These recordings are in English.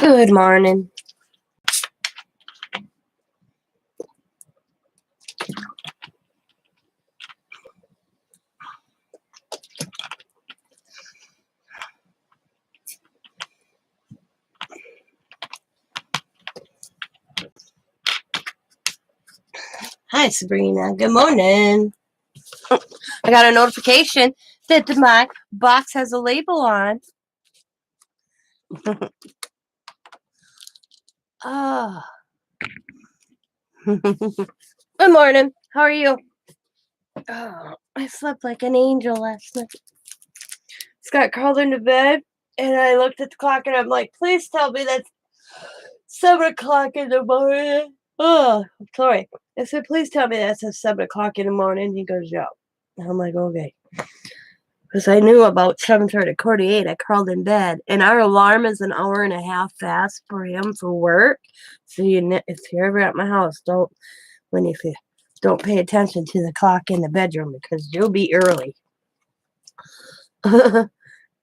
Good morning. Hi, Sabrina. Good morning. I got a notification that my box has a label on. Oh. Good morning. How are you? Oh, I slept like an angel last night. Scott crawled into bed, and I looked at the clock, and I'm like, please tell me that's 7 o'clock in the morning. Oh, sorry. I said, please tell me that's at 7 o'clock in the morning. He goes, yeah. And I'm like, okay. Because I knew about 7:48, I crawled in bed, and our alarm is an hour and a half fast for him for work. So if you're ever at my house, if you don't pay attention to the clock in the bedroom because you'll be early. And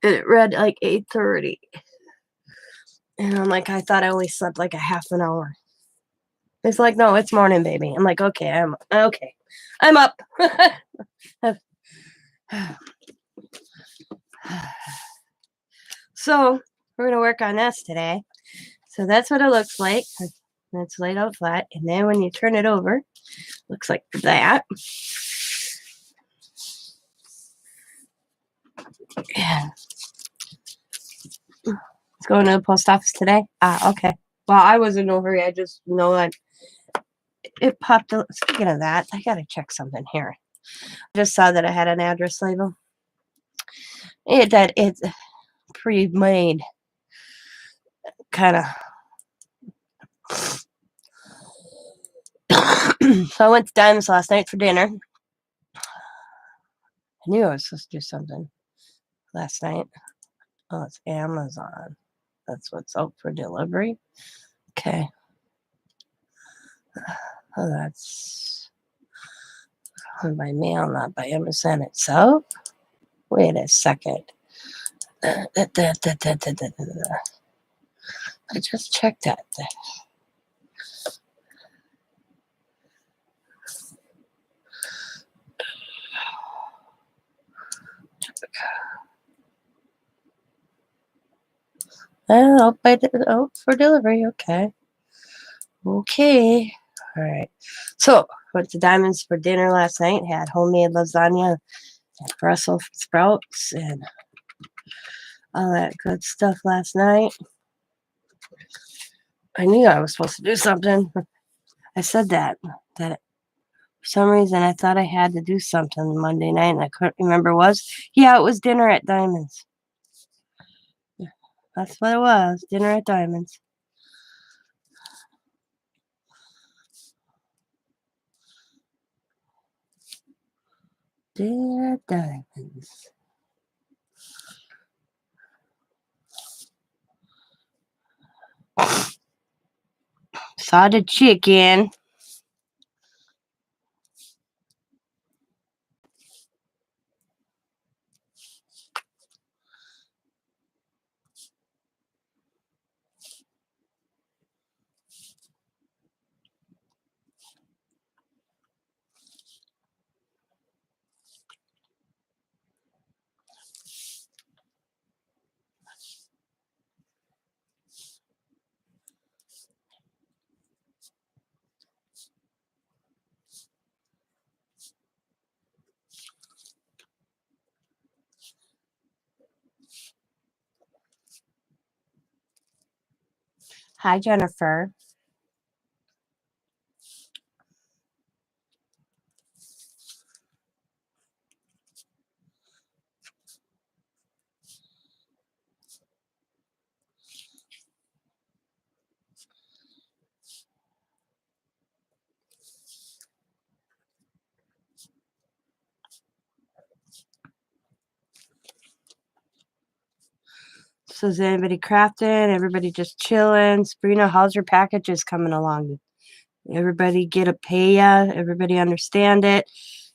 it read like 8:30, and I'm like, I thought I only slept like a half an hour. It's like, no, it's morning, baby. I'm like, okay, I'm up. So we're gonna work on this today. So that's what it looks like. That's laid out flat, and then when you turn it over, looks like that. Yeah. It's going to the post office today. Okay. Well, I was in no hurry. I just know that it popped. Speaking of that, I gotta check something here. I just saw that I had an address label. It's pre-made, kind of. So I went to Diamonds last night for dinner. I knew I was supposed to do something last night. Oh, it's Amazon. That's what's out for delivery. Okay. Oh, that's by mail, not by Amazon itself. Wait a second. I just checked that. Oh, for delivery. Okay. Okay. All right. So, went to Diamonds for dinner last night. Had homemade lasagna and Brussels sprouts and all that good stuff last night. I knew I was supposed to do something. I said that for some reason I thought I had to do something Monday night, and I couldn't remember what it was. Yeah, it was dinner at Diamonds. That's what it was. Dinner at Diamonds. Dinner at Diamonds. Saw the chicken. Hi, Jennifer. So is anybody crafting? Everybody just chilling? Sabrina, how's your packages coming along? Everybody get a pay ya? Everybody understand it?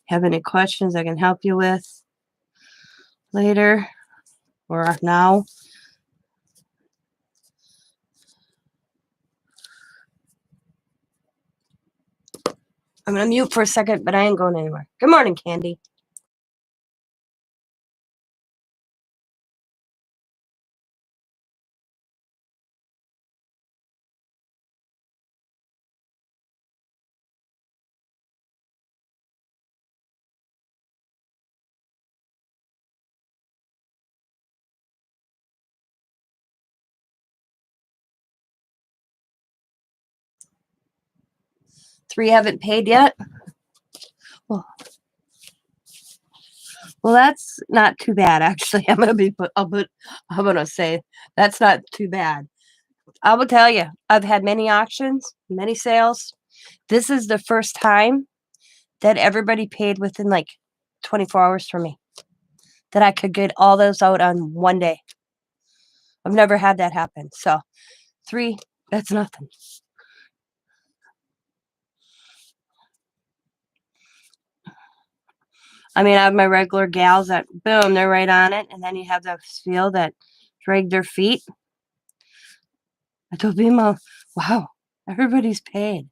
Have any questions I can help you with later or now? I'm going to mute for a second, but I ain't going anywhere. Good morning, Candy. Three haven't paid yet. Well, that's not too bad, actually. I'm gonna say that's not too bad. I will tell you, I've had many auctions, many sales. This is the first time that everybody paid within like 24 hours for me. That I could get all those out on one day. I've never had that happen. So 3, that's nothing. I mean, I have my regular gals that, boom, they're right on it. And then you have those few that drag their feet. I told Bima, wow, everybody's paid.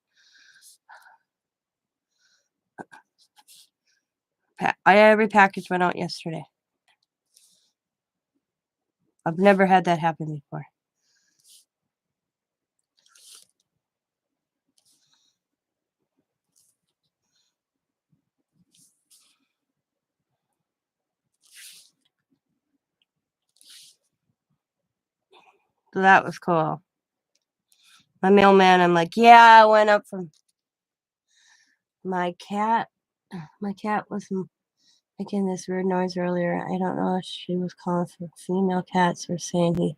Every package went out yesterday. I've never had that happen before. So that was cool. My mailman, I'm like, yeah, I went up from my cat. My cat was making this weird noise earlier. I don't know if she was calling for female cats or saying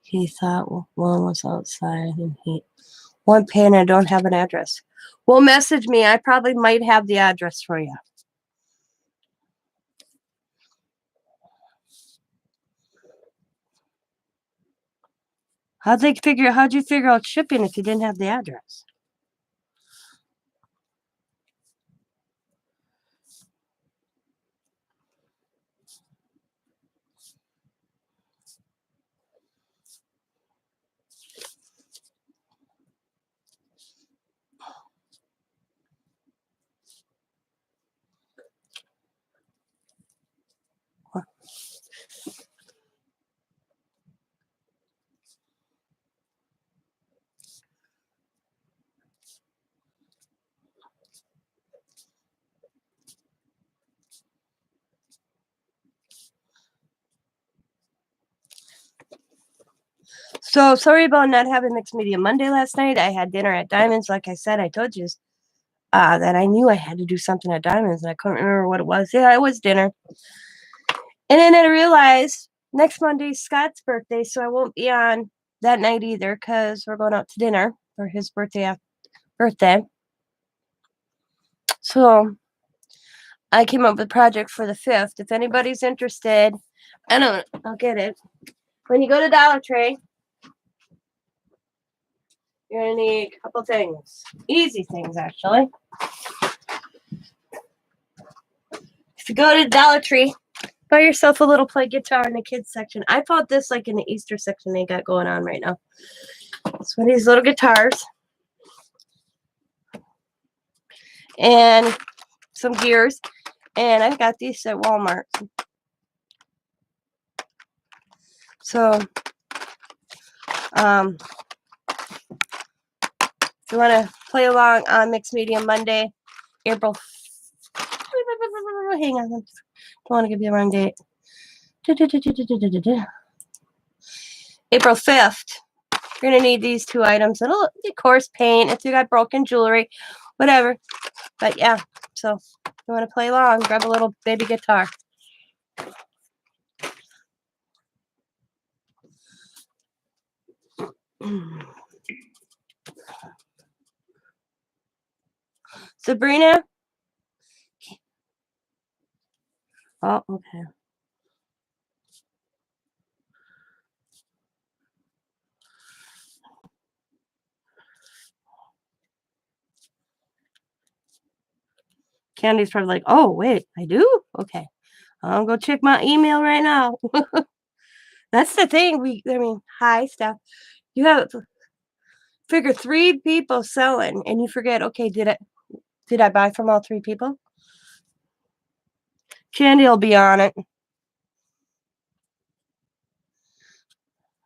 he thought one was outside and he one pay and I don't have an address. Well, message me. I probably might have the address for you. How'd you figure out shipping if you didn't have the address? So sorry about not having Mixed Media Monday last night. I had dinner at Diamonds. Like I said, I told you that I knew I had to do something at Diamonds, and I couldn't remember what it was. Yeah, it was dinner. And then I realized next Monday's Scott's birthday, so I won't be on that night either because we're going out to dinner for his birthday. So I came up with a project for the 5th. If anybody's interested, I'll get it. When you go to Dollar Tree, you're going to need a couple things. Easy things, actually. If you go to Dollar Tree, buy yourself a little play guitar in the kids section. I bought this like in the Easter section they got going on right now. It's one of these little guitars. And some gears. And I got these at Walmart. So, if you want to play along on Mixed Media Monday, April. Hang on, I don't want to give you the wrong date. April 5th. You're going to need these 2 items. It'll, of course, paint, if you got broken jewelry, whatever. But yeah, so if you want to play along, grab a little baby guitar. Sabrina? Oh, okay. Candy's probably like, oh, wait, I do? Okay. I'll go check my email right now. That's the thing. Hi, Steph. You have figure 3 people selling and you forget, okay, Did I buy from all 3 people? Candy will be on it.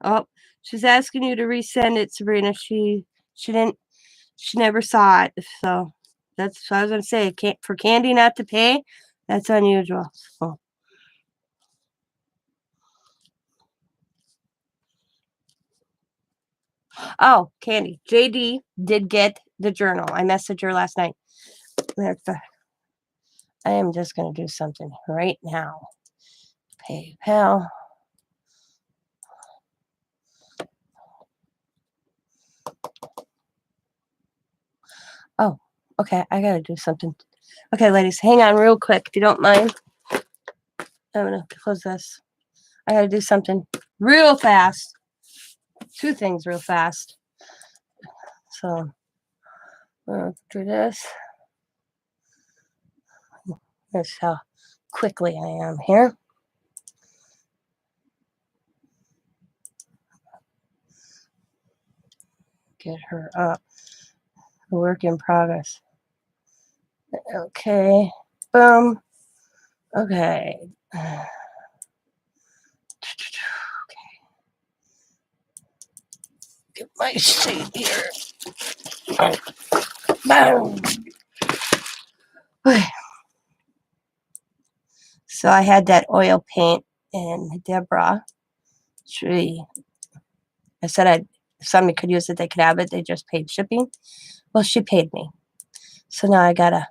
Oh, she's asking you to resend it, Sabrina. She never saw it. So that's what I was gonna say. For Candy not to pay, that's unusual. So. Oh, Candy. JD did get the journal. I messaged her last night. I am just gonna do something right now. PayPal. Oh, okay. I gotta do something. Okay, ladies, hang on real quick if you don't mind. I'm gonna close this. I gotta do something real fast. 2 things real fast. So I'll do this. That's how quickly I am here. Get her up. Work in progress. Okay. Boom. Okay. Get my seat here. Boom. Okay. So I had that oil paint, and Deborah, I said if somebody could use it, they could have it. They just paid shipping. Well, she paid me. So now I gotta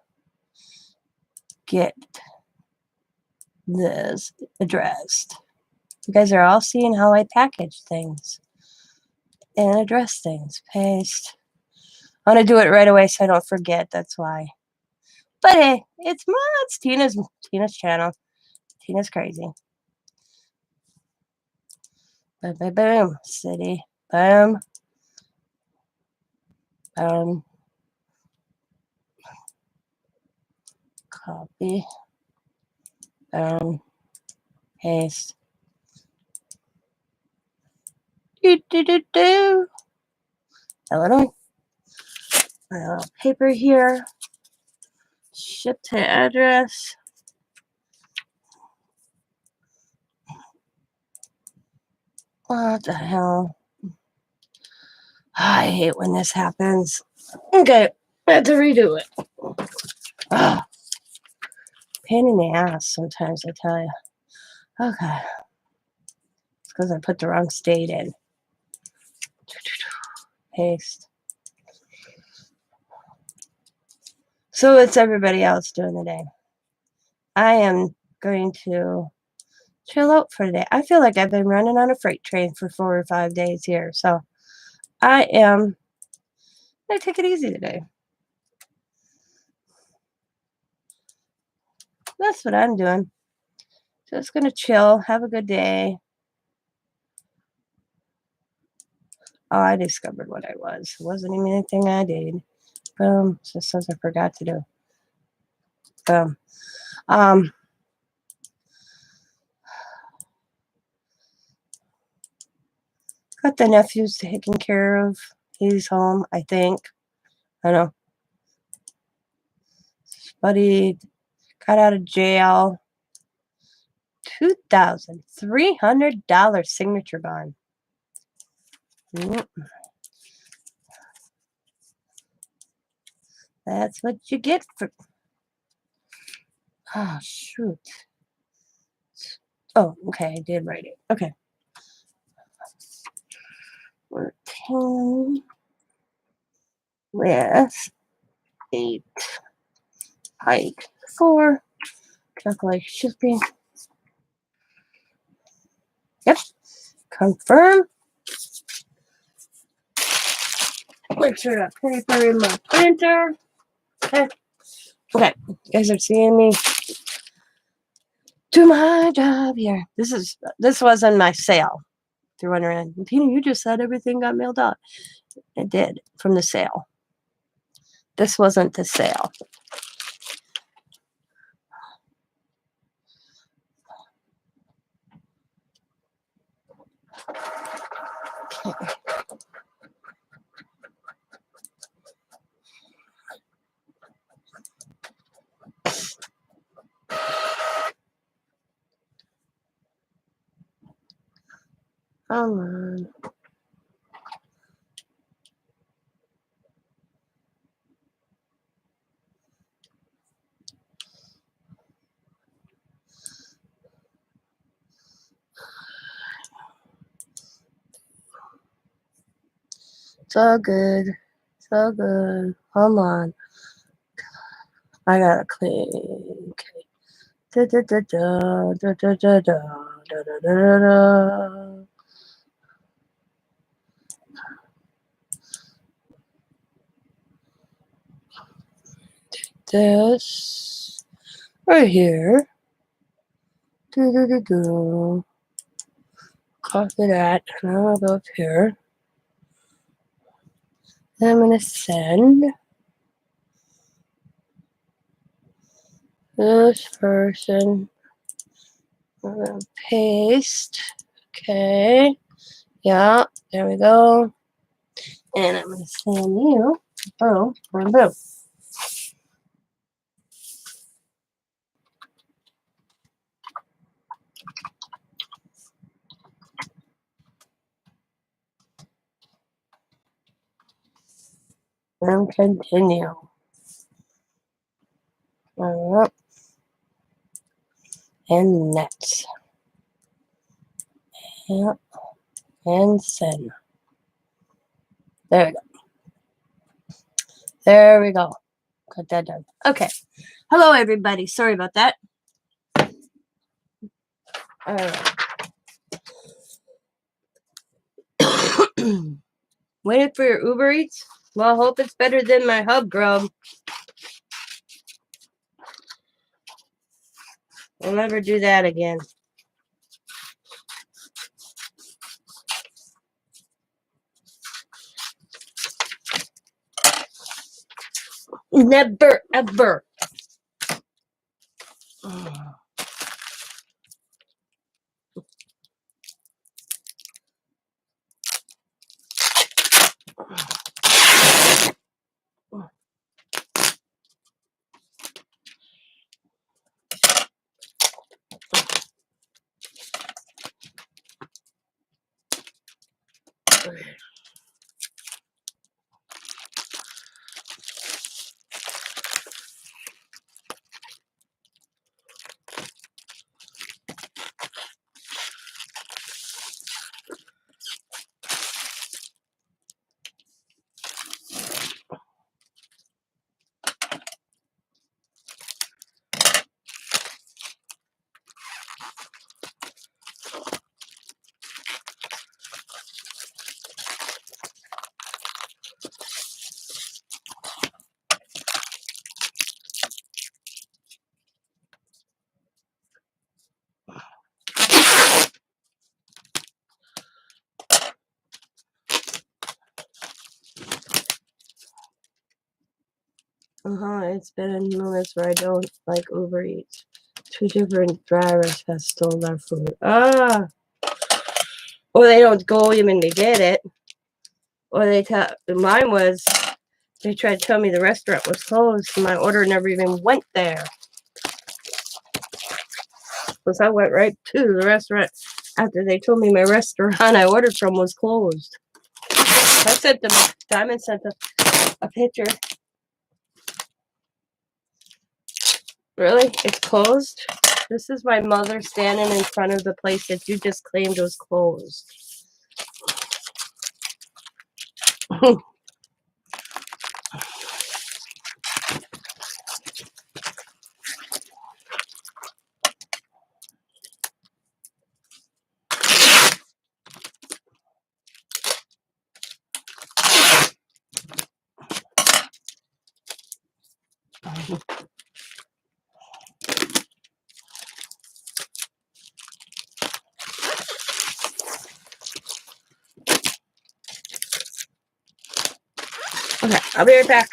get this addressed. You guys are all seeing how I package things and address things. Paste. I want to do it right away so I don't forget. That's why. But hey, it's Tina's channel. Tina's crazy. Boom, boom, boom. City. Boom. Boom. Copy. Boom. Paste. Do. Illinois. Paper here. Ship to address. What the hell? I hate when this happens. Okay, I have to redo it. Ugh. Pain in the ass sometimes, I tell you. Okay. It's because I put the wrong state in. Paste. So what's everybody else doing today? I am going to chill out for today. I feel like I've been running on a freight train for 4 or 5 days here. So I am going to take it easy today. That's what I'm doing. Just going to chill, have a good day. Oh, I discovered what I was. It wasn't even anything I did. Boom. Just says I forgot to do. Boom. Got the nephew's taken care of. He's home, I think. I know. Buddy got out of jail. $2,300 signature bond. Yep. That's what you get for. Oh, shoot. Oh, okay. I did write it. Okay. 14 with 8 hike 4. Calculate shipping. Yep. Confirm. Make sure that paper in my printer. Okay. Okay. You guys are seeing me do my job here. This was in my sale. If you're wondering, Tina, you just said everything got mailed out. It did from the sale. This wasn't the sale. Come on. It's all good. It's all good. Come on. I gotta clean. Okay. Da da da da da da da da da da da da. This right here. Do do do do. Copy that. Now I'll go up here. Then I'm gonna send this person. I'm gonna paste. Okay. Yeah. There we go. And I'm gonna send you. Boom. Boom. Boom. And continue. Yep. And next. Yep. And send. There we go. There we go. Got that done. Okay. Hello, everybody. Sorry about that. All right. Waiting for your Uber Eats? Well, hope it's better than my Hub Grub. I'll never do that again. Never, ever. It's been a moments where I don't like Uber Eats. 2 different drivers have stolen our food. Or they don't go even to get it. Or they tell, mine was, they tried to tell me the restaurant was closed and my order never even went there. Because I went right to the restaurant after they told me my restaurant I ordered from was closed. I sent them, Diamond sent a picture. Really? It's closed? This is my mother standing in front of the place that you just claimed was closed. Okay, I'll be right back.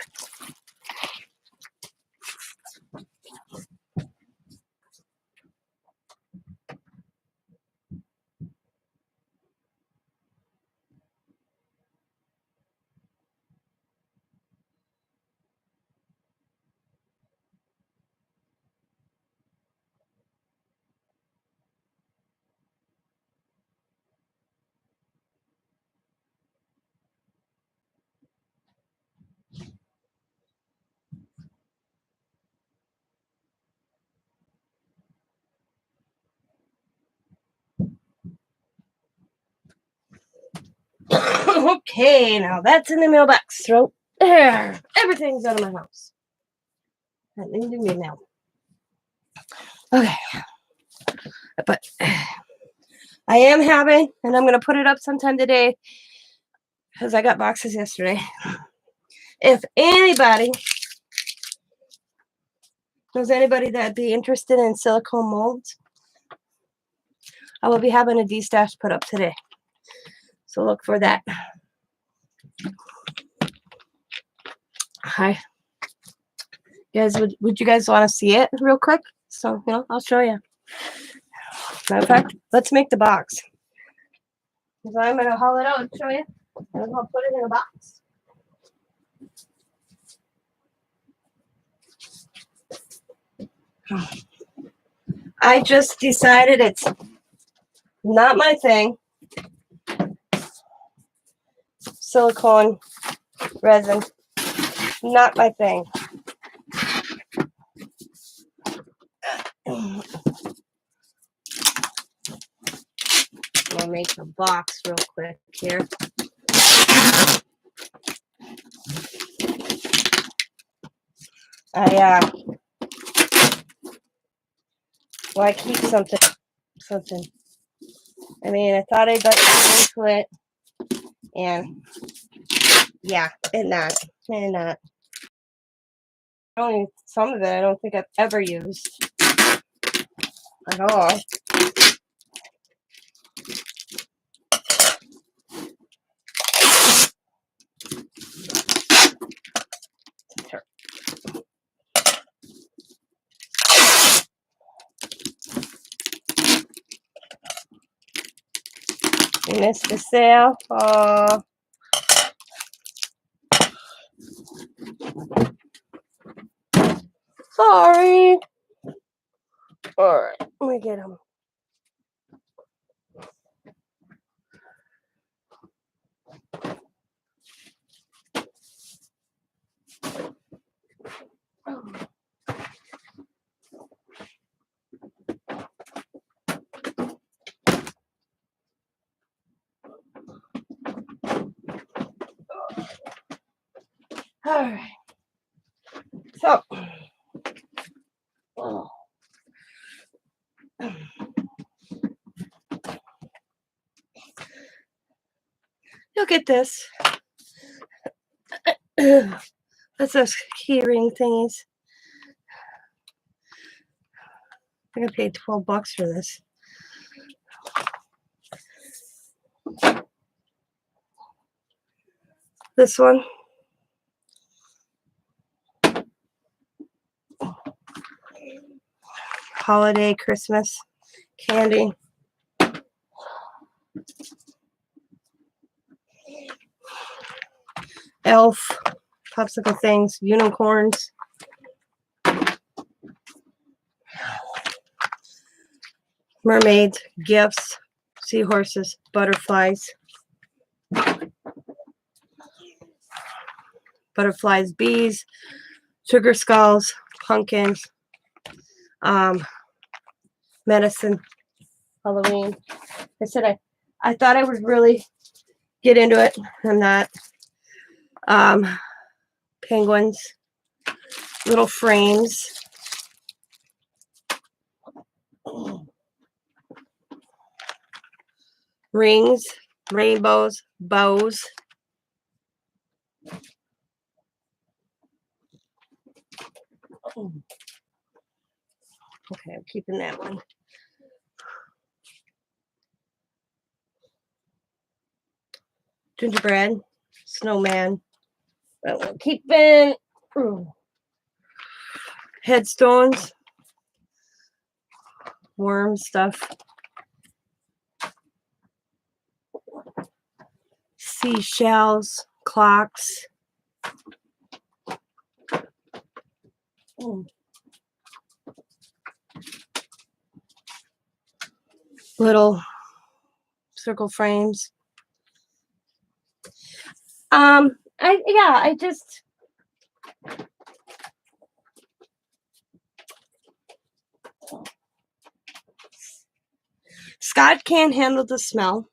Okay, now that's in the mailbox. Throw there. Everything's out of my house. That needs to be mailed. Okay. But I am having, and I'm going to put it up sometime today because I got boxes yesterday. If anybody knows anybody that'd be interested in silicone molds, I will be having a D-stash put up today. So look for that. Hi. Guys, would you guys want to see it real quick? So, I'll show you. Matter of fact, let's make the box. So I'm going to haul it out and show you. And I'll put it in a box. I just decided it's not my thing. Silicone resin, not my thing. I'll make the box real quick here. I keep something. I mean, I thought I'd get into it, and yeah, and not. Only some of it I don't think I've ever used at all. You missed the sale. Oh. Sorry. All right, let me get them. All right. So, look at this. That's those key ring thingies. I think I paid $12 for this. This one. Holiday Christmas candy. Elf popsicle things, unicorns. Mermaids, gifts, seahorses, butterflies. Butterflies, bees, sugar skulls, pumpkins, medicine, Halloween. I said I thought I would really get into it. I'm not. Penguins, little frames. Rings, rainbows, bows. Okay, I'm keeping that one. Gingerbread, snowman. But we'll keep in headstones, worm stuff, seashells, clocks. Little circle frames. I just Scott can't handle the smell.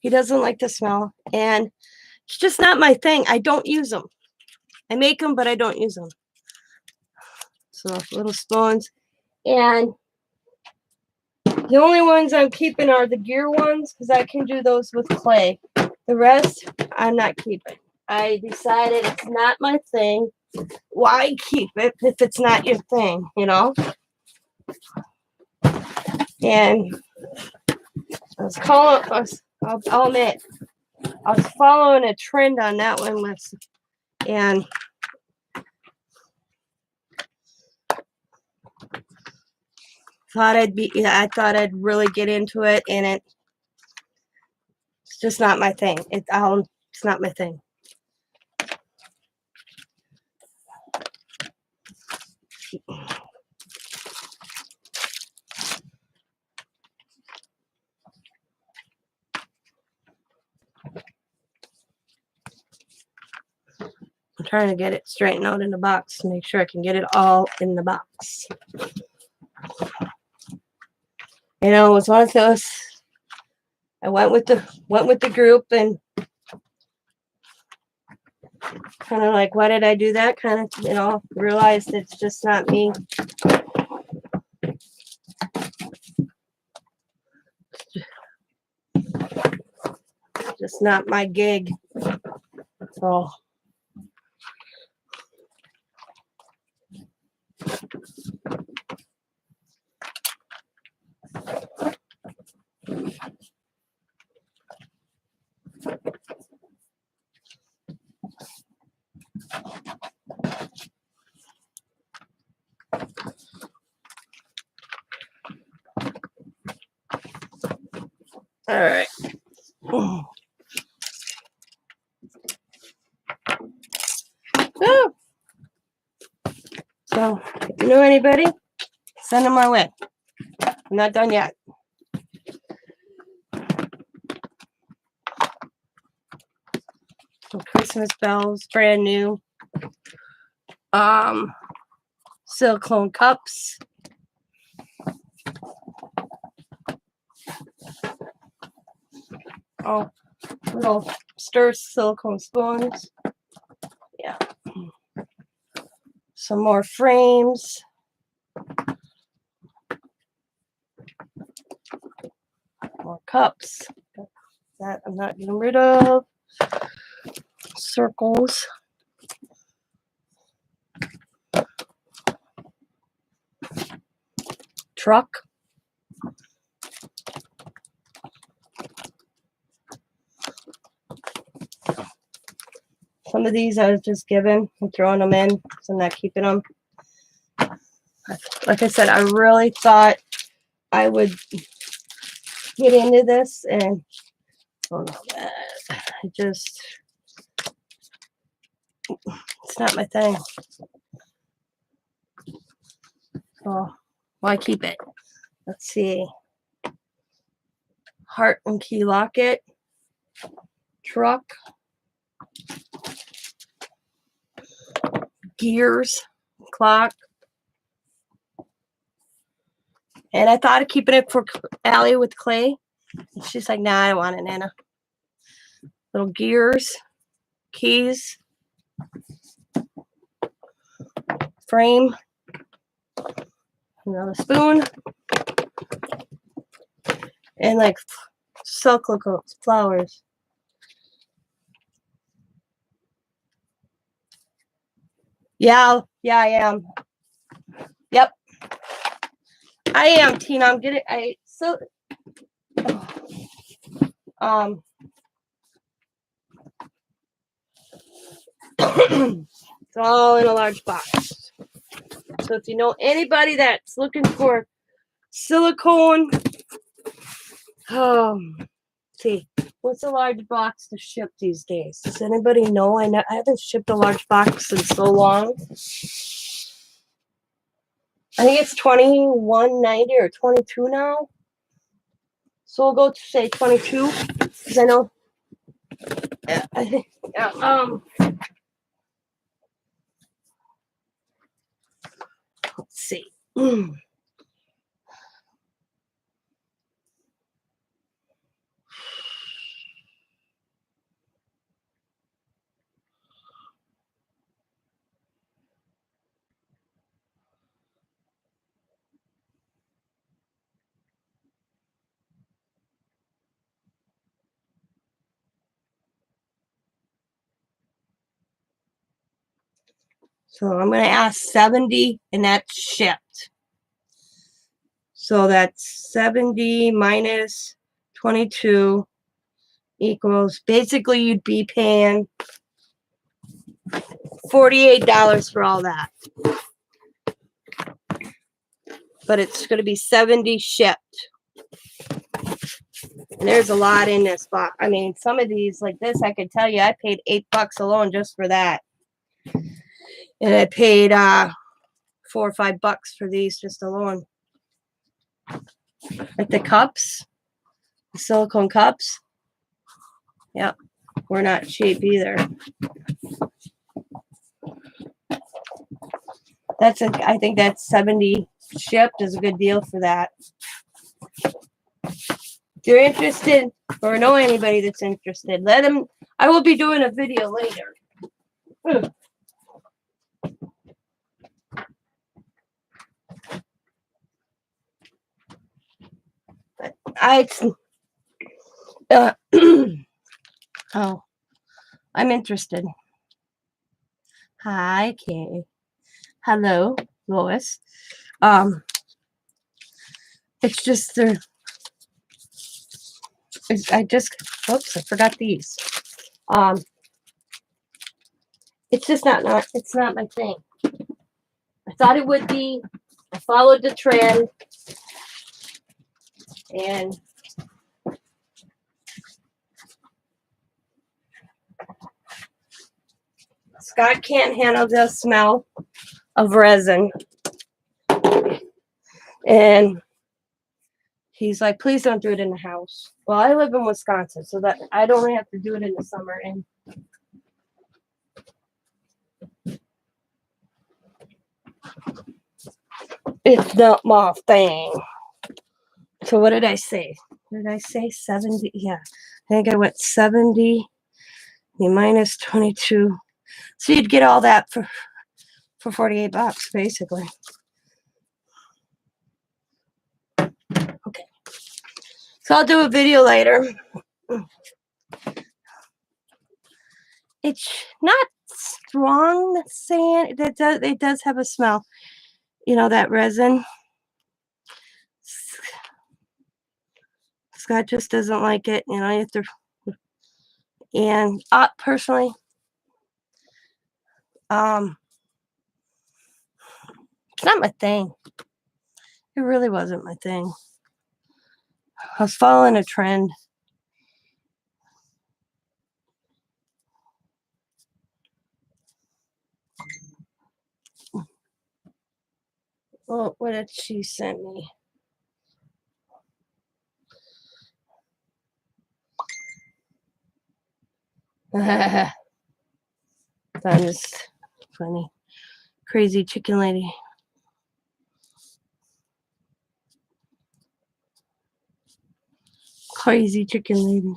He doesn't like the smell. And it's just not my thing. I don't use them. I make them, but I don't use them. So little spoons. And the only ones I'm keeping are the gear ones because I can do those with clay. The rest, I'm not keeping. I decided it's not my thing. Why keep it if it's not your thing, you know? And I'll admit, I was following a trend on that one list. And I thought I'd really get into it, and it's just not my thing. It's not my thing. I'm trying to get it straightened out in the box to make sure I can get it all in the box. You know, it was one of those. I went with the group and kind of like, why did I do that? Kind of, you know, realized it's just not me. Just not my gig. So all right. So, if you know anybody, send them my way. I'm not done yet. Some Christmas bells, brand new. Silicone cups. Oh, little stir silicone spoons. Yeah. Some more frames. More cups. That I'm not getting rid of. Circles. Truck. Some of these I was just given. I'm throwing them in, so I'm not keeping them. Like I said, I really thought I would get into this, and it's not my thing. So why keep it? Let's see. Heart and key locket. Truck. Gears. Clock. And I thought of keeping it for Allie with clay. And she's like, nah, I don't want it, Nana. Little gears. Keys. Frame. Another spoon. And like silk flowers. Yeah, I am. Yep. I am, Tina. I'm getting it's all in a large box. So if you know anybody that's looking for silicone, see, what's a large box to ship these days? Does anybody know? I haven't shipped a large box in so long. I think it's $21.90 or $22 now. So we'll go to say 22 because I know. I think. Let's see. So I'm going to ask 70, and that's shipped. So that's 70 minus 22 equals, basically you'd be paying $48 for all that. But it's going to be 70 shipped. And there's a lot in this box. I mean, some of these, like this, I could tell you, I paid $8 alone just for that. And I paid $4 or $5 for these just alone. Like the cups, the silicone cups. Yep, we're not cheap either. I think that's 70 shipped is a good deal for that. If you're interested or know anybody that's interested, let them. I will be doing a video later. But oh, I'm interested. Hi, Kay. Hello, Lois. It's just oops, I forgot these. It's just it's not my thing. I thought it would be. I followed the trend, and Scott can't handle the smell of resin. And he's like, please don't do it in the house. Well, I live in Wisconsin, so that I don't have to do it in the summer. And it's not my thing. So what did I say? Did I say 70? Yeah. I think I went 70 minus 22. So you'd get all that for $48, basically. Okay. So I'll do a video later. It's not strong, the sand. It does have a smell. You know, that resin. Scott just doesn't like it. You know, you have to. And personally, it's not my thing. It really wasn't my thing. I was following a trend. Well, what did she send me? That is funny. Crazy chicken lady. Crazy chicken lady.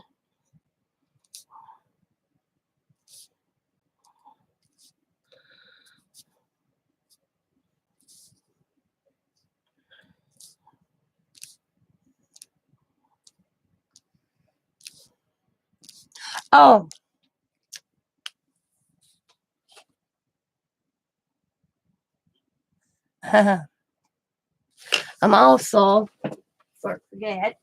Oh. I'm also, forget.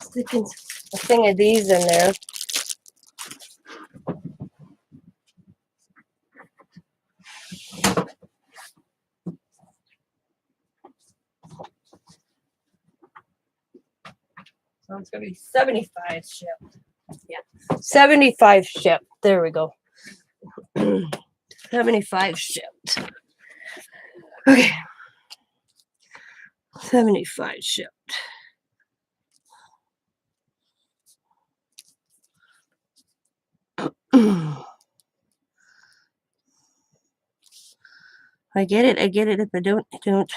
Sticking a thing of these in there. So it's going to be 75 shipped. Yeah. 75 shipped. There we go. 75 shipped. Okay. 75 shipped. I get it. If I don't, I don't.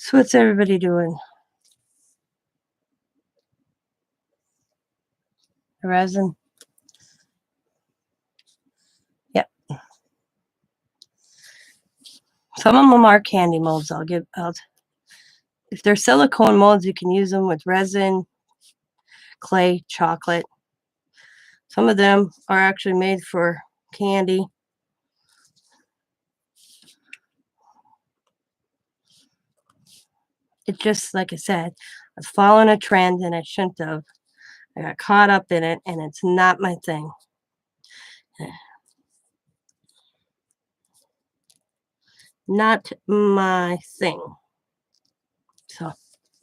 So what's everybody doing? Resin. Yep. Some of them are candy molds. If they're silicone molds, you can use them with resin, clay, chocolate. Some of them are actually made for candy. It just, like I said, I was following a trend and I shouldn't have. I got caught up in it and it's not my thing. Not my thing. So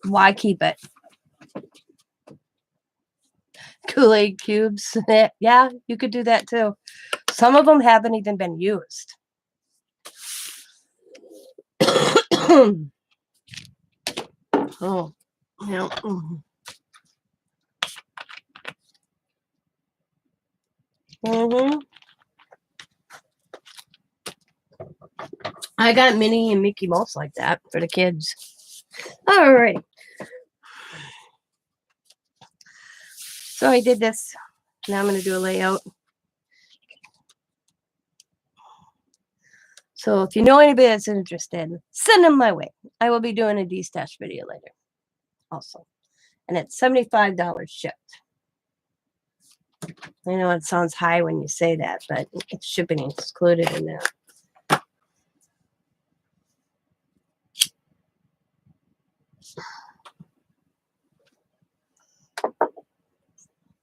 why keep it? Kool-Aid cubes. Yeah, you could do that too. Some of them haven't even been used. Oh, yeah. I got Minnie and Mickey Mouse like that for the kids. All right. So I did this. Now I'm going to do a layout. So if you know anybody that's interested, send them my way. I will be doing a D-stash video later also. And it's $75 shipped. I know it sounds high when you say that, but it's shipping included in that.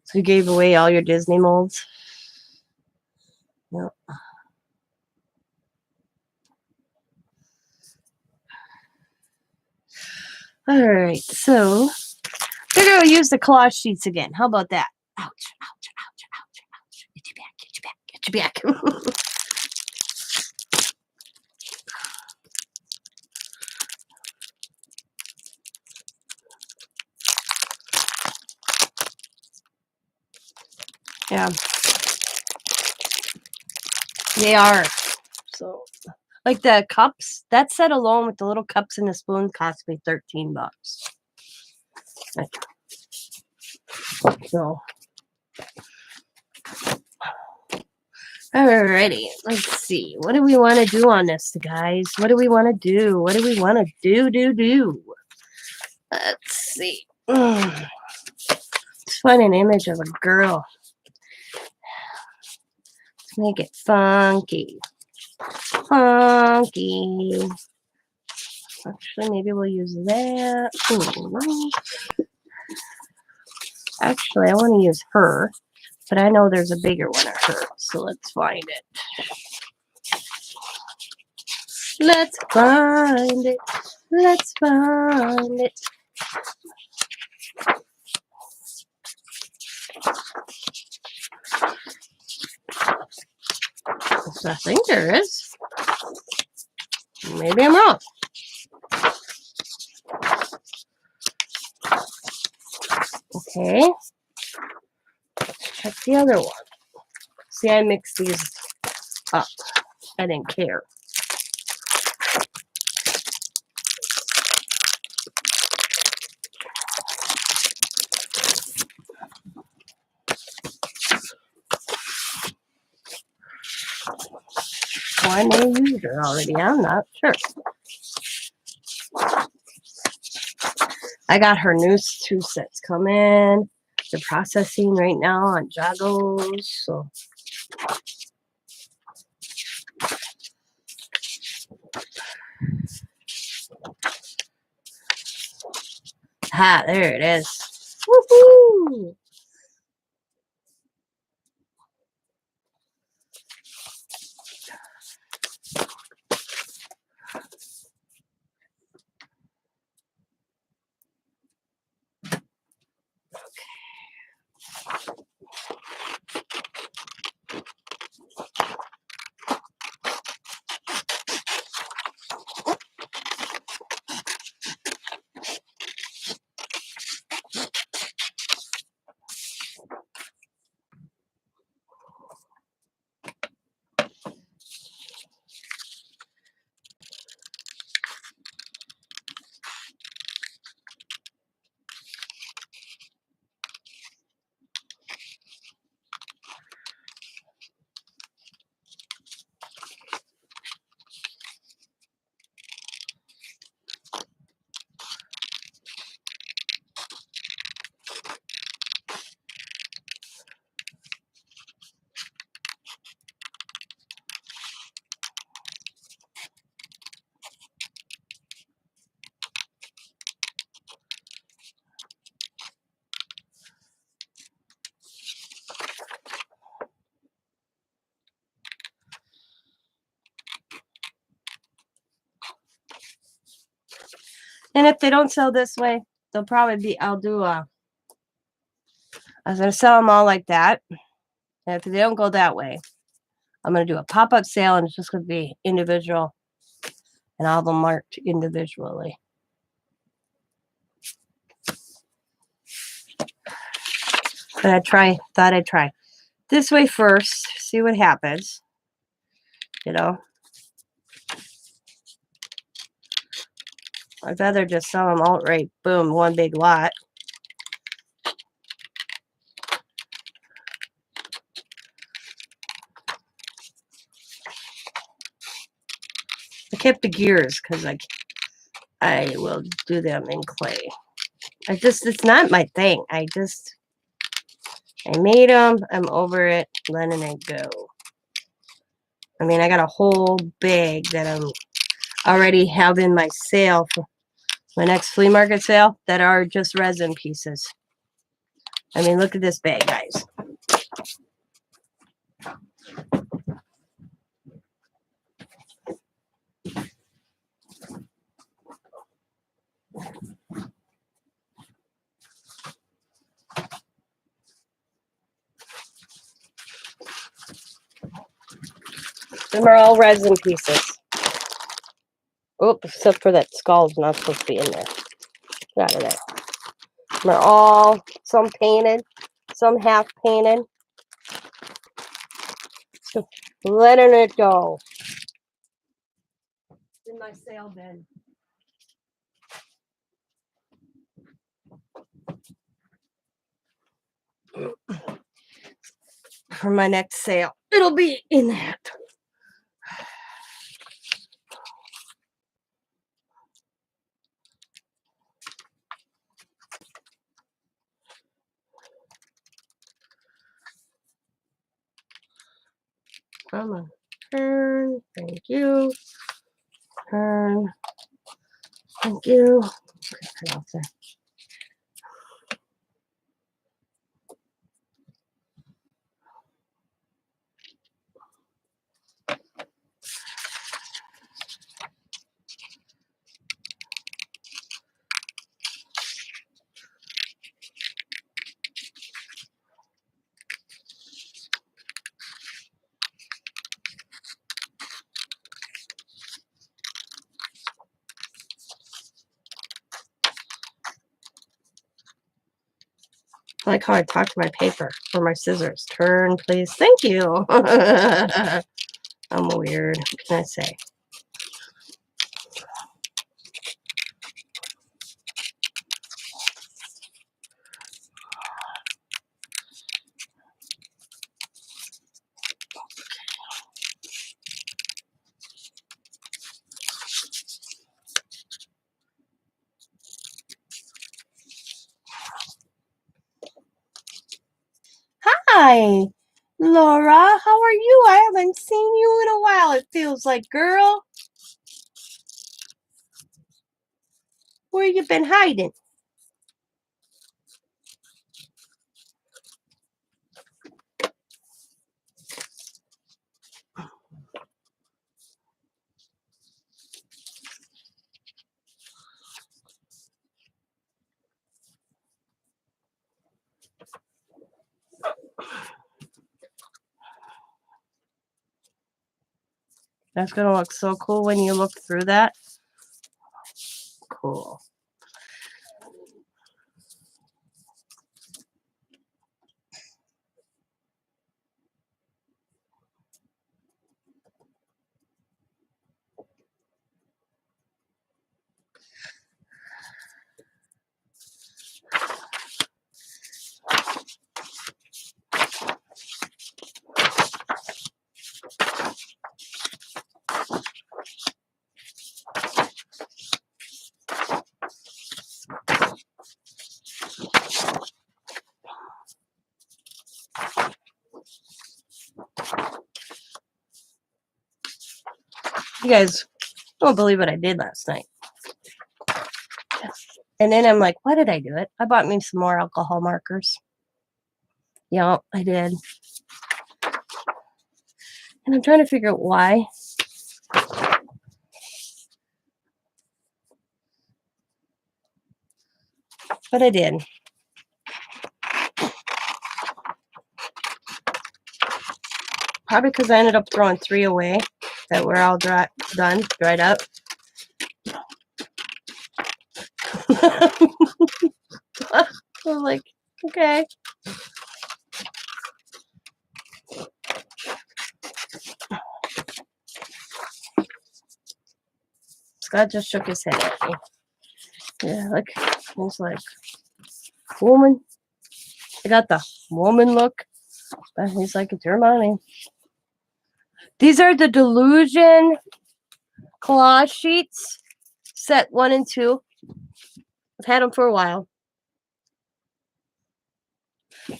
So you gave away all your Disney molds? Yep. All right, so we're going to use the collage sheets again. How about that? Ouch, ouch, ouch, ouch, ouch. Get you back, get you back, get you back. Yeah. They are. So, like the cups, that set alone with the little cups and the spoons cost me $13. So, alrighty, let's see. What do we want to do on this, guys? What do we want to do? What do we want to do? Let's see. Let's find an image of a girl. Let's make it funky. Funky. Actually, maybe we'll use that. Ooh. Actually, I want to use her, but I know there's a bigger one of her, so let's find it. Let's find it. Let's find it. I think there is. Maybe I'm wrong. Okay. Let's check the other one. See, I mixed these up. I didn't care. Well, I may have used her already. I'm not sure. I got her new 2 sets coming. They're processing right now on Jagos. So there it is. Woohoo! And if they don't sell this way, they'll probably be, I was going to sell them all like that. And if they don't go that way, I'm going to do a pop-up sale, and it's just going to be individual and all of them marked individually. But thought I'd try this way first, see what happens. You know, I'd rather just sell them outright, boom, one big lot. I kept the gears because I will do them in clay. It's not my thing. I made them. I'm over it. Letting it go. I mean, I got a whole bag that I'm already have in my sale for my next flea market sale that are just resin pieces. I mean, look at this bag, guys. Them are all resin pieces. Oh, except for that skull's not supposed to be in there. Get out of there. They're all, some painted, some half painted. So letting it go. In my sale bin. For my next sale, it'll be in that. Come on. Turn. Thank you. Turn. Thank you. I like how I talk to my paper or my scissors. Turn, please. Thank you. I'm weird. What can I say? Hi, Laura. How are you? I haven't seen you in a while, it feels like, girl. Where you been hiding? That's going to look so cool when you look through that. Cool. You guys don't believe what I did last night. And then I'm like, why did I do it? I bought me some more alcohol markers. Yeah, I did. And I'm trying to figure out why. But I did. Probably because I ended up throwing 3 away that were all dried up. I'm like, okay. Scott just shook his head at me. Yeah, look. He's like, woman. I got the woman look. But he's like, it's your money. These are the Dylusion collage sheets, set 1 and 2. I've had them for a while.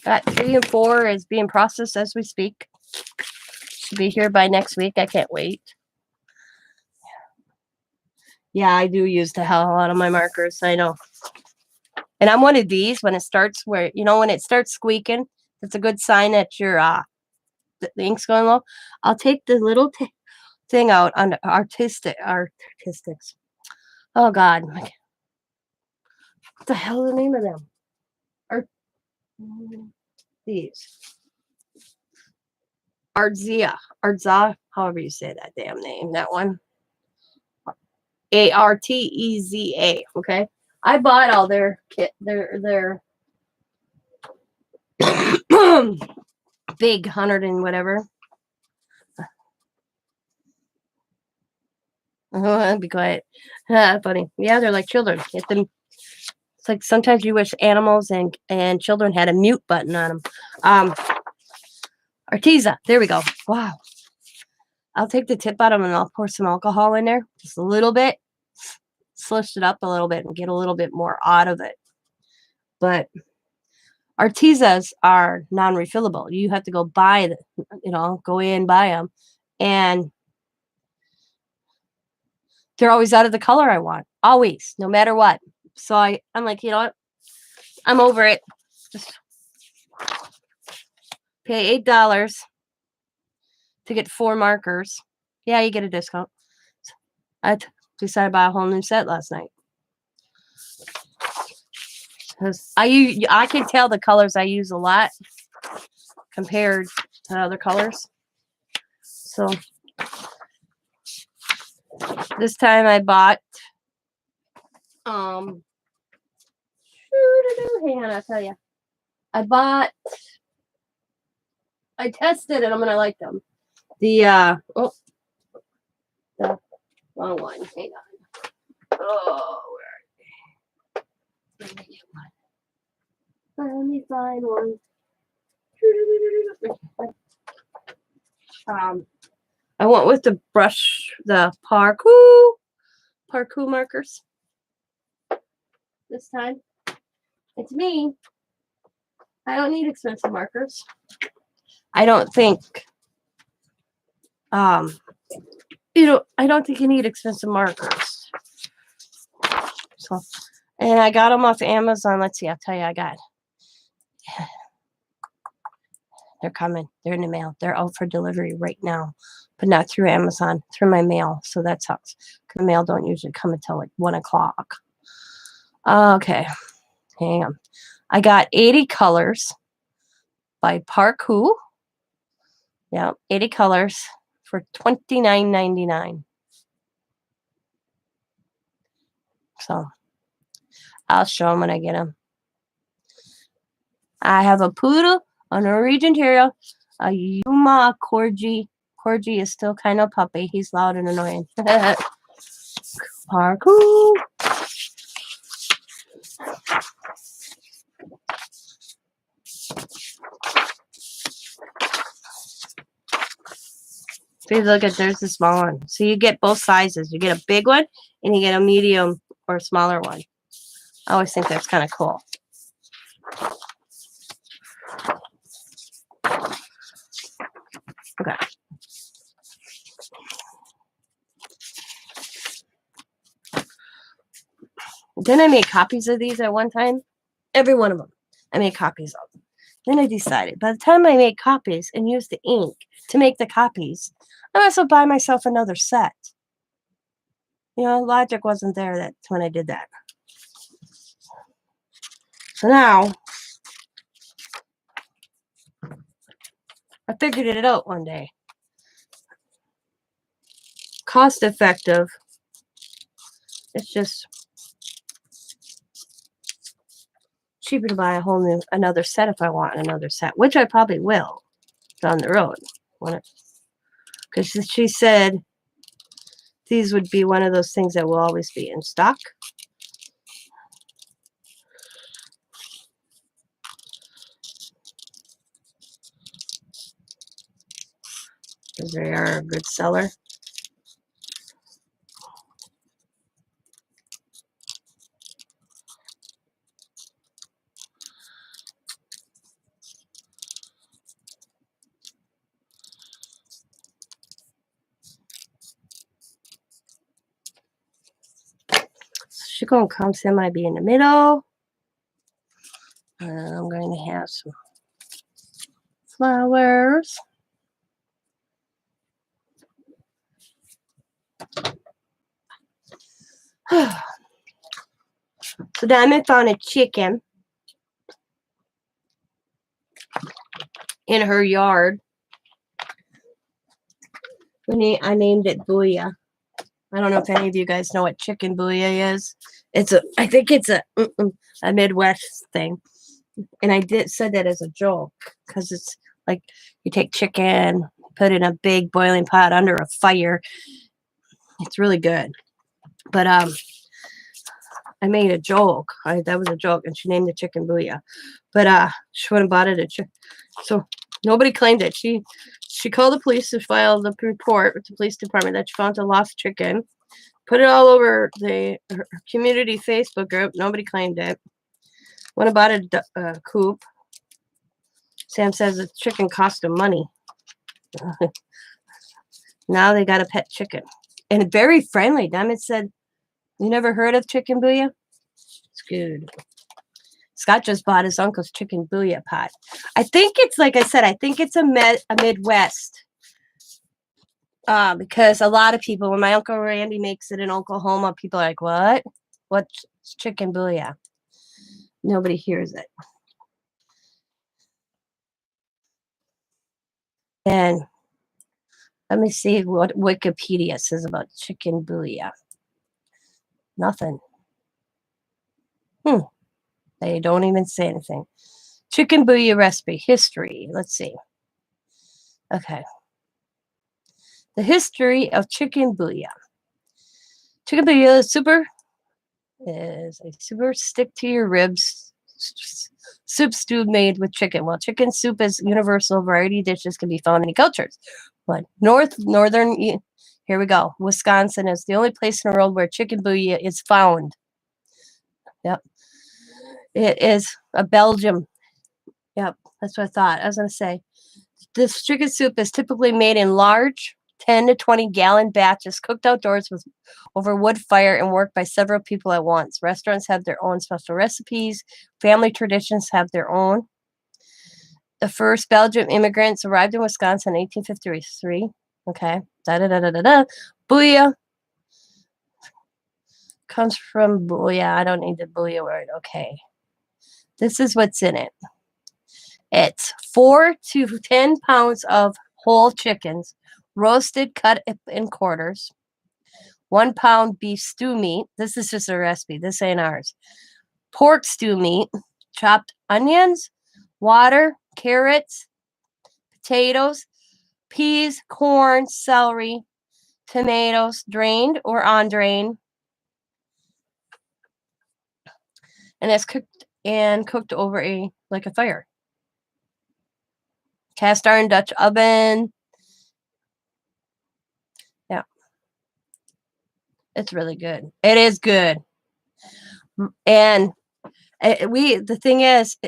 Got 3 and 4 is being processed as we speak. Should be here by next week. I can't wait. Yeah, I do use the hell out of my markers. I know. And I'm one of these when it starts where, when it starts squeaking, that's a good sign that your the ink's going low. I'll take the little thing out on the artistics. Oh God. What the hell is the name of them? These. Artza, however you say that damn name, that one. Arteza, okay? I bought all their kit, their big 100 and whatever. Be quiet. Funny. Yeah, they're like children. Get them. It's like sometimes you wish animals and children had a mute button on them. Arteza. There we go. Wow. I'll take the tip out of them and I'll pour some alcohol in there. Just a little bit. Slush it up a little bit and get a little bit more out of it. But Artezas are non-refillable. You have to go buy go in, buy them. And they're always out of the color I want. Always, no matter what. So I'm like, you know what? I'm over it. Just pay $8 to get 4 markers. Yeah, you get a discount. I decided to buy a whole new set last night. Because I can tell the colors I use a lot compared to other colors. So this time I bought hang on, I'll tell you. I tested and I'm gonna like them. The wrong one. Hang on. Oh, where are they? Let me find one. I went with the brush, the parkour markers. This time, it's me. I don't need expensive markers. I don't think. I don't think you need expensive markers. So, and I got them off Amazon. Let's see. I'll tell you, I got. They're coming. They're in the mail. They're out for delivery right now, but not through Amazon, through my mail. So that sucks. The mail don't usually come until like 1 o'clock. Okay. Hang on. I got 80 colors by Parkour. Yeah, 80 colors for $29.99. So I'll show them when I get them. I have a poodle, a Norwegian Terrier, a Yuma, a Corgi. Corgi is still kind of a puppy. He's loud and annoying. Parkour. Please look at, there's the small one. So you get both sizes. You get a big one and you get a medium or smaller one. I always think that's kind of cool. Okay. Then I made copies of these at one time. Every one of them. I made copies of them. Then I decided, by the time I made copies and used the ink to make the copies, I might as well buy myself another set. Logic wasn't there when I did that. So now I figured it out one day. Cost effective. It's just cheaper to buy another set if I want another set, which I probably will down the road. Because she said these would be one of those things that will always be in stock. Because they are a good seller. She's going to come semi-be in the middle. And I'm going to have some flowers. So Diamond found a chicken in her yard. I named it Booyah. I don't know if any of you guys know what chicken booyah is. I think it's a Midwest thing. And I said that as a joke because it's like you take chicken, put it in a big boiling pot under a fire. It's really good. But I made a joke. That was a joke, and she named the chicken Booyah. But she went and bought it so nobody claimed it. She called the police to file the report with the police department that she found a lost chicken. Put it all over her community Facebook group. Nobody claimed it. Went and bought a coop. Sam says the chicken cost them money. Now they got a pet chicken. And very friendly. Diamond said, "You never heard of chicken Booyah? It's good." Scott just bought his uncle's chicken Booyah pot. I think it's, like I said, I think it's a Midwest. Because a lot of people, when my Uncle Randy makes it in Oklahoma, people are like, "What? What's chicken Booyah?" Nobody hears it. And let me see what Wikipedia says about chicken Booyah. Nothing. They don't even say anything. Chicken Booyah recipe history. Let's see. Okay. The history of chicken Booyah. Chicken Booyah is a super stick to your ribs soup stew made with chicken. While chicken soup is universal, variety dishes can be found in many cultures. But northern, here we go. Wisconsin is the only place in the world where chicken Booyah is found. Yep. It is a Belgium. Yep, that's what I thought. I was going to say, this chicken soup is typically made in large 10 to 20 gallon batches, cooked outdoors over wood fire and worked by several people at once. Restaurants have their own special recipes. Family traditions have their own. The first Belgian immigrants arrived in Wisconsin in 1853. Okay. Booyah comes from Booyah. I don't need the Booyah word. Okay. This is what's in it. It's 4 to 10 pounds of whole chickens, roasted, cut in quarters. 1 pound beef stew meat. This is just a recipe. This ain't ours. Pork stew meat, chopped onions, water, carrots, potatoes, peas, corn, celery, tomatoes, drained or undrained. And it's cooked over a fire. Cast iron Dutch oven. Yeah. It's really good. It is good. And the thing is,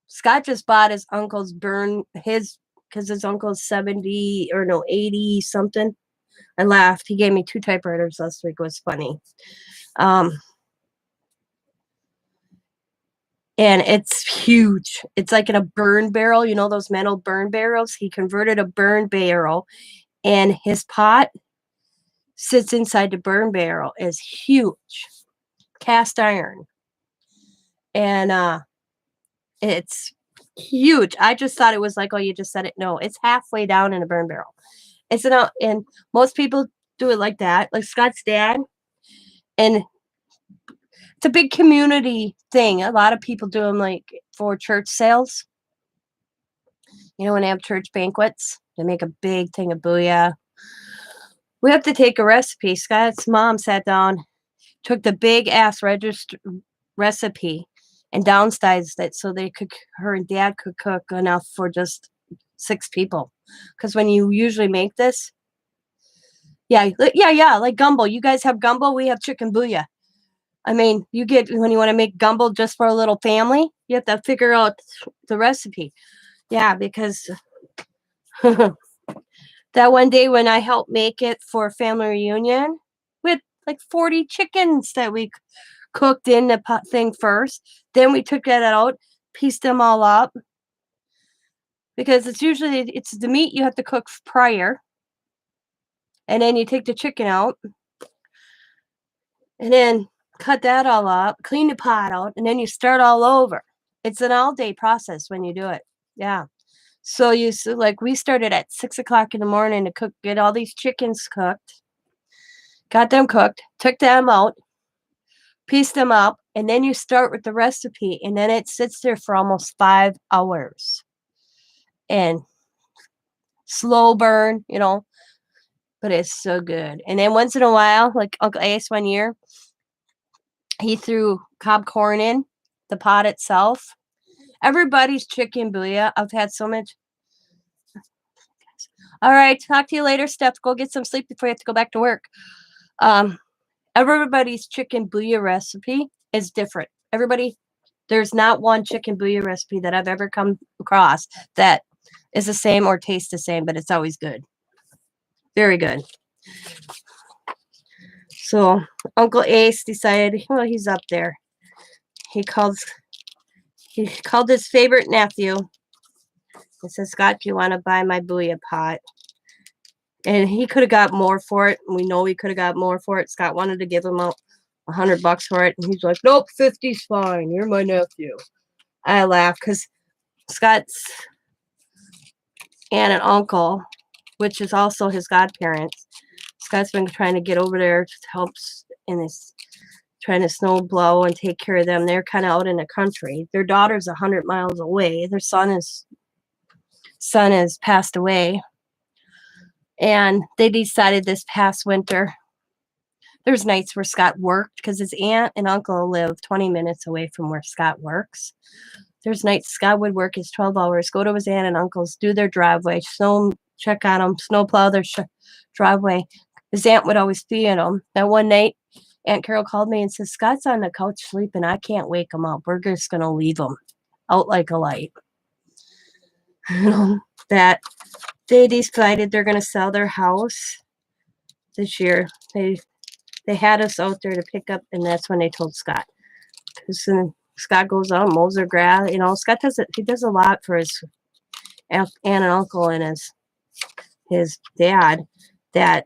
Scott just bought his uncle's because his uncle's 70 or no 80 something. I laughed. He gave me 2 typewriters last week. It was funny. And it's huge. It's like in a burn barrel. You know those metal burn barrels? He converted a burn barrel, and his pot sits inside the burn barrel. Is huge. Cast iron. And it's huge. I just thought it was like, oh, you just said it. No, it's halfway down in a burn barrel. It's an and most people do it like that, like Scott's dad. And it's a big community thing. A lot of people do them like for church sales. You know, when they have church banquets, they make a big thing of booyah. We have to take a recipe. Scott's mom sat down, took the big ass recipe and downsized it so her and dad could cook enough for just 6 people. Because when you usually make this, yeah, like gumbo. You guys have gumbo, we have chicken booyah. I mean, you get when you want to make gumbo just for a little family, you have to figure out the recipe. Yeah, because that one day when I helped make it for a family reunion, we had like 40 chickens that we cooked in the pot thing first. Then we took that out, pieced them all up because it's the meat you have to cook prior, and then you take the chicken out, and then cut that all up, clean the pot out, and then you start all over. It's an all-day process when you do it. Yeah. So like we started at 6 o'clock in the morning to get all these chickens cooked, got them cooked, took them out, pieced them up, and then you start with the recipe, and then it sits there for almost 5 hours. And slow burn, but it's so good. And then once in a while, like Uncle Ace one year, he threw cob corn in the pot itself. Everybody's chicken booyah. I've had so much. All right, talk to you later, Steph. Go get some sleep before you have to go back to work. Everybody's chicken booyah recipe is different. There's not one chicken booyah recipe that I've ever come across that is the same or tastes the same, but it's always good. Very good. So Uncle Ace decided, well, he's up there. He called his favorite nephew and said, Scott, do you want to buy my booyah pot? And he could have got more for it. We know he could have got more for it. Scott wanted to give him $100 for it. And he's like, nope, 50's fine. You're my nephew. I laugh because Scott's aunt and uncle, which is also his godparents, Scott's been trying to get over there to help in this, trying to snow blow and take care of them. They're kind of out in the country. Their daughter's 100 miles away. Their son has passed away. And they decided this past winter, there's nights where Scott worked because his aunt and uncle live 20 minutes away from where Scott works. There's nights Scott would work his 12 hours, go to his aunt and uncle's, do their driveway, check on them, snow plow their driveway. His aunt would always feed him. That one night, Aunt Carol called me and said, Scott's on the couch sleeping. I can't wake him up. We're just going to leave him out like a light. That they decided they're going to sell their house this year. They had us out there to pick up, and that's when they told Scott. Because Scott goes out, mows their grass. Scott does a lot for his aunt and uncle and his dad. That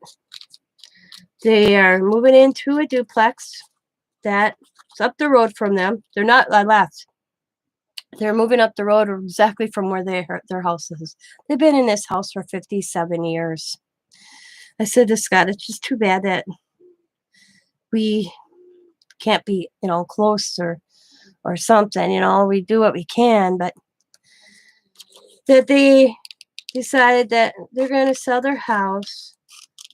they are moving into a duplex that's up the road from them. They're not, I laughed. They're moving up the road exactly from where their house is. They've been in this house for 57 years. I said to Scott, it's just too bad that we can't be, close or something. We do what we can, but that they decided that they're going to sell their house.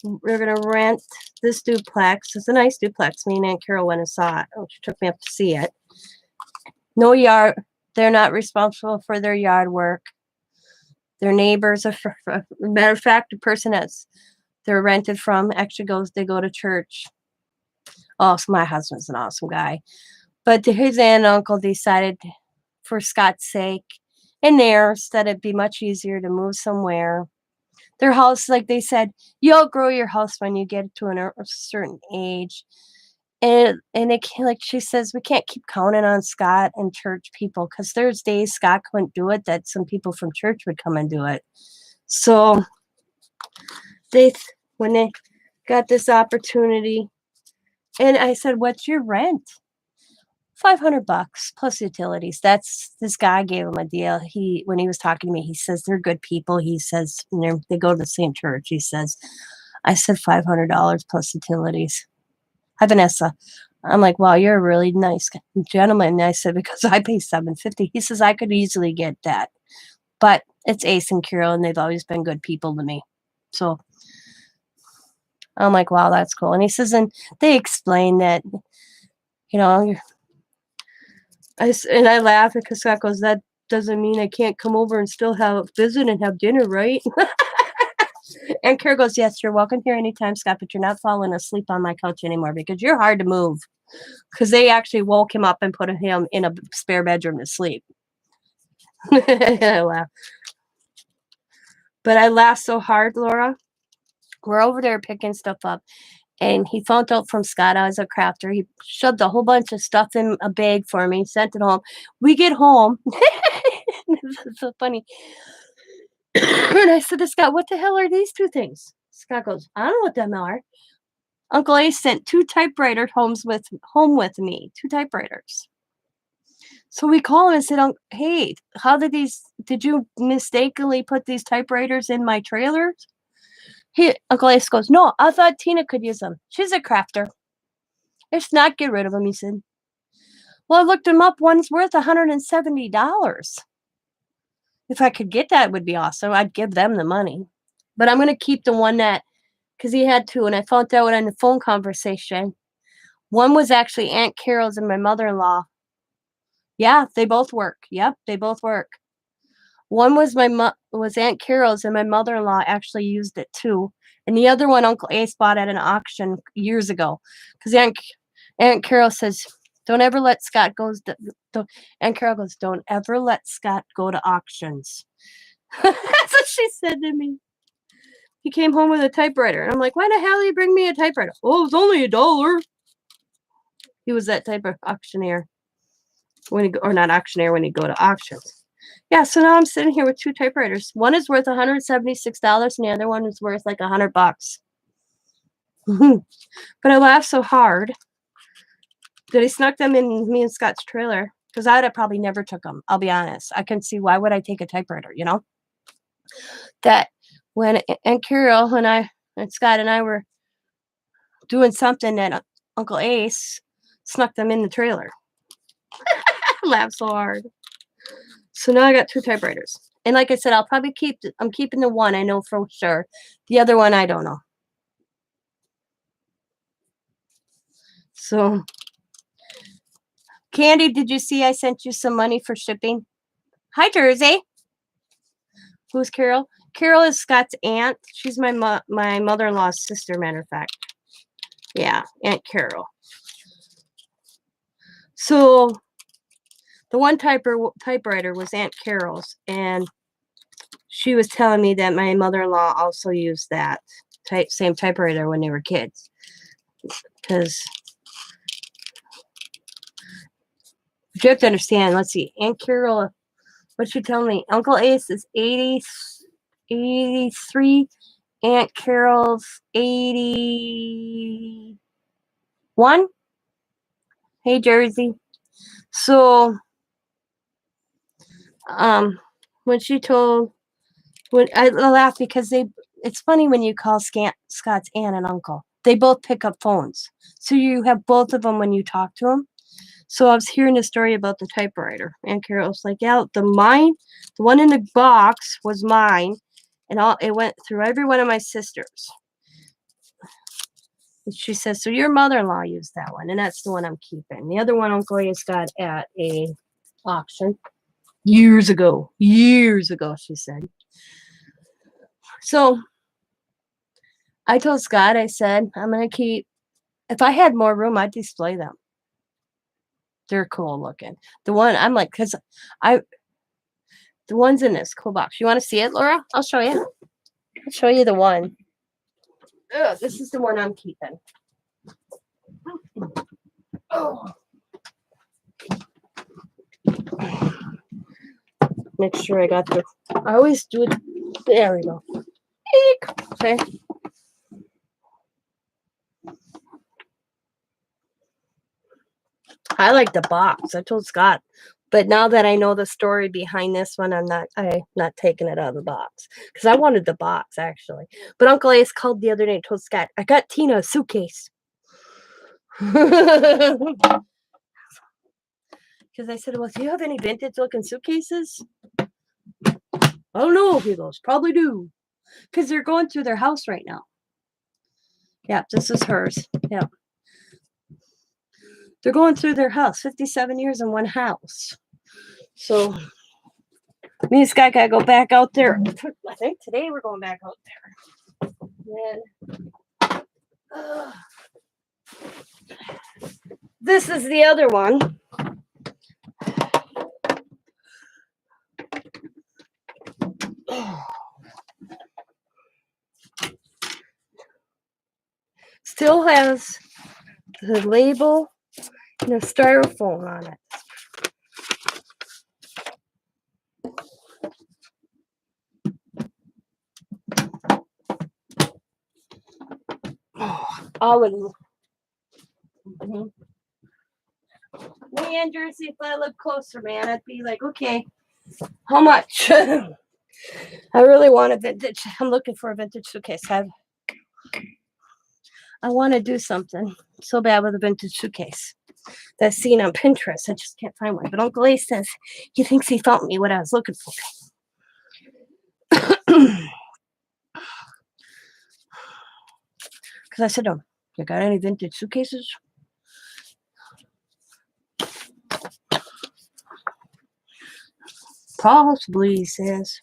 We're going to rent this duplex. It's a nice duplex. Me and Aunt Carol went and saw it. She took me up to see it. No yard. They're not responsible for their yard work. Their neighbors are, matter of fact, the person they're rented from actually they go to church. Oh, so my husband's an awesome guy. But his aunt and uncle decided, for Scott's sake and theirs, that it'd be much easier to move somewhere. Their house, like they said, you'll grow your house when you get to a certain age. And like she says, we can't keep counting on Scott and church people because there's days Scott couldn't do it that some people from church would come and do it. So when they got this opportunity, and I said, what's your rent? $500 plus utilities. That's this guy gave him a deal. When he was talking to me, he says they're good people. He says they go to the same church. He says, I said $500 plus utilities. Hi, Vanessa. I'm like, wow, you're a really nice gentleman. And I said, because I pay $750. He says I could easily get that, but it's Ace and Carol, and they've always been good people to me. So I'm like, wow, that's cool. And he says, and they explain that, I laugh because Scott goes, that doesn't mean I can't come over and still visit and have dinner, right? And Carol goes, yes, you're welcome here anytime, Scott, but you're not falling asleep on my couch anymore because you're hard to move. Because they actually woke him up and put him in a spare bedroom to sleep. I laugh. But I laughed so hard, Laura. We're over there picking stuff up. And he found out from Scott I was a crafter. He shoved a whole bunch of stuff in a bag for me, sent it home. We get home. This is so funny. And I said to Scott, what the hell are these two things? Scott goes, I don't know what them are. Uncle Ace sent 2 typewriters home with me. 2 typewriters. So we call him and said, hey, did you mistakenly put these typewriters in my trailers? Uncle Ace goes, no, I thought Tina could use them. She's a crafter. If not, get rid of them, he said. Well, I looked them up. One's worth $170. If I could get that, it would be awesome. I'd give them the money. But I'm going to keep the one because he had 2, and I found out in the phone conversation. One was actually Aunt Carol's and my mother-in-law. Yeah, they both work. Yep, they both work. One was was Aunt Carol's, and my mother-in-law actually used it too. And the other one, Uncle Ace bought at an auction years ago. Because Aunt Carol says, don't ever let Scott go. Aunt Carol goes, don't ever let Scott go to auctions. That's what she said to me. He came home with a typewriter. And I'm like, why the hell did you bring me a typewriter? Oh, it was only $1. He was that type of auctioneer. When he'd go to auctions. Yeah, so now I'm sitting here with 2 typewriters. One is worth $176, and the other one is worth like $100. But I laughed so hard that he snuck them in me and Scott's trailer, because I would have probably never took them. I'll be honest. I can see, why would I take a typewriter, That when Aunt Carol and Scott and I were doing something, that Uncle Ace snuck them in the trailer. I laughed so hard. So now I got 2 typewriters. And like I said, I'm keeping the one, I know for sure. The other one, I don't know. So, Candy, did you see I sent you some money for shipping? Hi, Jersey. Who's Carol? Carol is Scott's aunt. She's my mother-in-law's sister, matter of fact. Yeah, Aunt Carol. So, the one typewriter was Aunt Carol's, and she was telling me that my mother-in-law also used that same typewriter when they were kids. Because you have to understand, let's see, Aunt Carol, what'd she tell me? Uncle Ace is 83, Aunt Carol's 81. Hey, Jersey. So, when I laugh because it's funny when you call Scott's aunt and uncle. They both pick up phones. So you have both of them when you talk to them. So I was hearing a story about the typewriter. Aunt Carol was like, yeah, the one in the box was mine. And it went through every one of my sisters. And she says, so your mother-in-law used that one. And that's the one I'm keeping. The other one Uncle Ace got at a auction. Years ago, she said. So I told Scott, I said, I'm going to keep, if I had more room, I'd display them. They're cool looking. The one, I'm like, the one's in this cool box. You want to see it, Laura? I'll show you. I'll show you the one. Oh, this is the one I'm keeping. Oh. Make sure I got I always do it. There we go. Okay. I like the box. I told Scott. But now that I know the story behind this one, I'm not taking it out of the box. Because I wanted the box, actually. But Uncle Ace called the other day and told Scott, I got Tina a suitcase. Because I said, well, do you have any vintage looking suitcases? I don't know, he goes, probably do. Because they're going through their house right now. Yeah, this is hers. Yeah. They're going through their house, 57 years in one house. So me and Scott gotta go back out there. I think today we're going back out there. And this is the other one. Still has the label and the styrofoam on it. I would. Me and Jersey, if I lived closer, man, I'd be like, okay, how much? I really want a vintage. I'm looking for a vintage suitcase. I want to do something so bad with a vintage suitcase. That's seen on Pinterest. I just can't find one. But Uncle Ace says he thinks he found me what I was looking for. Because I said, oh, you got any vintage suitcases? Possibly, he says.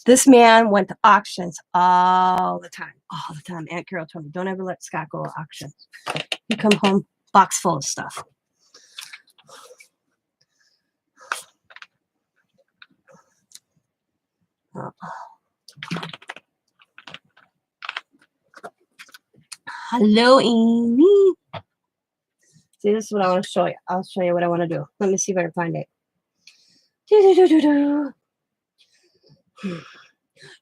This man went to auctions all the time. All the time. Aunt Carol told me, don't ever let Scott go to auctions. You come home, box full of stuff. Hello, Amy. See, this is what I want to show you. I'll show you what I want to do. Let me see if I can find it.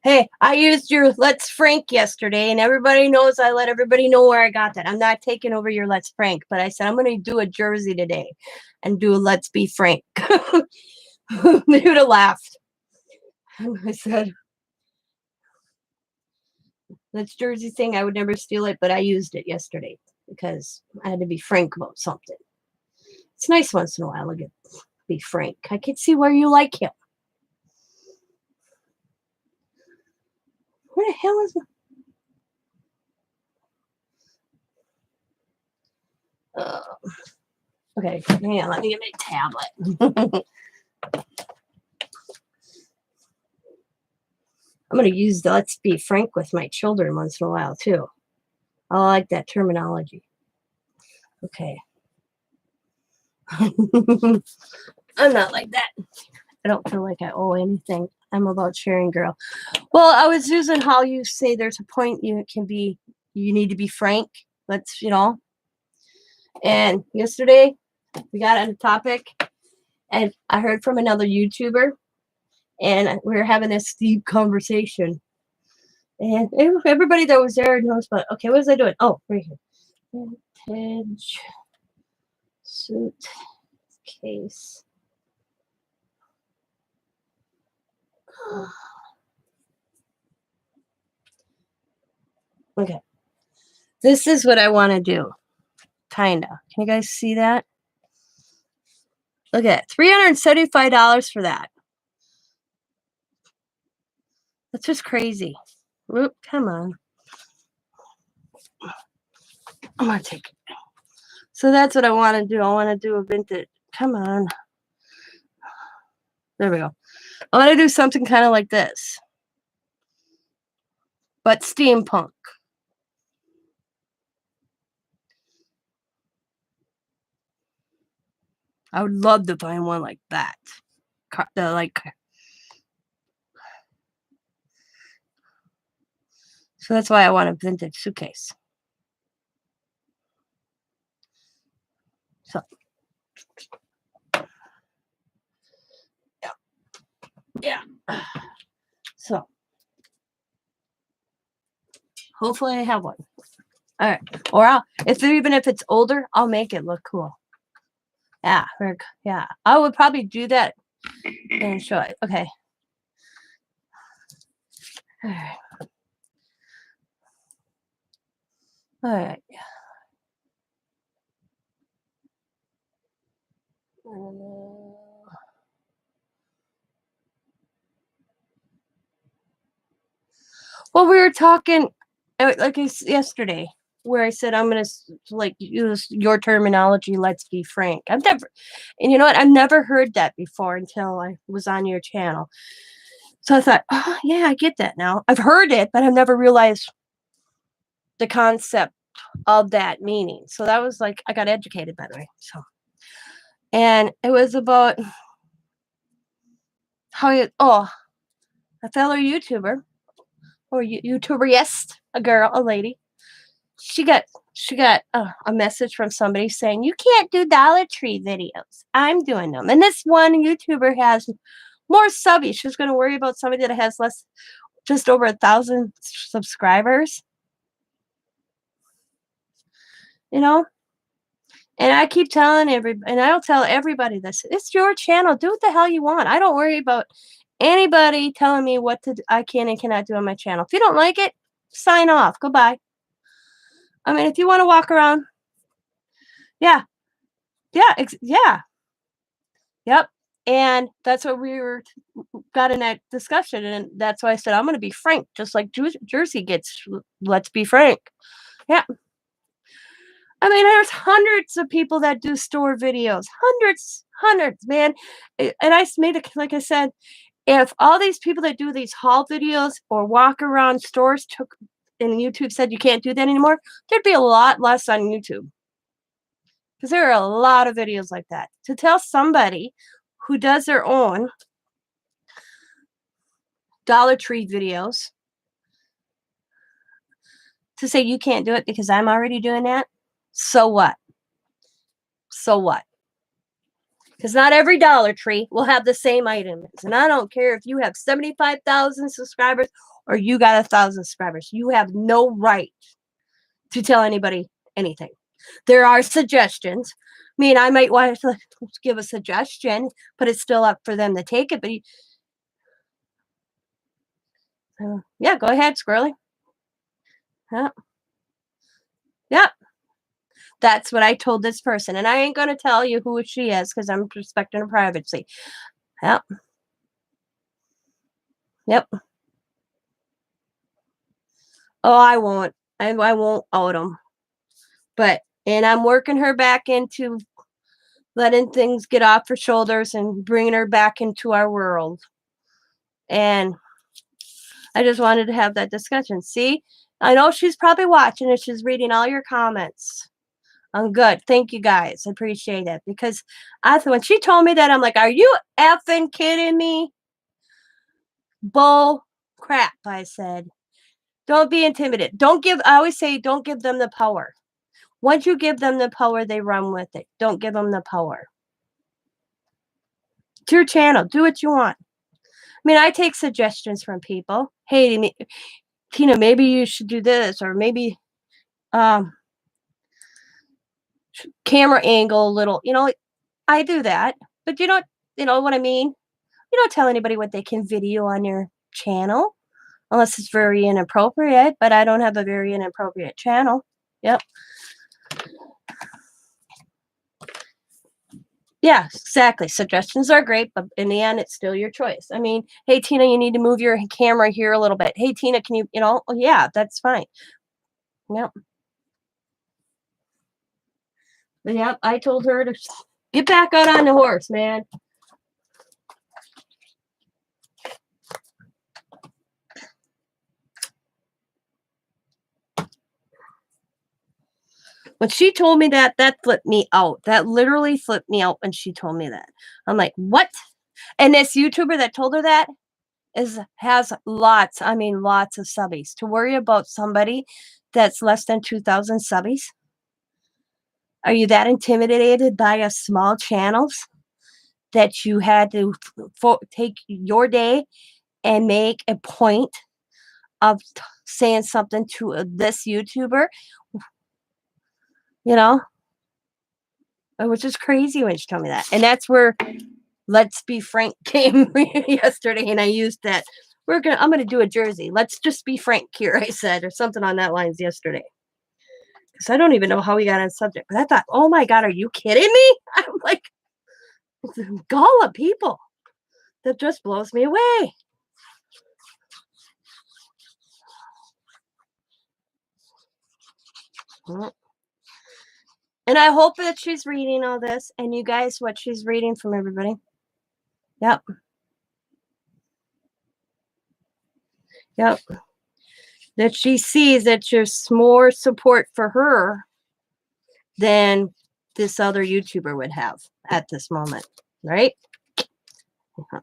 Hey, I used your Let's Frank yesterday, and everybody knows I let everybody know where I got that. I'm not taking over your Let's Frank, but I said I'm going to do a Jersey today and do a Let's Be Frank. They would have laughed. I said, that's Jersey thing. I would never steal it, but I used it yesterday because I had to be frank about something. It's nice once in a while to be frank. I can see where you like him. Where the hell is my... okay, hang on. Let me get my tablet. I'm going to use the Let's Be Frank with my children once in a while, too. I like that terminology. Okay. I'm not like that. I don't feel like I owe anything. I'm about sharing, girl. Well, I was using how you say there's a point you need to be frank. Let's, And yesterday, we got on a topic, and I heard from another YouTuber, and we were having this deep conversation. And everybody that was there knows, but okay, what was I doing? Oh, right here. Vintage suitcase. Okay. This is what I want to do. Kinda. Can you guys see that? Look at it. $375 for that. That's just crazy. Whoop, come on. I'm gonna take it. So that's what I want to do. I want to do a vintage. Come on. There we go. I want to do something kind of like this, but steampunk. I would love to find one like that. So that's why I want a vintage suitcase. So, yeah. So, hopefully I have one. All right. Or even if it's older, I'll make it look cool. Yeah, yeah. I would probably do that and show it. Okay. All right. All right. Well, we were talking like yesterday, where I said I'm gonna like use your terminology. Let's be frank. I've never, and you know what? I've never heard that before until I was on your channel. So I thought, oh yeah, I get that now. I've heard it, but I've never realized the concept of that meaning. So that was like I got educated by the way. So, and it was about how you a fellow YouTuber or YouTuber, yes, a girl, a lady. She got a message from somebody saying you can't do Dollar Tree videos. I'm doing them, and this one YouTuber has more subbies. She's going to worry about somebody that has less, just over 1,000 subscribers. You know, and I keep telling everybody, and I'll tell everybody this: it's your channel. Do what the hell you want. I don't worry about anybody telling me what I can and cannot do on my channel. If you don't like it, sign off. Goodbye. I mean, if you want to walk around, yeah, yeah, yep. And that's what we were got in that discussion, and that's why I said I'm going to be frank, just like Jersey gets. Let's be frank. Yeah. I mean, there's hundreds of people that do store videos, hundreds, man. And I made it, like I said, if all these people that do these haul videos or walk around stores took, and YouTube said you can't do that anymore, there'd be a lot less on YouTube. Because there are a lot of videos like that. To tell somebody who does their own Dollar Tree videos to say you can't do it because I'm already doing that, so what? So what? Because not every Dollar Tree will have the same items. And I don't care if you have 75,000 subscribers or you got 1,000 subscribers. You have no right to tell anybody anything. There are suggestions. I mean, I might want to give a suggestion, but it's still up for them to take it. But yeah, go ahead, Squirrely. Yeah. Yeah. That's what I told this person. And I ain't going to tell you who she is because I'm respecting her privacy. Yep. Yep. Oh, I won't. I won't out them. But, and I'm working her back into letting things get off her shoulders and bringing her back into our world. And I just wanted to have that discussion. See, I know she's probably watching and she's reading all your comments. I'm good. Thank you guys. I appreciate it. Because when she told me that, I'm like, are you effing kidding me? Bull crap, I said. Don't be intimidated. I always say, don't give them the power. Once you give them the power, they run with it. Don't give them the power. It's your channel. Do what you want. I mean, I take suggestions from people. Hey, Tina, maybe you should do this, or maybe camera angle a little. I do that, but you know what I mean? You don't tell anybody what they can video on your channel unless it's very inappropriate, but I don't have a very inappropriate channel. Yep. Yeah, exactly. Suggestions are great, but in the end, it's still your choice. I mean, hey, Tina, you need to move your camera here a little bit. Hey, Tina, can you, oh, yeah, that's fine. Yep. Yep, I told her to get back out on the horse, man. When she told me that flipped me out. That literally flipped me out when she told me that. I'm like, what? And this YouTuber that told her that has lots of subbies. To worry about somebody that's less than 2,000 subbies? Are you that intimidated by a small channels that you had to take your day and make a point of saying something to this YouTuber? You know? which is crazy when she told me that. And that's where Let's Be Frank came yesterday, and I used that. I'm gonna do a jersey. Let's just be frank here, I said, or something on that lines yesterday. Because I don't even know how we got on subject, but I thought, oh my God, are you kidding me? I'm like, the gall of people that just blows me away. And I hope that she's reading all this, and you guys, what she's reading from everybody. Yep. Yep. That she sees that there's more support for her than this other YouTuber would have at this moment, right?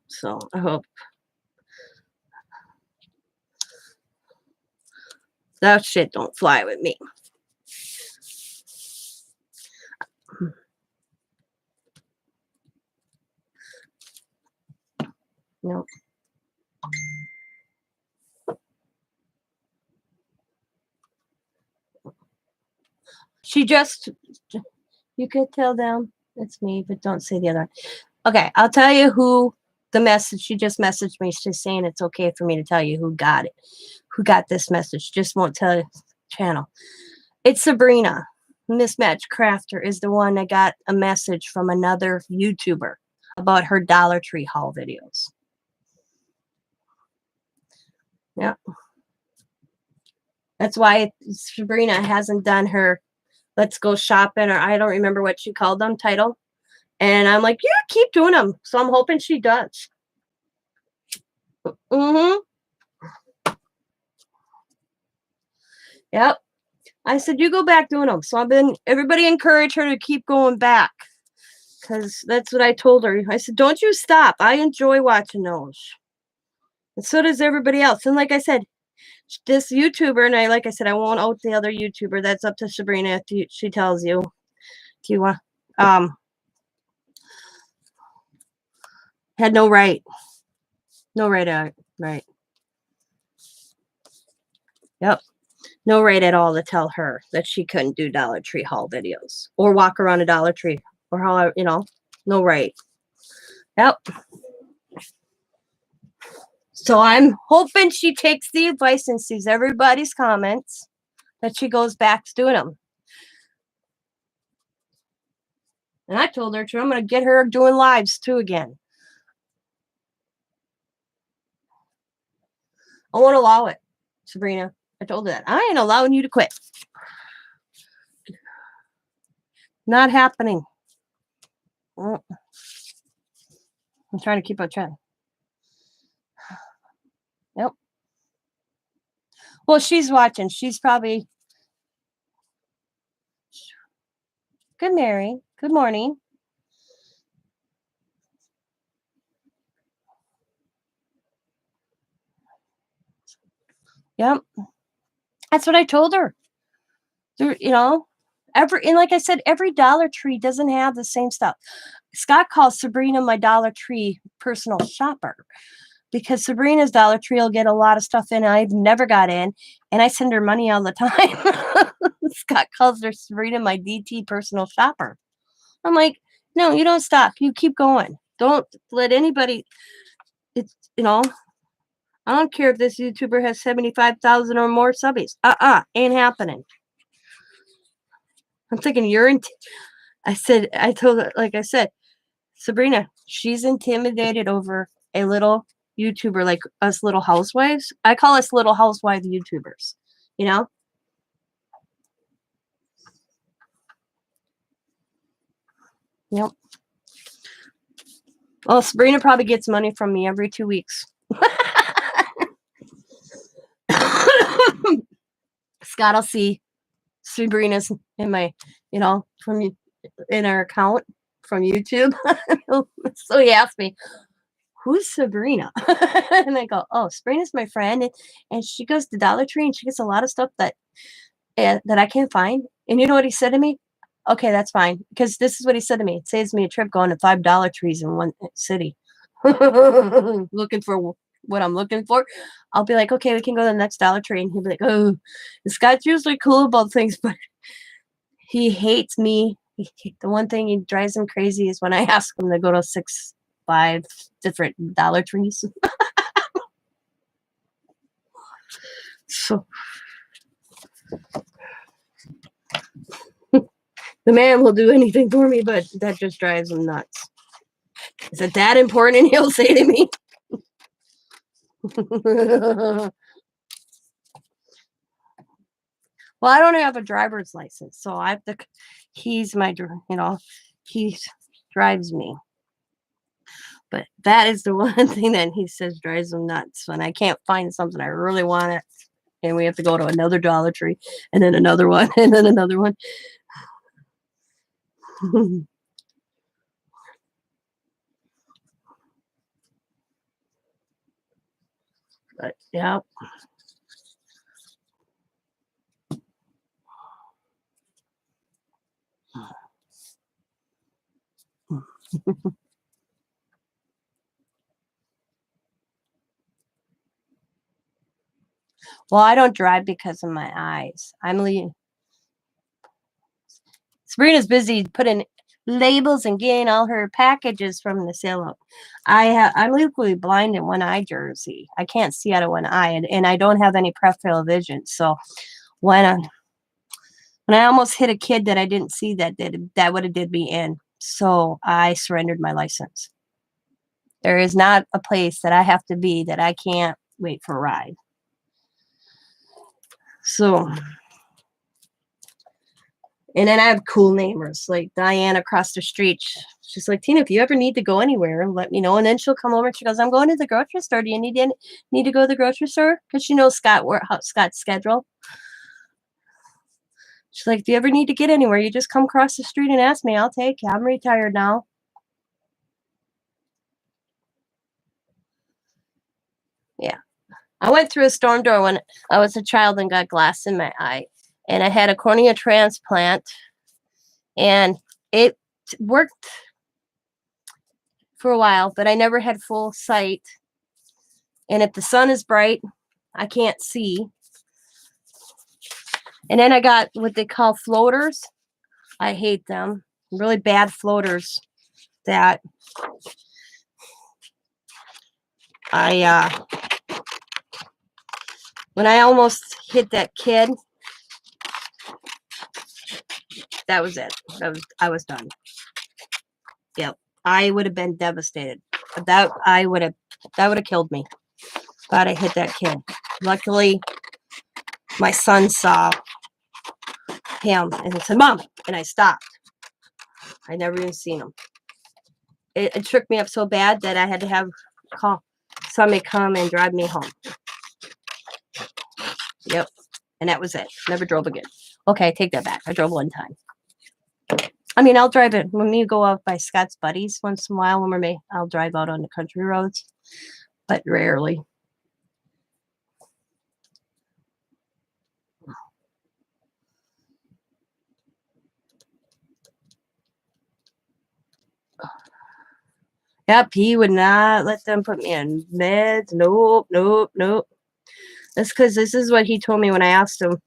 So I hope that shit don't fly with me. Nope. She just, you could tell them it's me, but don't say the other. Okay, I'll tell you who the message, she just messaged me. She's saying it's okay for me to tell you who got it, who got this message. Just won't tell you channel. It's Sabrina. Mismatch Crafter is the one that got a message from another YouTuber about her Dollar Tree haul videos. Yeah. That's why Sabrina hasn't done her Let's Go Shopping, or I don't remember what she called them, title. And I'm like, yeah, keep doing them. So I'm hoping she does. Yep. I said, you go back doing them. So everybody encouraged her to keep going back. Because that's what I told her. I said, don't you stop. I enjoy watching those. And so does everybody else. And like I said, this YouTuber, and like I said, I won't out the other YouTuber. That's up to Sabrina if she tells you. If you want, had no right. No right. Right. Yep. No right at all to tell her that she couldn't do Dollar Tree haul videos or walk around a Dollar Tree or how, no right. Yep. So I'm hoping she takes the advice and sees everybody's comments, that she goes back to doing them. And I told her, I'm going to get her doing lives too again. I won't allow it, Sabrina. I told her that. I ain't allowing you to quit. Not happening. I'm trying to keep on trying. Yep. Well, she's watching. She's probably. Good, Mary. Good morning. Yep. That's what I told her. There, and like I said, every Dollar Tree doesn't have the same stuff. Scott calls Sabrina my Dollar Tree personal shopper, because Sabrina's Dollar Tree will get a lot of stuff in I've never got in, and I send her money all the time. Scott calls her Sabrina my DT personal shopper. I'm like, no, you don't stop. You keep going. Don't let anybody, it's, I don't care if this YouTuber has 75,000 or more subbies. Ain't happening. I'm thinking I told her, like I said, Sabrina, she's intimidated over a little YouTuber like us little housewives. I call us little housewife YouTubers, Yep. Well, Sabrina probably gets money from me every 2 weeks. Scott will see Sabrina's in my, from in our account from YouTube. So he asked me, who's Sabrina? And I go, oh, Sabrina's my friend. And she goes to Dollar Tree and she gets a lot of stuff that I can't find. And you know what he said to me? Okay, that's fine. Because this is what he said to me. It saves me a trip going to 5 Dollar Trees in one city. Looking for what I'm looking for. I'll be like, okay, we can go to the next Dollar Tree. And he'll be like, oh, this guy's usually cool about things, but he hates me. The one thing he drives him crazy is when I ask him to go to 5 different Dollar Trees. So the man will do anything for me, but that just drives him nuts. Is it that important? He'll say to me. Well, I don't have a driver's license, so I have to. He's my, he drives me. But that is the one thing that he says drives him nuts when I can't find something I really want it, and we have to go to another Dollar Tree, and then another one, and then another one. But yeah. Well, I don't drive because of my eyes. Sabrina's busy putting labels and getting all her packages from the sale. I'm legally blind in one eye, Jersey. I can't see out of one eye, and I don't have any peripheral vision. So when I almost hit a kid that I didn't see, that would have did me in. So I surrendered my license. There is not a place that I have to be that I can't wait for a ride. So, and then I have cool neighbors like Diane across the street. She's like, Tina, if you ever need to go anywhere, let me know. And then she'll come over and she goes, I'm going to the grocery store. Do you need to go to the grocery store? Because she knows Scott's schedule. She's like, if you ever need to get anywhere, you just come across the street and ask me. I'll take you. I'm retired now. Yeah. I went through a storm door when I was a child and got glass in my eye. And I had a cornea transplant. And it worked for a while, but I never had full sight. And if the sun is bright, I can't see. And then I got what they call floaters. I hate them. Really bad floaters that when I almost hit that kid, that was it. I was done. Yep. I would have been devastated. That would have killed me. Thought I hit that kid. Luckily, my son saw him and he said, Mom, and I stopped. I never even seen him. It tripped me up so bad that I had to call somebody come and drive me home. Yep. And that was it. Never drove again. Okay, I take that back. I drove one time. I mean, I'll drive it when we go out by Scott's buddies once in a while. I'll drive out on the country roads, but rarely. Yep, he would not let them put me in meds. Nope, nope, nope. That's because this is what he told me when I asked him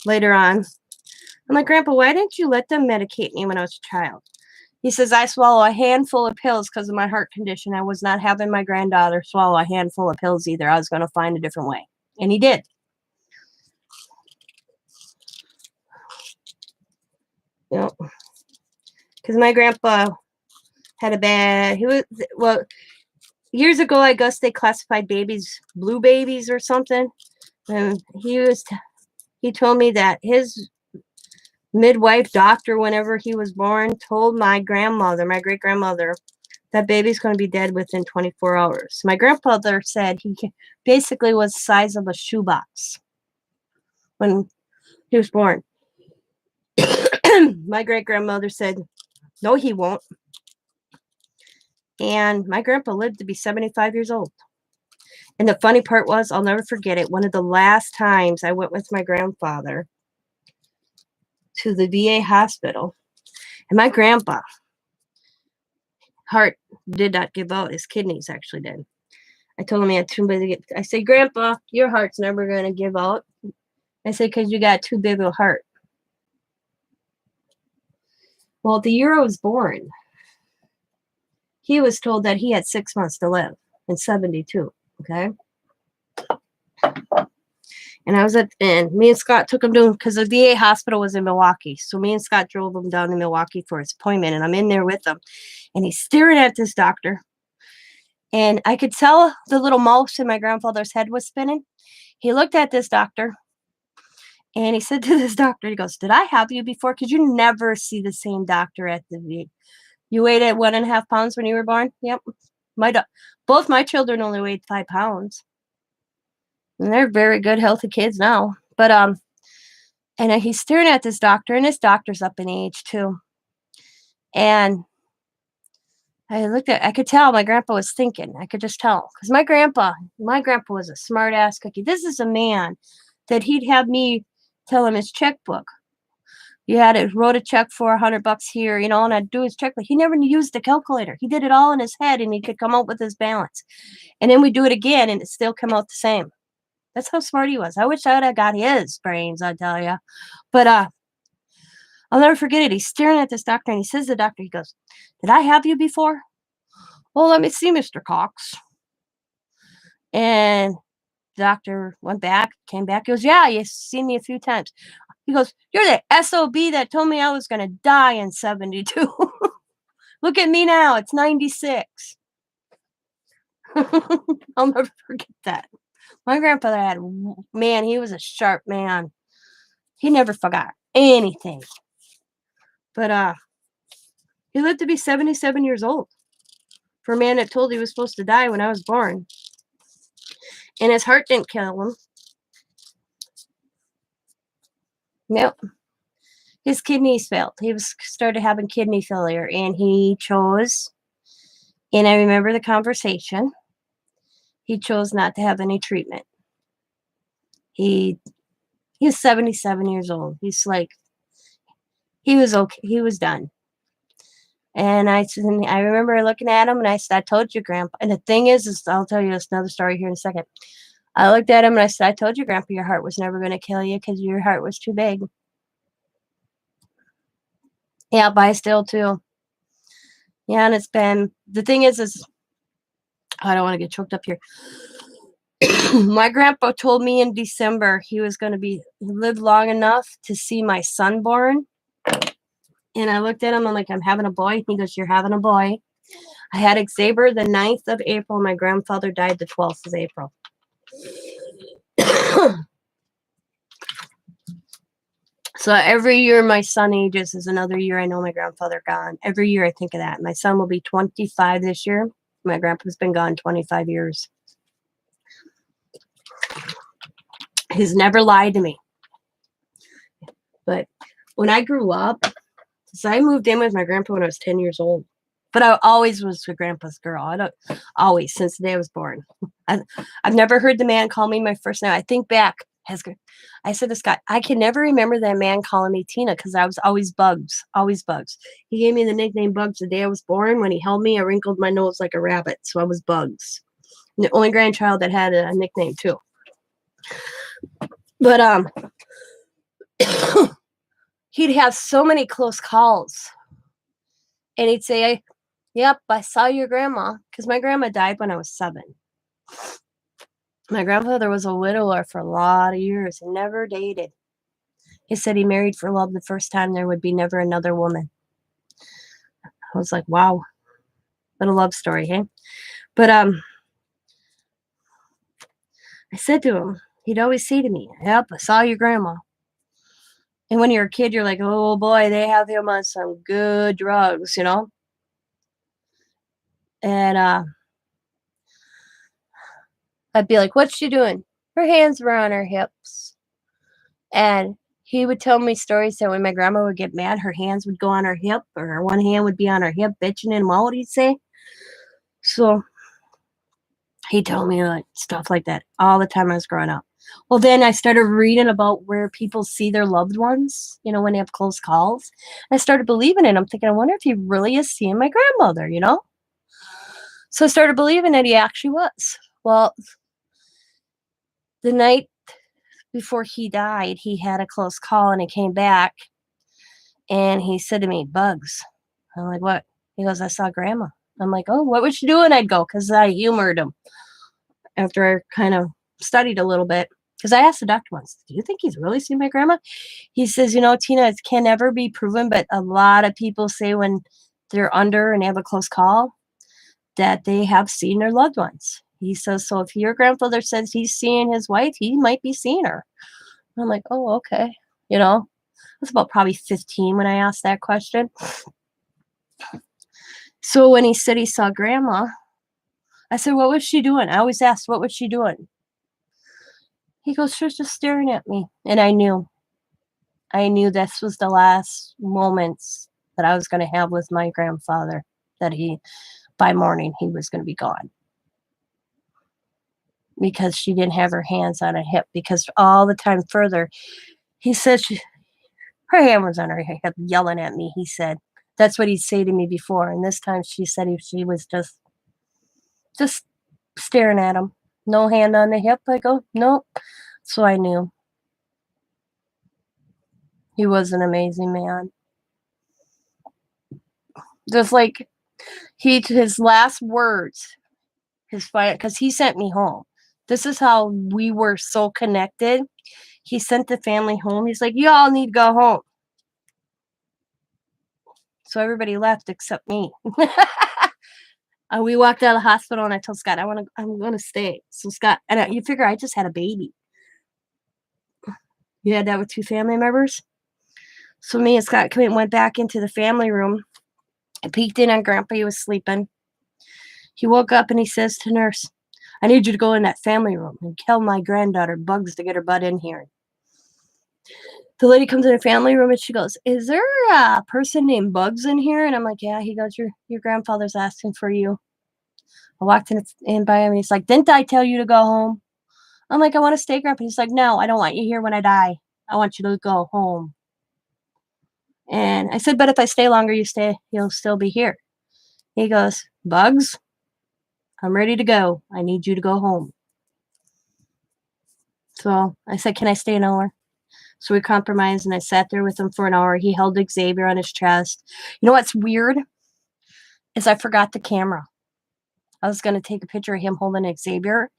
later on. I'm like, Grandpa, why didn't you let them medicate me when I was a child? He says, I swallow a handful of pills because of my heart condition. I was not having my granddaughter swallow a handful of pills either. I was going to find a different way. And he did. Yep. Because my grandpa had years ago, I guess they classified babies, blue babies or something. And he told me that his midwife doctor, whenever he was born, told my great grandmother, that baby's going to be dead within 24 hours. My grandfather said he basically was the size of a shoebox when he was born. My great grandmother said, no, he won't. And my grandpa lived to be 75 years old. And the funny part was, I'll never forget it. One of the last times I went with my grandfather to the VA hospital, and my grandpa heart did not give out. His kidneys actually did. I told him he had too big. I said, Grandpa, your heart's never going to give out. I said, because you got too big of a heart. Well, the year I was born, he was told that he had 6 months to live in 72. Okay. And me and Scott took him to, because the VA hospital was in Milwaukee. So me and Scott drove him down to Milwaukee for his appointment, and I'm in there with him. And he's staring at this doctor. And I could tell the little mouse in my grandfather's head was spinning. He looked at this doctor, and he said to this doctor, he goes, "Did I have you before? Because you never see the same doctor at the VA. You weighed at 1.5 pounds when you were born?" Yep. Both my children only weighed 5 pounds. And they're very good, healthy kids now. But and he's staring at this doctor, and this doctor's up in age too. And I could tell my grandpa was thinking. I could just tell. Because my grandpa was a smart ass cookie. This is a man that he'd have me tell him his checkbook. Wrote a check for $100 here, and I'd do his checkbook. He never used the calculator. He did it all in his head, and he could come up with his balance. And then we do it again, and it still come out the same. That's how smart he was. I wish I would have got his brains, I tell you. But I'll never forget it. He's staring at this doctor, and he says to the doctor, he goes, "Did I have you before?" "Well, let me see, Mr. Cox." And the doctor went back, came back. He goes, "Yeah, you've seen me a few times." He goes, "You're the SOB that told me I was going to die in 72. Look at me now. It's 96. I'll never forget that. My grandfather he was a sharp man. He never forgot anything. But he lived to be 77 years old for a man that told he was supposed to die when I was born. And his heart didn't kill him. Nope. His kidneys failed. He started having kidney failure, and he chose, and I remember the conversation, he chose not to have any treatment. He's 77 years old. He's like, he was okay. He was done. And I remember looking at him, and I said, "I told you, Grandpa." And the thing is I'll tell you another story here in a second. I looked at him, and I said, "I told you, Grandpa, your heart was never going to kill you because your heart was too big." Yeah, but I still too. Yeah, and the thing is I don't want to get choked up here. My grandpa told me in December he was going to live long enough to see my son born. And I looked at him, I'm like, "I'm having a boy." He goes, "You're having a boy." I had Xavier the 9th of April. My grandfather died the 12th of April. So every year my son ages is another year I know my grandfather gone. Every year I think of that. My son will be 25 this year. My grandpa's been gone 25 years. He's never lied to me. But when I grew up, so I moved in with my grandpa when I was 10 years old. But I always was a grandpa's girl. Always, since the day I was born. I've never heard the man call me my first name. I think back. I said to Scott, I can never remember that man calling me Tina because I was always Bugs. Always Bugs. He gave me the nickname Bugs the day I was born. When he held me, I wrinkled my nose like a rabbit. So I was Bugs. The only grandchild that had a nickname too. But he'd have so many close calls. And he'd say, "Yep, I saw your grandma." Because my grandma died when I was 7. My grandfather was a widower for a lot of years and never dated. He said he married for love the first time there would be never another woman. I was like, wow. What a love story, hey? But I said to him, he'd always say to me, "Yep, I saw your grandma." And when you're a kid, you're like, "Oh boy, they have him on some good drugs, you know?" And I'd be like, "What's she doing?" "Her hands were on her hips." And he would tell me stories that when my grandma would get mad, her hands would go on her hip, or her one hand would be on her hip, bitching and what would he say? So he told me like stuff like that all the time I was growing up. Well, then I started reading about where people see their loved ones, when they have close calls. I started believing it. I'm thinking, I wonder if he really is seeing my grandmother. So I started believing that he actually was. Well, the night before he died, he had a close call and he came back. And he said to me, "Bugs." I'm like, "What?" He goes, "I saw Grandma." I'm like, "Oh, what was she doing?" I'd go, because I humored him after I kind of studied a little bit. Because I asked the doctor once, "Do you think he's really seen my grandma?" He says, "Tina, it can never be proven, but a lot of people say when they're under and they have a close call that they have seen their loved ones." He says, "So if your grandfather says he's seeing his wife, he might be seeing her." I'm like, "Oh, okay." I was about probably 15 when I asked that question. So when he said he saw Grandma, I said, "What was she doing?" I always asked, "What was she doing?" He goes, "She was just staring at me." And I knew. I knew this was the last moments that I was gonna have with my grandfather, that by morning, he was gonna be gone. Because she didn't have her hands on a hip, because all the time further, he said her hand was on her hip yelling at me, he said. That's what he'd say to me before, and this time she said she was just staring at him. No hand on the hip. I go, "Nope." So I knew. He was an amazing man. Just like his last words, his final, because he sent me home. This is how we were so connected. He sent the family home. He's like, "You all need to go home." So everybody left except me. We walked out of the hospital, and I told Scott, I'm gonna stay. So Scott, and you figure I just had a baby. You had that with 2 family members? So me and Scott went back into the family room. I peeked in on Grandpa. He was sleeping. He woke up and he says to nurse, "I need you to go in that family room and tell my granddaughter Bugs to get her butt in here." The lady comes in the family room and she goes, "Is there a person named Bugs in here?" And I'm like, "Yeah." He goes, Your grandfather's asking for you." I walked in by him and he's like, "Didn't I tell you to go home?" I'm like, "I want to stay, Grandpa." He's like, "No, I don't want you here when I die. I want you to go home." And I said, "But if I stay longer, you'll still be here." He goes, "Bugs, I'm ready to go. I need you to go home." So I said, "Can I stay an hour?" So we compromised and I sat there with him for an hour. He held Xavier on his chest. You know what's weird? Is I forgot the camera. I was going to take a picture of him holding Xavier,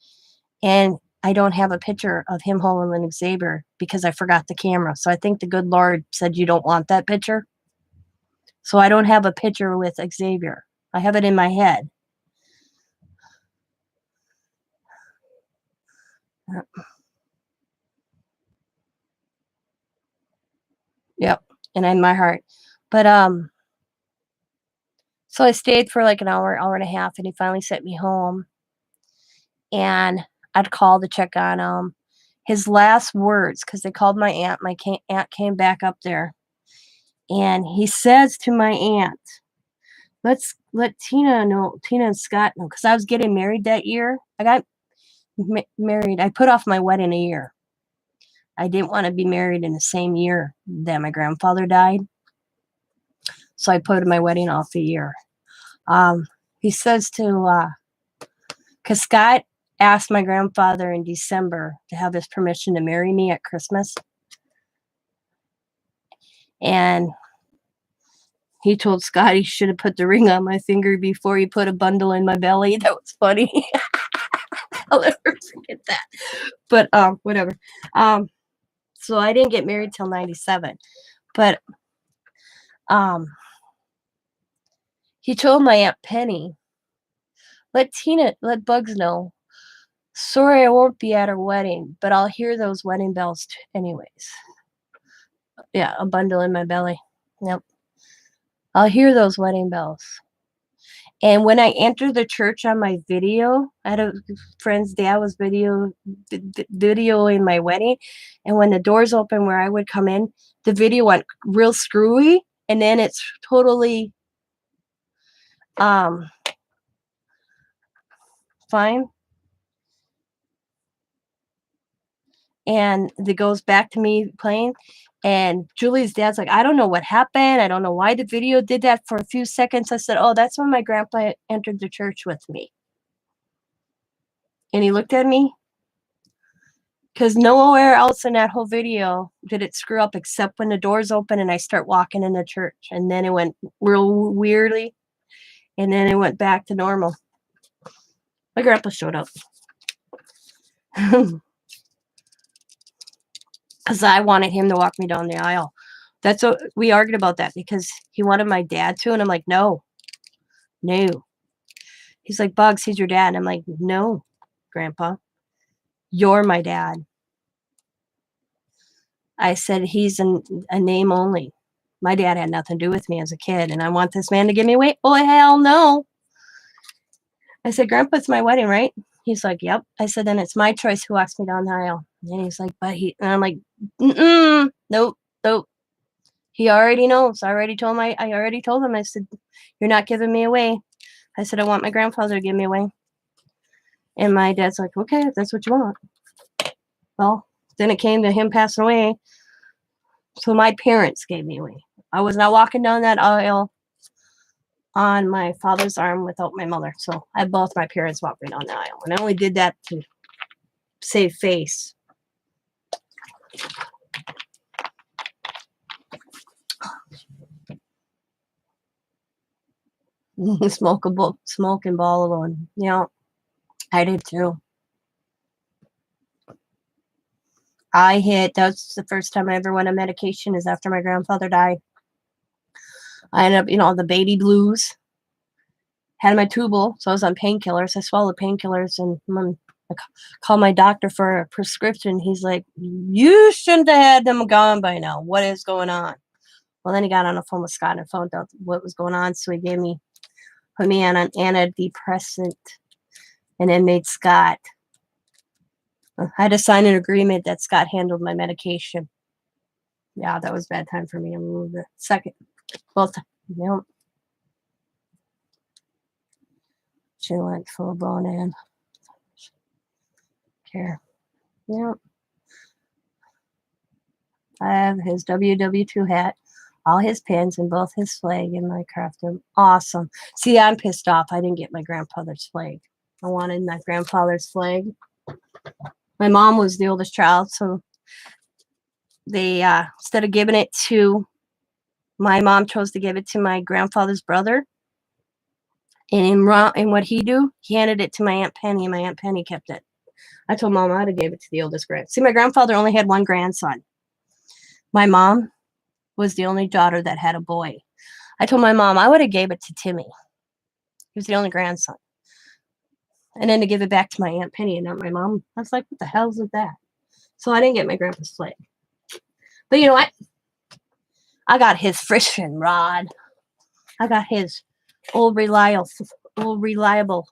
and I don't have a picture of him holding Xavier because I forgot the camera. So I think the good Lord said, "You don't want that picture." So I don't have a picture with Xavier. I have it in my head. Yep. And in my heart. But so I stayed for like an hour, hour and a half, and he finally sent me home. And I'd call to check on him. His last words, because they called my aunt. My aunt came back up there, and he says to my aunt, "Let's let Tina know, Tina and Scott know," because I was getting married that year. I got married. I put off my wedding a year. I didn't want to be married in the same year that my grandfather died, so I put my wedding off a year. He says because Scott asked my grandfather in December to have his permission to marry me at Christmas. And he told Scott he should have put the ring on my finger before he put a bundle in my belly. That was funny. I'll never forget that. But whatever. So I didn't get married till 97. But he told my Aunt Penny, let Bugs know. Sorry, I won't be at her wedding, but I'll hear those wedding bells anyways. Yeah, a bundle in my belly. Yep. I'll hear those wedding bells. And when I entered the church on my video, I had a friend's dad was videoing my wedding. And when the doors open where I would come in, the video went real screwy. And then it's totally fine. And it goes back to me playing. And Julie's dad's like, "I don't know what happened. I don't know why the video did that for a few seconds." I said, "Oh, that's when my grandpa entered the church with me." And he looked at me Because nowhere else in that whole video did it screw up except when the doors open and I start walking in the church. And then it went real weirdly. And then it went back to normal. My grandpa showed up. Because I wanted him to walk me down the aisle. That's what we argued about that because he wanted my dad to. And I'm like, no. He's like, Bugs, he's your dad. And I'm like, no, Grandpa. You're my dad. I said, he's a name only. My dad had nothing to do with me as a kid, and I want this man to give me away? Oh, hell no. I said, Grandpa, it's my wedding, right? He's like, yep. I said, then it's my choice who walks me down the aisle. And he's like, and I'm like, nope. He already knows. I already told him, I said, you're not giving me away. I said, I want my grandfather to give me away. And my dad's like, okay, if that's what you want. Well, then it came to him passing away. So my parents gave me away. I was not walking down that aisle on my father's arm without my mother. So I both my parents walked me down the aisle. And I only did that to save face. Smoking ball alone. Yeah, I did too. That's the first time I ever went on medication is after my grandfather died. I ended up, the baby blues. Had my tubal, so I was on painkillers. I swallowed painkillers, and when I called my doctor for a prescription, he's like, you shouldn't have had them gone by now. What is going on? Well, then he got on the phone with Scott and found out what was going on, so he put me on an antidepressant, and then made Scott. I had to sign an agreement that Scott handled my medication. Yeah, that was a bad time for me a little bit. Both. She went full blown in. Care. Yep. I have his WW2 hat, all his pins, and both his flag in my craft room. Awesome. See, I'm pissed off. I didn't get my grandfather's flag. I wanted my grandfather's flag. My mom was the oldest child, so they instead of giving it to my mom, chose to give it to my grandfather's brother. And what he handed it to my Aunt Penny, and my Aunt Penny kept it. I told Mom I'd have gave it to the oldest grand. See, my grandfather only had one grandson. My mom was the only daughter that had a boy. I told my mom I would have gave it to Timmy. He was the only grandson. And then to give it back to my Aunt Penny and not my mom, I was like, what the hell is that? So I didn't get my grandpa's flag. But you know what? I got his fishing rod. I got his old reliable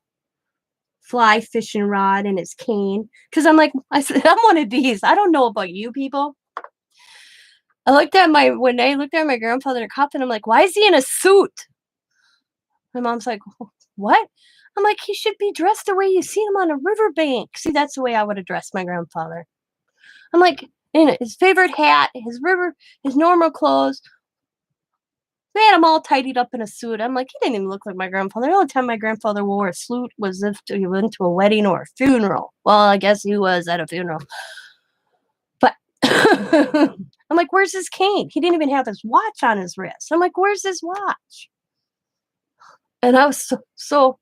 fly fishing rod and his cane. Because I said, I'm one of these. I don't know about you people. When I looked at my grandfather in a coffin, I'm like, why is he in a suit? My mom's like, what? I'm like, he should be dressed the way you see him on a riverbank. See, that's the way I would have dressed my grandfather. I'm like, his favorite hat, his normal clothes. They had him all tidied up in a suit. I'm like, he didn't even look like my grandfather. The only time my grandfather wore a suit was if he went to a wedding or a funeral. Well, I guess he was at a funeral. But I'm like, where's his cane? He didn't even have his watch on his wrist. I'm like, where's his watch? And I was so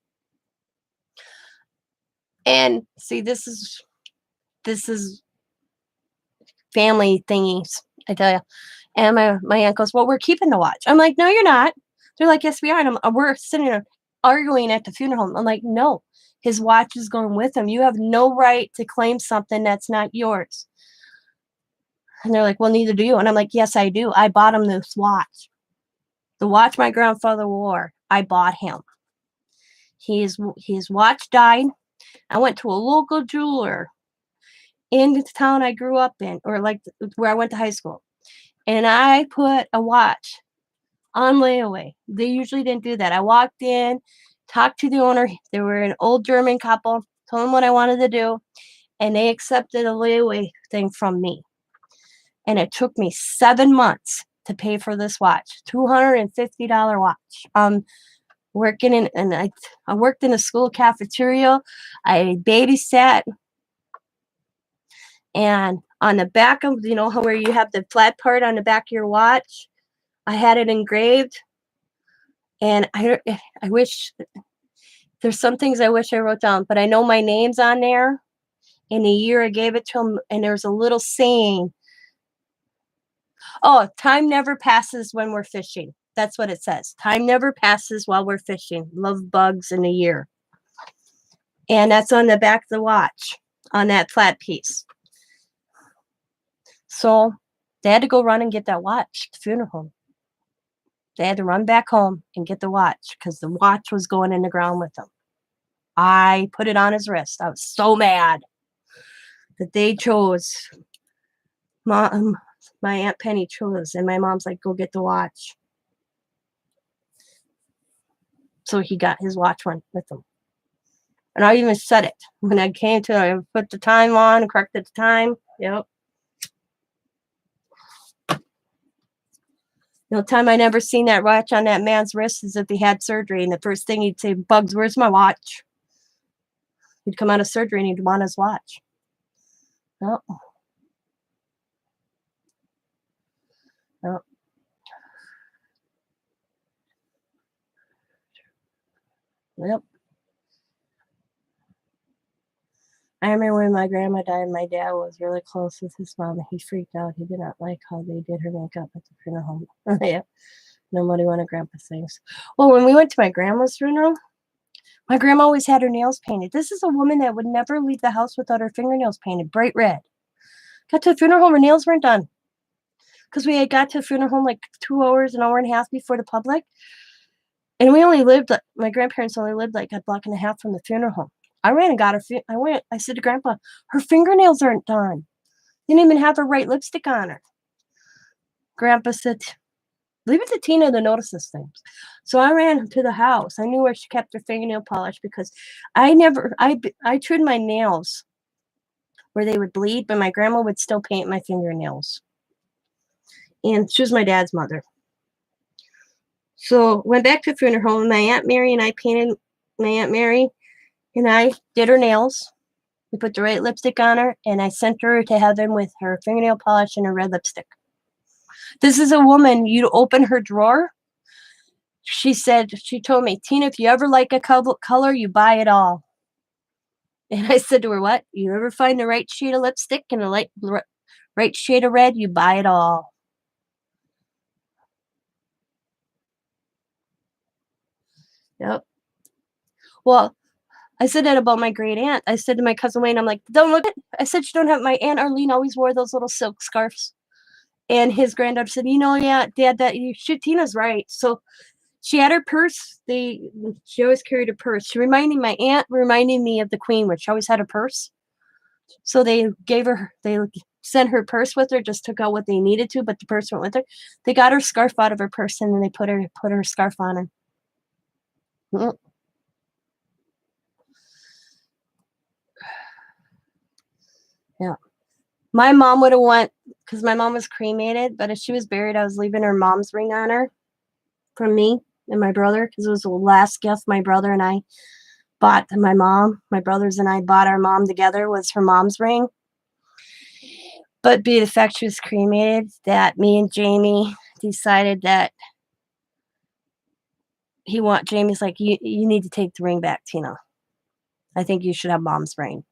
and see, this is family thingies, I tell you. And my aunt goes, well, we're keeping the watch. I'm like, no, you're not. They're like, yes, we are. And we're sitting there arguing at the funeral. I'm like, no, his watch is going with him. You have no right to claim something that's not yours. And they're like, well, neither do you. And I'm like, yes, I do. I bought him this watch. The watch my grandfather wore, I bought him. His watch died. I went to a local jeweler in the town I grew up in, or like where I went to high school. And I put a watch on layaway. They usually didn't do that. I walked in, talked to the owner. They were an old German couple, told them what I wanted to do, and they accepted a layaway thing from me. And it took me 7 months to pay for this watch, $250 watch. Working I worked in a school cafeteria. I babysat And on the back of, you know, where you have the flat part on the back of your watch, I had it engraved. And I wish, there's some things I wish I wrote down, but I know my name's on there and the year I gave it to him. And there's a little saying, oh, time never passes when we're fishing. That's what it says. Time never passes while we're fishing. Love, Bugs, in a year. And that's on the back of the watch on that flat piece. So they had to go run and get that watch at the funeral home. They had to run back home and get the watch because the watch was going in the ground with them. I put it on his wrist. I was so mad that they chose. My Aunt Penny chose, and my mom's like, go get the watch. So he got his watch one with him. And I even said it when I came to, I put the time on, corrected the time. Yep. The only time I never seen that watch on that man's wrist is if he had surgery. And the first thing he'd say, Bugs, where's my watch? He'd come out of surgery and he'd want his watch. Oh. Oh. Yep. I remember when my grandma died, my dad was really close with his mom. He freaked out. He did not like how they did her makeup at the funeral home. Yeah. Nobody wanted grandpa's things. Well, when we went to my grandma's funeral, my grandma always had her nails painted. This is a woman that would never leave the house without her fingernails painted, bright red. Got to the funeral home, her nails weren't done. Because we had got to the funeral home like 2 hours, an hour and a half before the public. And we only lived, my grandparents only lived like a block and a half from the funeral home. I ran and got her, I said to Grandpa, her fingernails aren't done. Didn't even have her right lipstick on her. Grandpa said, leave it to Tina to notice these things. So I ran to the house. I knew where she kept her fingernail polish because I trimmed my nails where they would bleed, but my grandma would still paint my fingernails. And she was my dad's mother. So went back to the funeral home. My Aunt Mary and I painted my Aunt Mary, and I did her nails. We put the right lipstick on her, and I sent her to heaven with her fingernail polish and her red lipstick. This is a woman, you open her drawer. She told me, Tina, if you ever like a color, you buy it all. And I said to her, what? You ever find the right shade of lipstick and the right shade of red, you buy it all. Yep. Well, I said that about my great aunt. I said to my cousin Wayne, I'm like, don't look at it. I said, she don't have, my Aunt Arlene always wore those little silk scarves. And his granddaughter said, you know, yeah, Dad, Tina's right. So she had her purse. She always carried a purse. My aunt reminded me of the Queen, which she always had a purse. So they sent her purse with her, just took out what they needed to, but the purse went with her. They got her scarf out of her purse and then they put her scarf on her. Mm-hmm. Yeah. My mom would have went, because my mom was cremated, but if she was buried, I was leaving her mom's ring on her from me and my brother, because it was the last gift my brother and I bought my brothers and I bought our mom together, was her mom's ring. But be the fact she was cremated, that me and Jamie decided that Jamie's like, you need to take the ring back, Tina. I think you should have mom's ring.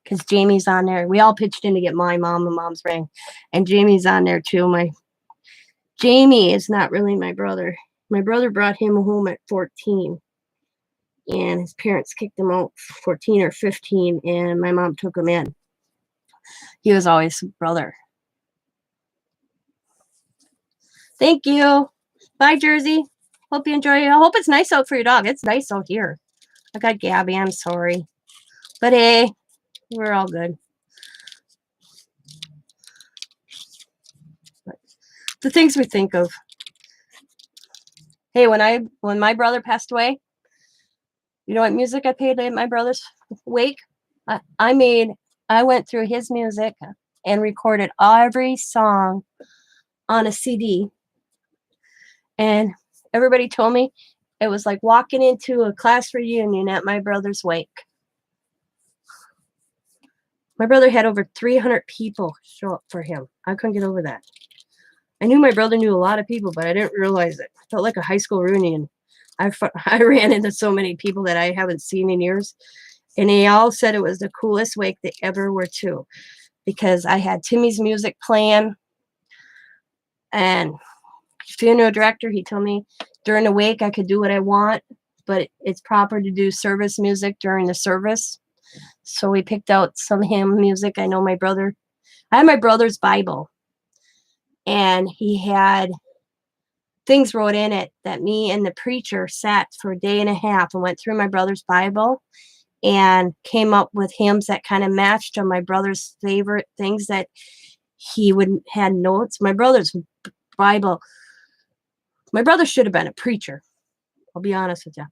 Because Jamie's on there. We all pitched in to get my mom and mom's ring. And Jamie's on there too. Jamie is not really my brother. My brother brought him home at 14. And his parents kicked him out 14 or 15. And my mom took him in. He was always brother. Thank you. Bye, Jersey. Hope you enjoy it. I hope it's nice out for your dog. It's nice out here. I got Gabby. I'm sorry. But hey, we're all good. The things we think of. Hey, when my brother passed away, you know what music I played at my brother's wake? I went through his music and recorded every song on a CD. And everybody told me it was like walking into a class reunion at my brother's wake. My brother had over 300 people show up for him. I couldn't get over that. I knew my brother knew a lot of people, but I didn't realize it. It felt like a high school reunion. I ran into so many people that I haven't seen in years, and they all said it was the coolest wake they ever were to, because I had Timmy's music playing, and funeral director, he told me during the wake I could do what I want, but it's proper to do service music during the service. So we picked out some hymn music. I had my brother's Bible, and he had things wrote in it that me and the preacher sat for a day and a half and went through my brother's Bible and came up with hymns that kind of matched on my brother's favorite things that he would had notes. My brother's Bible, my brother should have been a preacher. I'll be honest with you.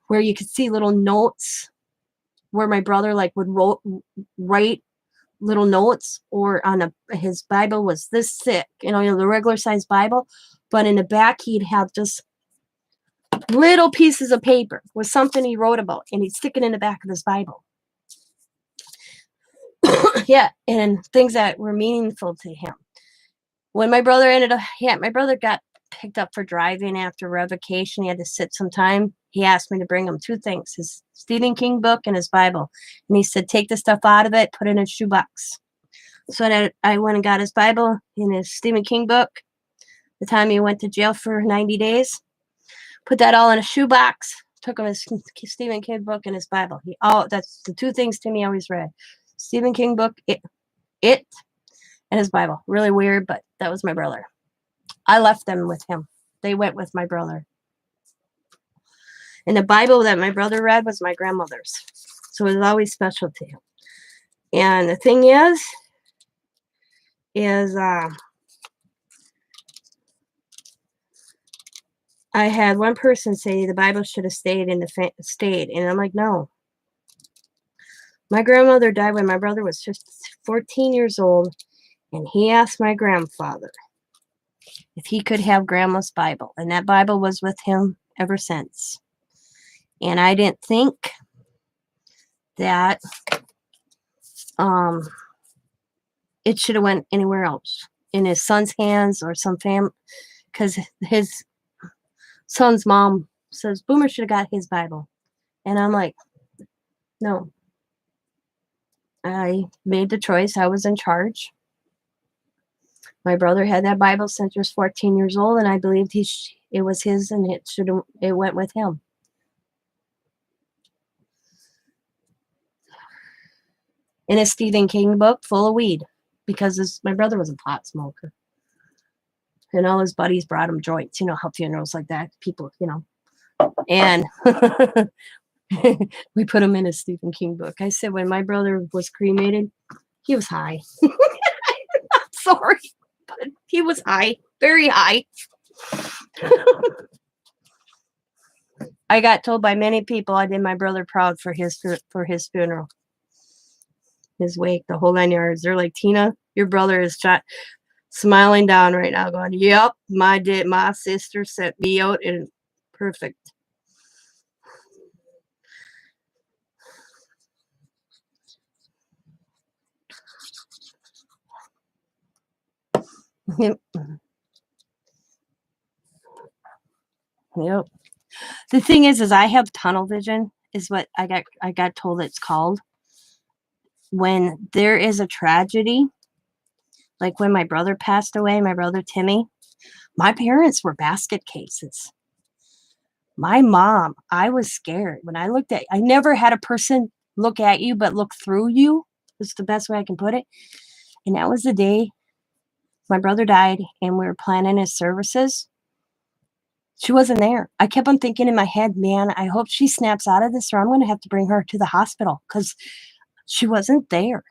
Where you could see little notes where my brother like would write little notes, or on his Bible was this thick, the regular size Bible, but in the back he'd have just little pieces of paper with something he wrote about, and he'd stick it in the back of his Bible. Yeah, and things that were meaningful to him. When my brother my brother got picked up for driving after revocation. He had to sit some time. He asked me to bring him two things, his Stephen King book and his Bible. And he said, take the stuff out of it, put it in a shoebox. So I went and got his Bible and his Stephen King book. The time he went to jail for 90 days, put that all in a shoebox, took him his Stephen King book and his Bible. That's the two things Timmy always read. Stephen King book, it, and his Bible. Really weird, but that was my brother. I left them with him. They went with my brother. And the Bible that my brother read was my grandmother's. So it was always special to him. And the thing is I had one person say the Bible should have stayed in the state. And I'm like, no. My grandmother died when my brother was just 14 years old. And he asked my grandfather if he could have grandma's Bible. And that Bible was with him ever since. And I didn't think that it should have went anywhere else, in his son's hands or some family, because his son's mom says Boomer should have got his Bible. And I'm like, no. I made the choice. I was in charge. My brother had that Bible since he was 14 years old, and I believed it was his, and it went with him. In a Stephen King book full of weed, because my brother was a pot smoker. And all his buddies brought him joints, how funerals like that, people, and we put him in a Stephen King book. I said, when my brother was cremated, he was high. I'm sorry, but he was high, very high. I got told by many people I did my brother proud for his funeral, his wake, the whole 9 yards. They're like, Tina, your brother is smiling down right now, going, yep, my sister sent me out, and perfect. Yep. Yep. The thing is I have tunnel vision, is what I got told it's called. When there is a tragedy, like when my brother passed away, my brother Timmy, my parents were basket cases. My mom, I was scared. When I never had a person look at you, but look through you. It's the best way I can put it. And that was the day my brother died, and we were planning his services. She wasn't there. I kept on thinking in my head, man, I hope she snaps out of this, or I'm going to have to bring her to the hospital, because she wasn't there.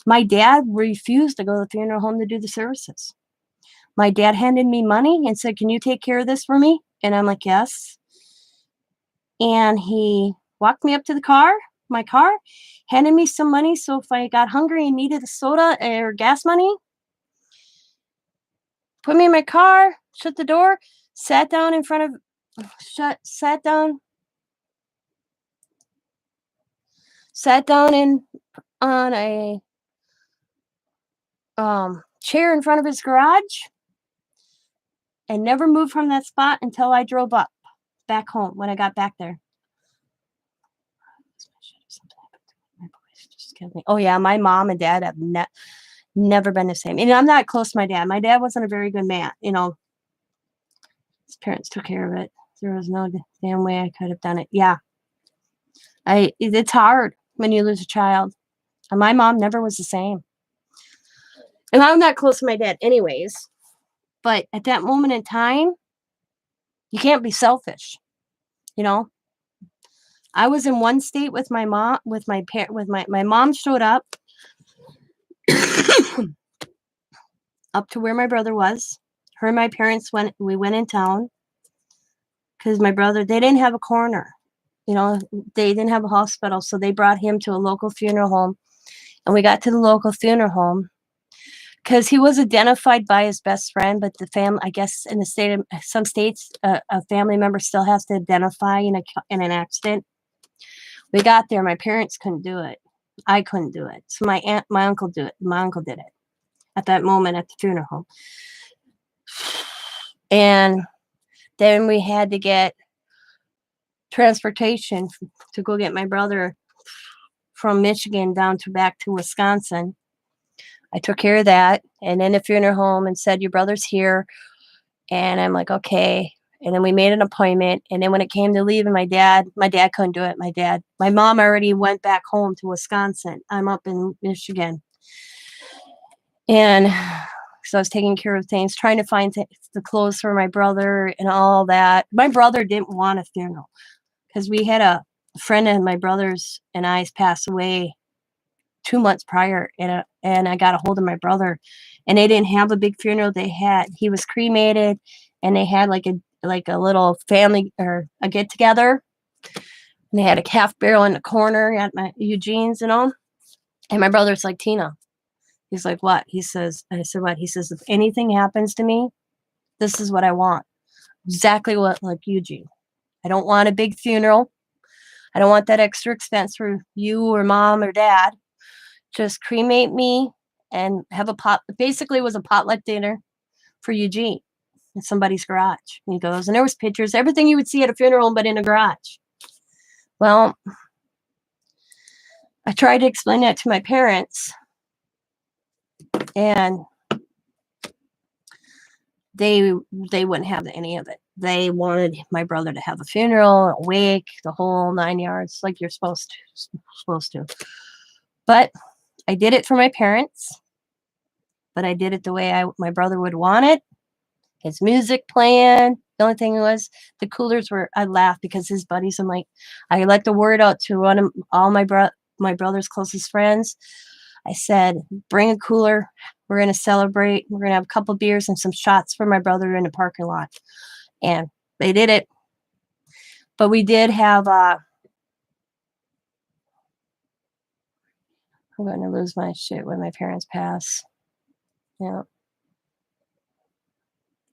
My dad refused to go to the funeral home to do the services. My dad handed me money and said, can you take care of this for me? And I'm like, yes. And he walked me up to my car, handed me some money. So if I got hungry and needed a soda or gas money, put me in my car, shut the door, sat down in on a chair in front of his garage and never moved from that spot until I drove up back home when I got back there. My voice just killed me. Oh yeah, my mom and dad have never been the same. And I'm not close to my dad. My dad wasn't a very good man. You know, his parents took care of it. There was no damn way I could have done it. Yeah, it's hard when you lose a child. And my mom never was the same. And I'm not close to my dad, anyways. But at that moment in time, you can't be selfish. You know, I was in one state with my mom, with my mom showed up up to where my brother was. Her and my parents we went in town because my brother, they didn't have a coroner. You know, they didn't have a hospital, so they brought him to a local funeral home. And we got to the local funeral home because he was identified by his best friend, but the family, I guess, in the state of some states, a family member still has to identify in an accident. We got there. My parents couldn't do it. I couldn't do it. So my uncle did it. My uncle did it at that moment at the funeral home. And then we had to get transportation to go get my brother from Michigan down to back to Wisconsin. I took care of that, and in the funeral home and said, your brother's here. And I'm like, okay. And then we made an appointment. And then when it came to leaving, my dad couldn't do it. My mom already went back home to Wisconsin. I'm up in Michigan. And so I was taking care of things, trying to find the clothes for my brother and all that. My brother didn't want a funeral because we had a friend of my brother's and I's passed away 2 months prior, and I got a hold of my brother, and they didn't have a big funeral. He was cremated, and they had like a little family or a get together, and they had a calf barrel in the corner at my Eugene's and all. And my brother's like, Tina, he's like, what? He says, I said, what? He says, if anything happens to me, this is what I want. Exactly what, like Eugene. I don't want a big funeral. I don't want that extra expense for you or mom or dad. Just cremate me and have basically it was a potluck dinner for Eugene in somebody's garage. And he goes, and there was pictures, everything you would see at a funeral, but in a garage. Well, I tried to explain that to my parents, and they wouldn't have any of it. They wanted my brother to have a funeral, a wake, the whole 9 yards, like you're supposed to. But I did it for my parents, but I did it the way my brother would want it. His music playing. The only thing was the coolers were, I laughed because his buddies, I let the word out to all my brother's closest friends. I said, bring a cooler. We're going to celebrate. We're going to have a couple beers and some shots for my brother in the parking lot. And they did it. But we did have, I'm going to lose my shit when my parents pass. Yeah.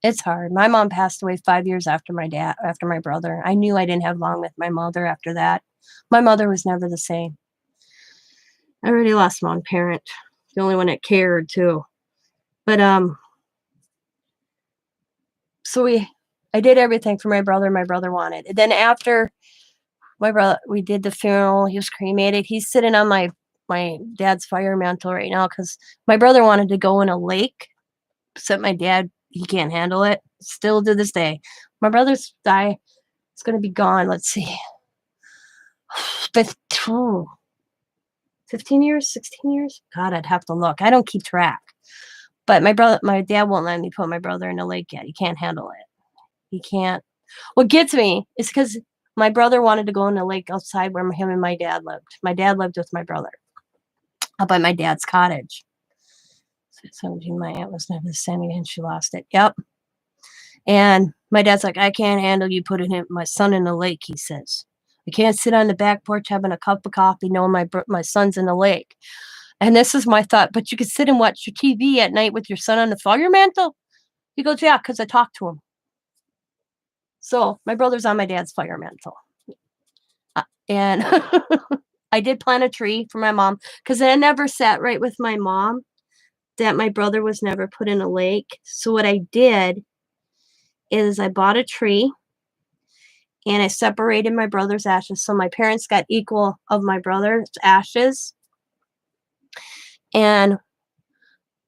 It's hard. My mom passed away 5 years after my brother. I knew I didn't have long with my mother after that. My mother was never the same. I already lost one parent, the only one that cared too. But so I did everything for my brother wanted. And then after we did the funeral, he was cremated. He's sitting on my dad's fire mantle right now because my brother wanted to go in a lake, except my dad, he can't handle it. Still to this day. My brother's is going to be gone. Let's see. 15 years, 16 years? God, I'd have to look. I don't keep track. But my dad won't let me put my brother in the lake yet. He can't handle it. He can't. What gets me is because my brother wanted to go in the lake outside where him and my dad lived. My dad lived with my brother up by my dad's cottage. 17, my aunt was never the same again. She lost it. Yep. And my dad's like, I can't handle you putting my son in the lake, he says. I can't sit on the back porch having a cup of coffee knowing my son's in the lake. And this is my thought, but you could sit and watch your TV at night with your son on the fire mantle? He goes, yeah, because I talked to him. So my brother's on my dad's fire mantle. And I did plant a tree for my mom because I never sat right with my mom that my brother was never put in a lake. So what I did is I bought a tree and I separated my brother's ashes. So my parents got equal of my brother's ashes. And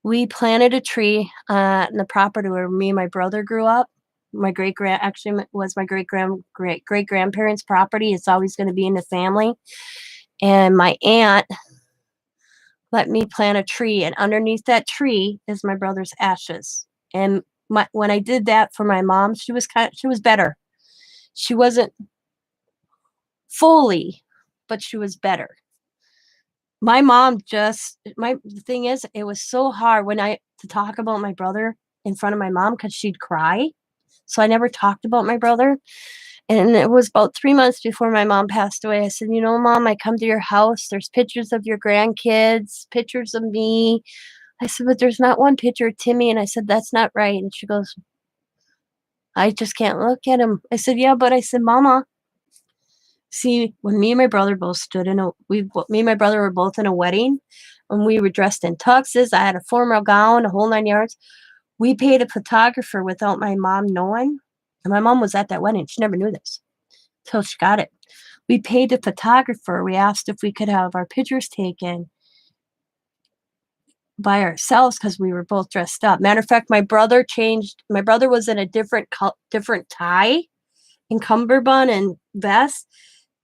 we planted a tree in the property where me and my brother grew up. My actually was my great grandparents' property. It's always going to be in the family. And my aunt let me plant a tree, and underneath that tree is my brother's ashes. And when I did that for my mom, she was better. She wasn't fully, but she was better. My mom the thing is, it was so hard to talk about my brother in front of my mom because she'd cry. So I never talked about my brother. And it was about 3 months before my mom passed away. I said, Mom, I come to your house. There's pictures of your grandkids, pictures of me. I said, but there's not one picture of Timmy. And I said, that's not right. And she goes, I just can't look at him. I said, yeah, but I said, Mama, see, when me and my brother both me and my brother were both in a wedding, and we were dressed in tuxes. I had a formal gown, a whole 9 yards. We paid a photographer without my mom knowing. And my mom was at that wedding. She never knew this till she got it. We paid the photographer. We asked if we could have our pictures taken by ourselves because we were both dressed up. Matter of fact, my brother was in a different tie and cummerbund and vest,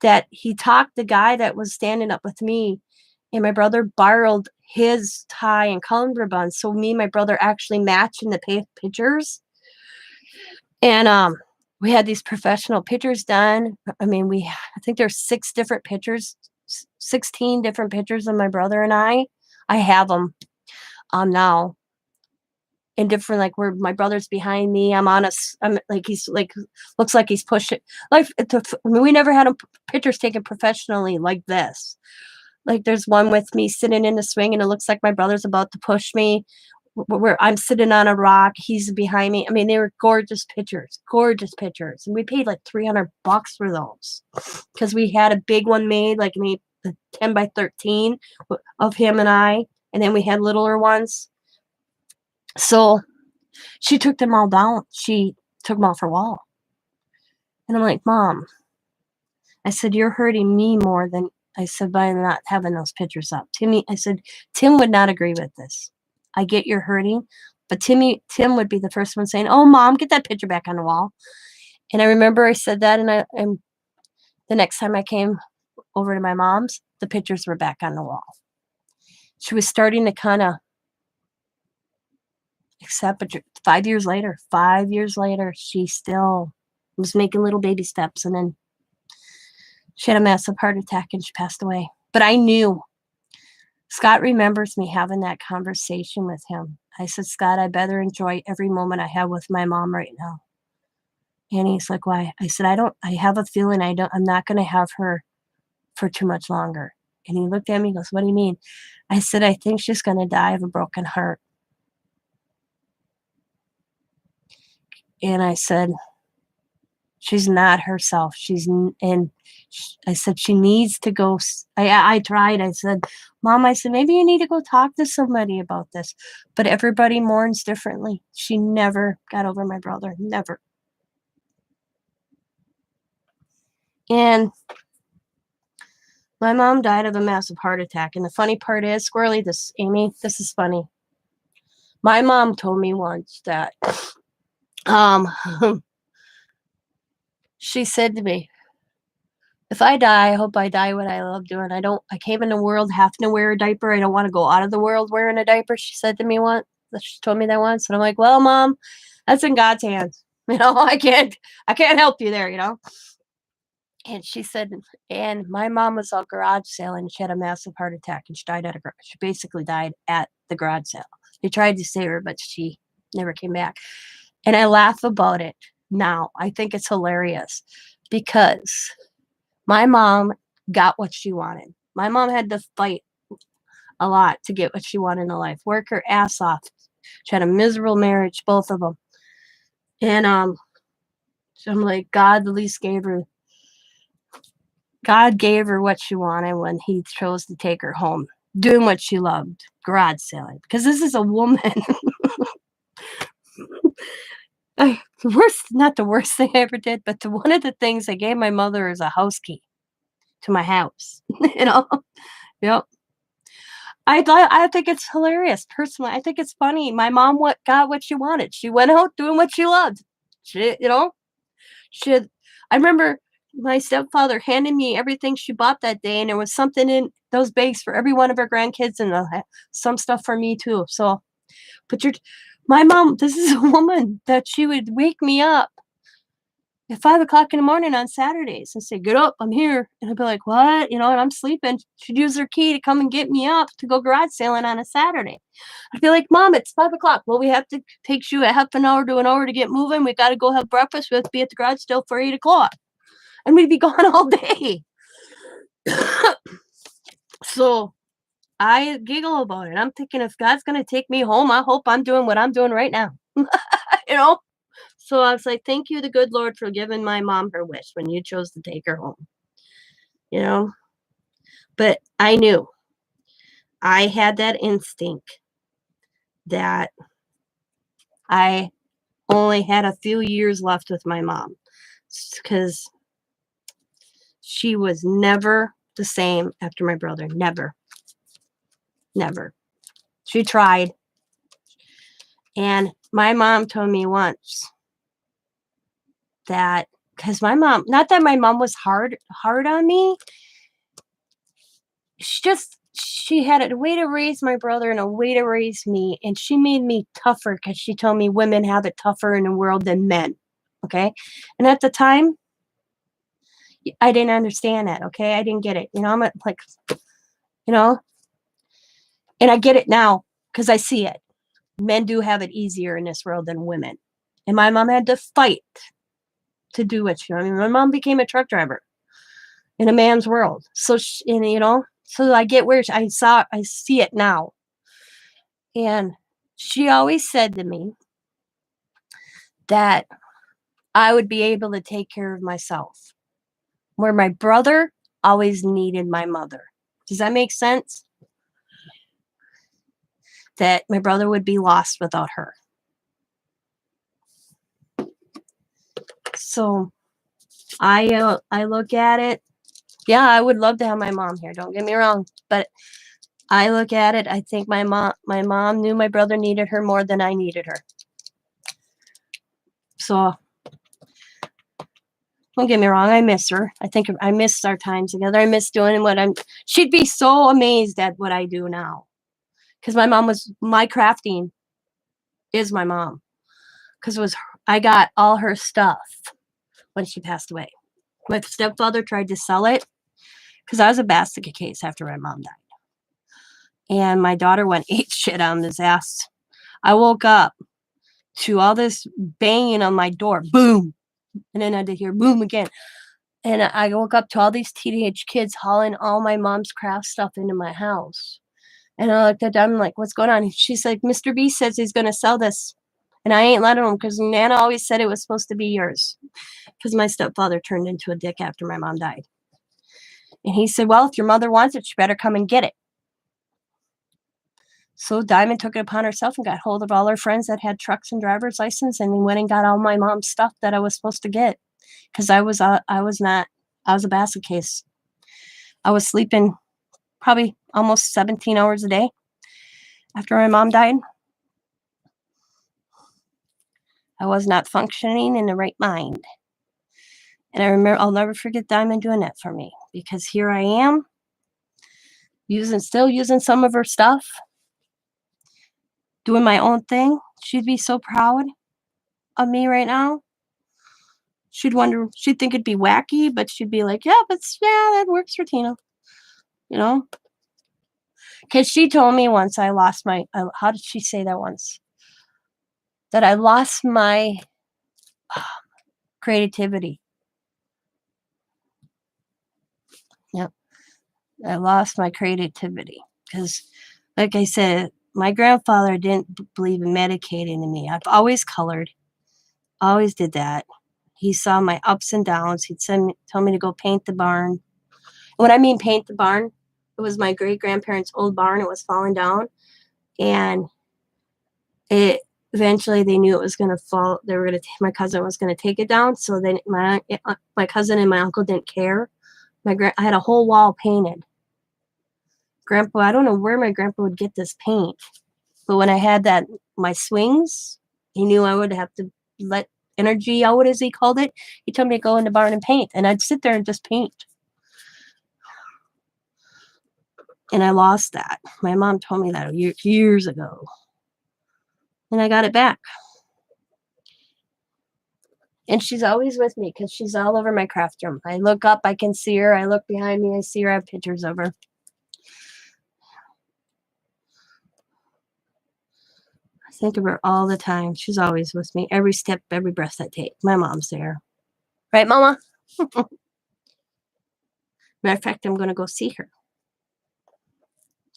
that he talked the guy that was standing up with me, and my brother borrowed his tie and cummerbund. So me and my brother actually matched in the pictures. And we had these professional pictures done. I mean, I think there's 16 different pictures of my brother and I. I have them now in different, like, where my brother's behind me. I'm like, he's like, looks like he's pushing. Like, we never had pictures taken professionally like this. Like, there's one with me sitting in the swing, and it looks like my brother's about to push me. Where I'm sitting on a rock, he's behind me. I mean, they were gorgeous pictures, and we paid like $300 for those because we had a big one made, like maybe 10 by 13 of him and I, and then we had littler ones. So she took them all down. She took them off her wall, and I'm like, Mom, I said, you're hurting me more than, I said, by not having those pictures up. I said, Tim would not agree with this. I get you're hurting, but Tim would be the first one saying, oh, Mom, get that picture back on the wall. And I remember I said that, and the next time I came over to my mom's, the pictures were back on the wall. She was starting to kind of accept, but 5 years later, she still was making little baby steps, and then she had a massive heart attack and she passed away. But I knew. Scott remembers me having that conversation with him. I said, Scott, I better enjoy every moment I have with my mom right now. And he's like, why? I said, I have a feeling I'm not going to have her for too much longer. And he looked at me and goes, what do you mean? I said, I think she's going to die of a broken heart. And I said, she's not herself. I said, she needs to go. I tried. I said, Mom, I said, maybe you need to go talk to somebody about this. But everybody mourns differently. She never got over my brother. Never. And my mom died of a massive heart attack. And the funny part is, Amy, this is funny. My mom told me once that, she said to me, if I die, I hope I die what I love doing. I came in the world having to wear a diaper. I don't want to go out of the world wearing a diaper. She said to me once. She told me that once. And I'm like, well, Mom, that's in God's hands. I can't help you there, And she said, and my mom was out garage sale and she had a massive heart attack and she basically died at the garage sale. They tried to save her, but she never came back. And I laugh about it now. I think it's hilarious because my mom got what she wanted. My mom had to fight a lot to get what she wanted in life. Work her ass off. She had a miserable marriage, both of them. And so I'm like, God at least gave her God gave her what she wanted when he chose to take her home, doing what she loved, garage selling. Because this is a woman. Not the worst thing I ever did, but one of the things I gave my mother is a house key to my house. You know? Yep. I think it's hilarious. Personally, I think it's funny. My mom got what she wanted. She went out doing what she loved. She, you know, she had, I remember my stepfather handing me everything she bought that day, and there was something in those bags for every one of her grandkids, and some stuff for me too. So, but my mom, this is a woman that she would wake me up at 5 o'clock in the morning on Saturdays and say, "Get up, I'm here." And I'd be like, "What?" And I'm sleeping. She'd use her key to come and get me up to go garage sailing on a Saturday. I'd be like, "Mom, it's 5 o'clock. Well, we have to take you a half an hour to an hour to get moving. We got to go have breakfast. We have to be at the garage still for 8 o'clock." And we'd be gone all day. So I giggle about it. I'm thinking, if God's going to take me home, I hope I'm doing what I'm doing right now. you know? So I was like, thank you, the good Lord, for giving my mom her wish when you chose to take her home. You know? But I knew I had that instinct that I only had a few years left with my mom, because she was never the same after my brother. Never. Never. She tried. And my mom told me once that, because my mom, not that my mom was hard on me, she had a way to raise my brother and a way to raise me, and she made me tougher, because she told me women have it tougher in the world than men. Okay. And at the time, I didn't understand that. Okay. I didn't get it. I'm like, you know, and I get it now because I see it. Men do have it easier in this world than women. And my mom had to fight to do what she, my mom became a truck driver in a man's world. So, so I get where I see it now. And she always said to me that I would be able to take care of myself, where my brother always needed my mother. Does that make sense? That my brother would be lost without her. So I look at it. Yeah, I would love to have my mom here. Don't get me wrong, but I look at it. I think my mom knew my brother needed her more than I needed her. So don't get me wrong. I miss her. I think I miss our time together. I miss doing she'd be so amazed at what I do now. Because my crafting is my mom. Because I got all her stuff when she passed away. My stepfather tried to sell it because I was a basket case after my mom died. And my daughter went ate shit on his ass. I woke up to all this banging on my door. Boom. And then I did hear boom again. And I woke up to all these teenage kids hauling all my mom's craft stuff into my house. And I looked at them, I'm like, what's going on? She's like, Mr. B says he's going to sell this. And I ain't letting him, because Nana always said it was supposed to be yours. Because my stepfather turned into a dick after my mom died. And he said, well, if your mother wants it, she better come and get it. So Diamond took it upon herself and got hold of all her friends that had trucks and driver's license, and we went and got all my mom's stuff that I was supposed to get. Because I was a basket case. I was sleeping probably almost 17 hours a day after my mom died. I was not functioning in the right mind. And I remember, I'll never forget Diamond doing that for me, because here I am still using some of her stuff, doing my own thing. She'd be so proud of me right now. She'd think it'd be wacky, but she'd be like, yeah, that works for Tina. Because she told me once I lost how did she say that once? That I lost my creativity. Yep. I lost my creativity because, like I said, my grandfather didn't believe in medicating me. I've always colored, always did that. He saw my ups and downs. He'd tell me to go paint the barn. When I mean paint the barn, it was my great-grandparents' old barn. It was falling down, and it eventually they knew it was going to fall. They were going to, my cousin was going to take it down. So then my cousin and my uncle didn't care. I had a whole wall painted. Grandpa, I don't know where my grandpa would get this paint, but when I had my swings, he knew I would have to let energy out, as he called it. He told me to go in the barn and paint, and I'd sit there and just paint. And I lost that. My mom told me that years ago, and I got it back. And she's always with me because she's all over my craft room. I look up, I can see her. I look behind me, I see her. I have pictures of her. I think of her all the time. She's always with me. Every step, every breath I take. My mom's there. Right, Mama? Matter of fact, I'm going to go see her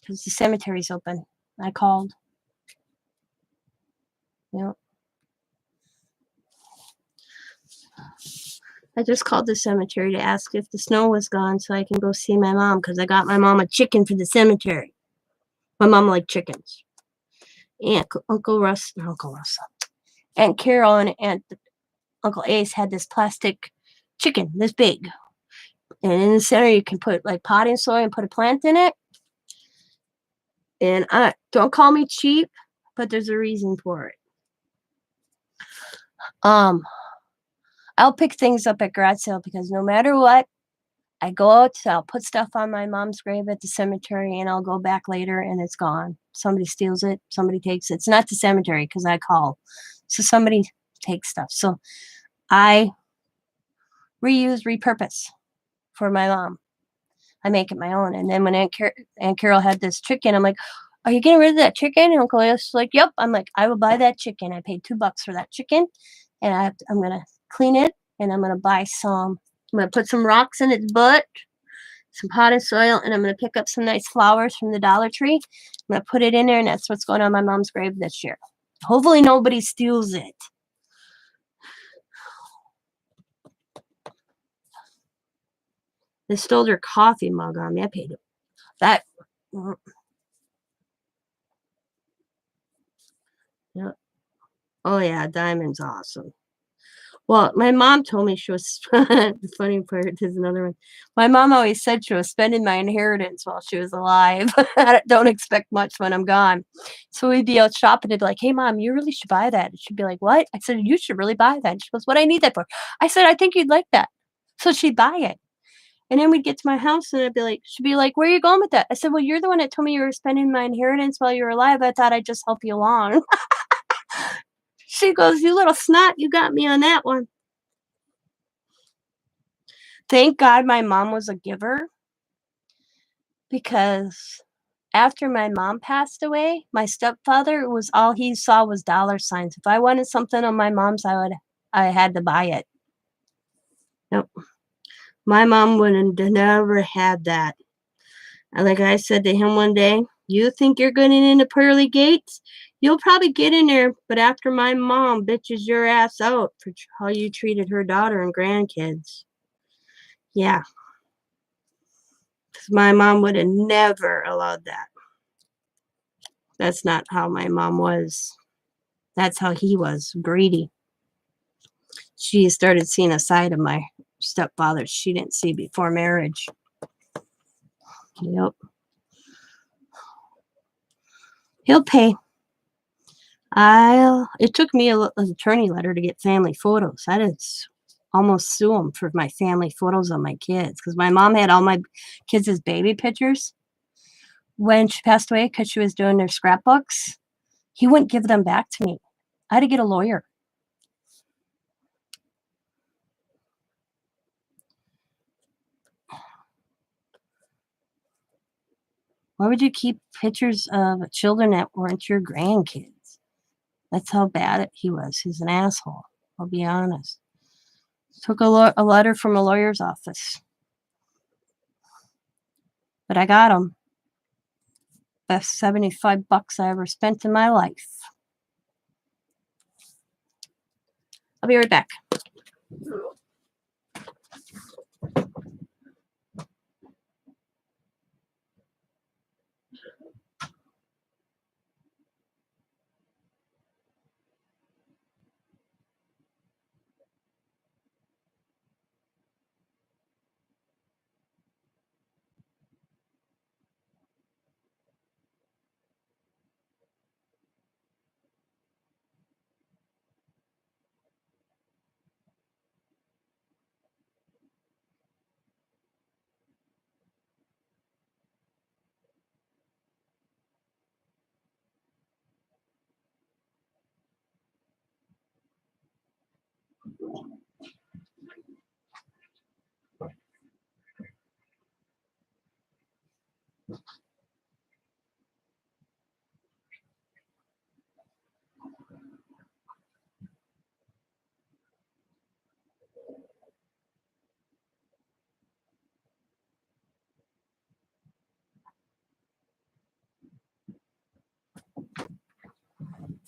because the cemetery's open. I called. Yep. I just called the cemetery to ask if the snow was gone so I can go see my mom because I got my mom a chicken for the cemetery. My mom liked chickens. And Uncle Russell, Aunt Carol and Uncle Ace had this plastic chicken, this big. And in the center, you can put like potting soil and put a plant in it. And don't call me cheap, but there's a reason for it. I'll pick things up at garage sale because no matter what, I go out, I'll put stuff on my mom's grave at the cemetery, and I'll go back later, and it's gone. Somebody steals it. Somebody takes it. It's not the cemetery because I call. So somebody takes stuff. So I reuse, repurpose for my mom. I make it my own. And then when Aunt Carol had this chicken, I'm like, are you getting rid of that chicken? And Uncle Ace like, yep. I'm like, I will buy that chicken. I paid $2 for that chicken, and I'm going to clean it, and I'm going to buy some. I'm going to put some rocks in its butt, some potted soil, and I'm going to pick up some nice flowers from the Dollar Tree. I'm going to put it in there, and that's what's going on my mom's grave this year. Hopefully nobody steals it. They stole their coffee mug on me. I paid it. That. Yeah. Oh, yeah, Diamond's awesome. Well, my mom told me she was, the funny part is another one. My mom always said she was spending my inheritance while she was alive. I don't expect much when I'm gone. So we'd be out shopping and be like, hey, Mom, you really should buy that. And she'd be like, what? I said, you should really buy that. And she goes, what do I need that for? I said, I think you'd like that. So she'd buy it. And then we'd get to my house and she'd be like, where are you going with that? I said, well, you're the one that told me you were spending my inheritance while you were alive. I thought I'd just help you along. She goes, you little snot, you got me on that one. Thank God my mom was a giver, because after my mom passed away, my stepfather all he saw was dollar signs. If I wanted something on my mom's, I had to buy it. Nope. My mom would have never had that. Like I said to him one day, you think you're getting into pearly gates? You'll probably get in there, but after my mom bitches your ass out for how you treated her daughter and grandkids. Yeah. My mom would have never allowed that. That's not how my mom was. That's how he was, greedy. She started seeing a side of my stepfather she didn't see before marriage. Yep. He'll pay. It took me an attorney letter to get family photos. I did almost sue him for my family photos of my kids because my mom had all my kids as baby pictures when she passed away because she was doing their scrapbooks. He wouldn't give them back to me. I had to get a lawyer. Why would you keep pictures of children that weren't your grandkids? That's how bad he was. He's an asshole. I'll be honest. Took a letter from a lawyer's office. But I got him. Best $75 I ever spent in my life. I'll be right back.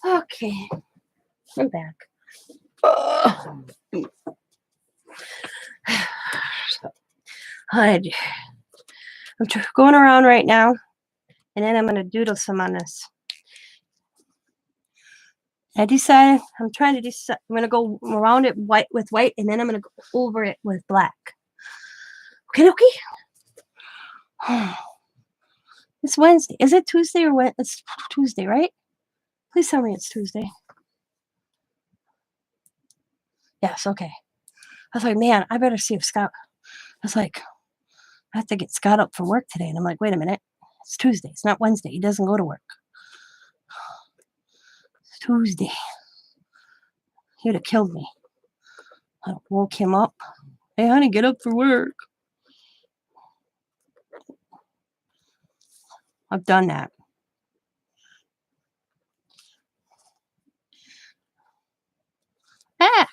Okay, I'm back. I'm going around right now, and then I'm going to doodle some on this. I decided I'm trying to decide. I'm going to go around it white with white, and then I'm going to go over it with black. Okay, okay. It's Wednesday. Is it Tuesday or what? It's Tuesday, right? Please tell me it's Tuesday. Yes, okay. I was like, man, I better see if Scott. I was like, I have to get Scott up for work today. And I'm like, wait a minute. It's Tuesday. It's not Wednesday. He doesn't go to work. It's Tuesday. He would have killed me. I woke him up. Hey, honey, get up for work. I've done that. Ah!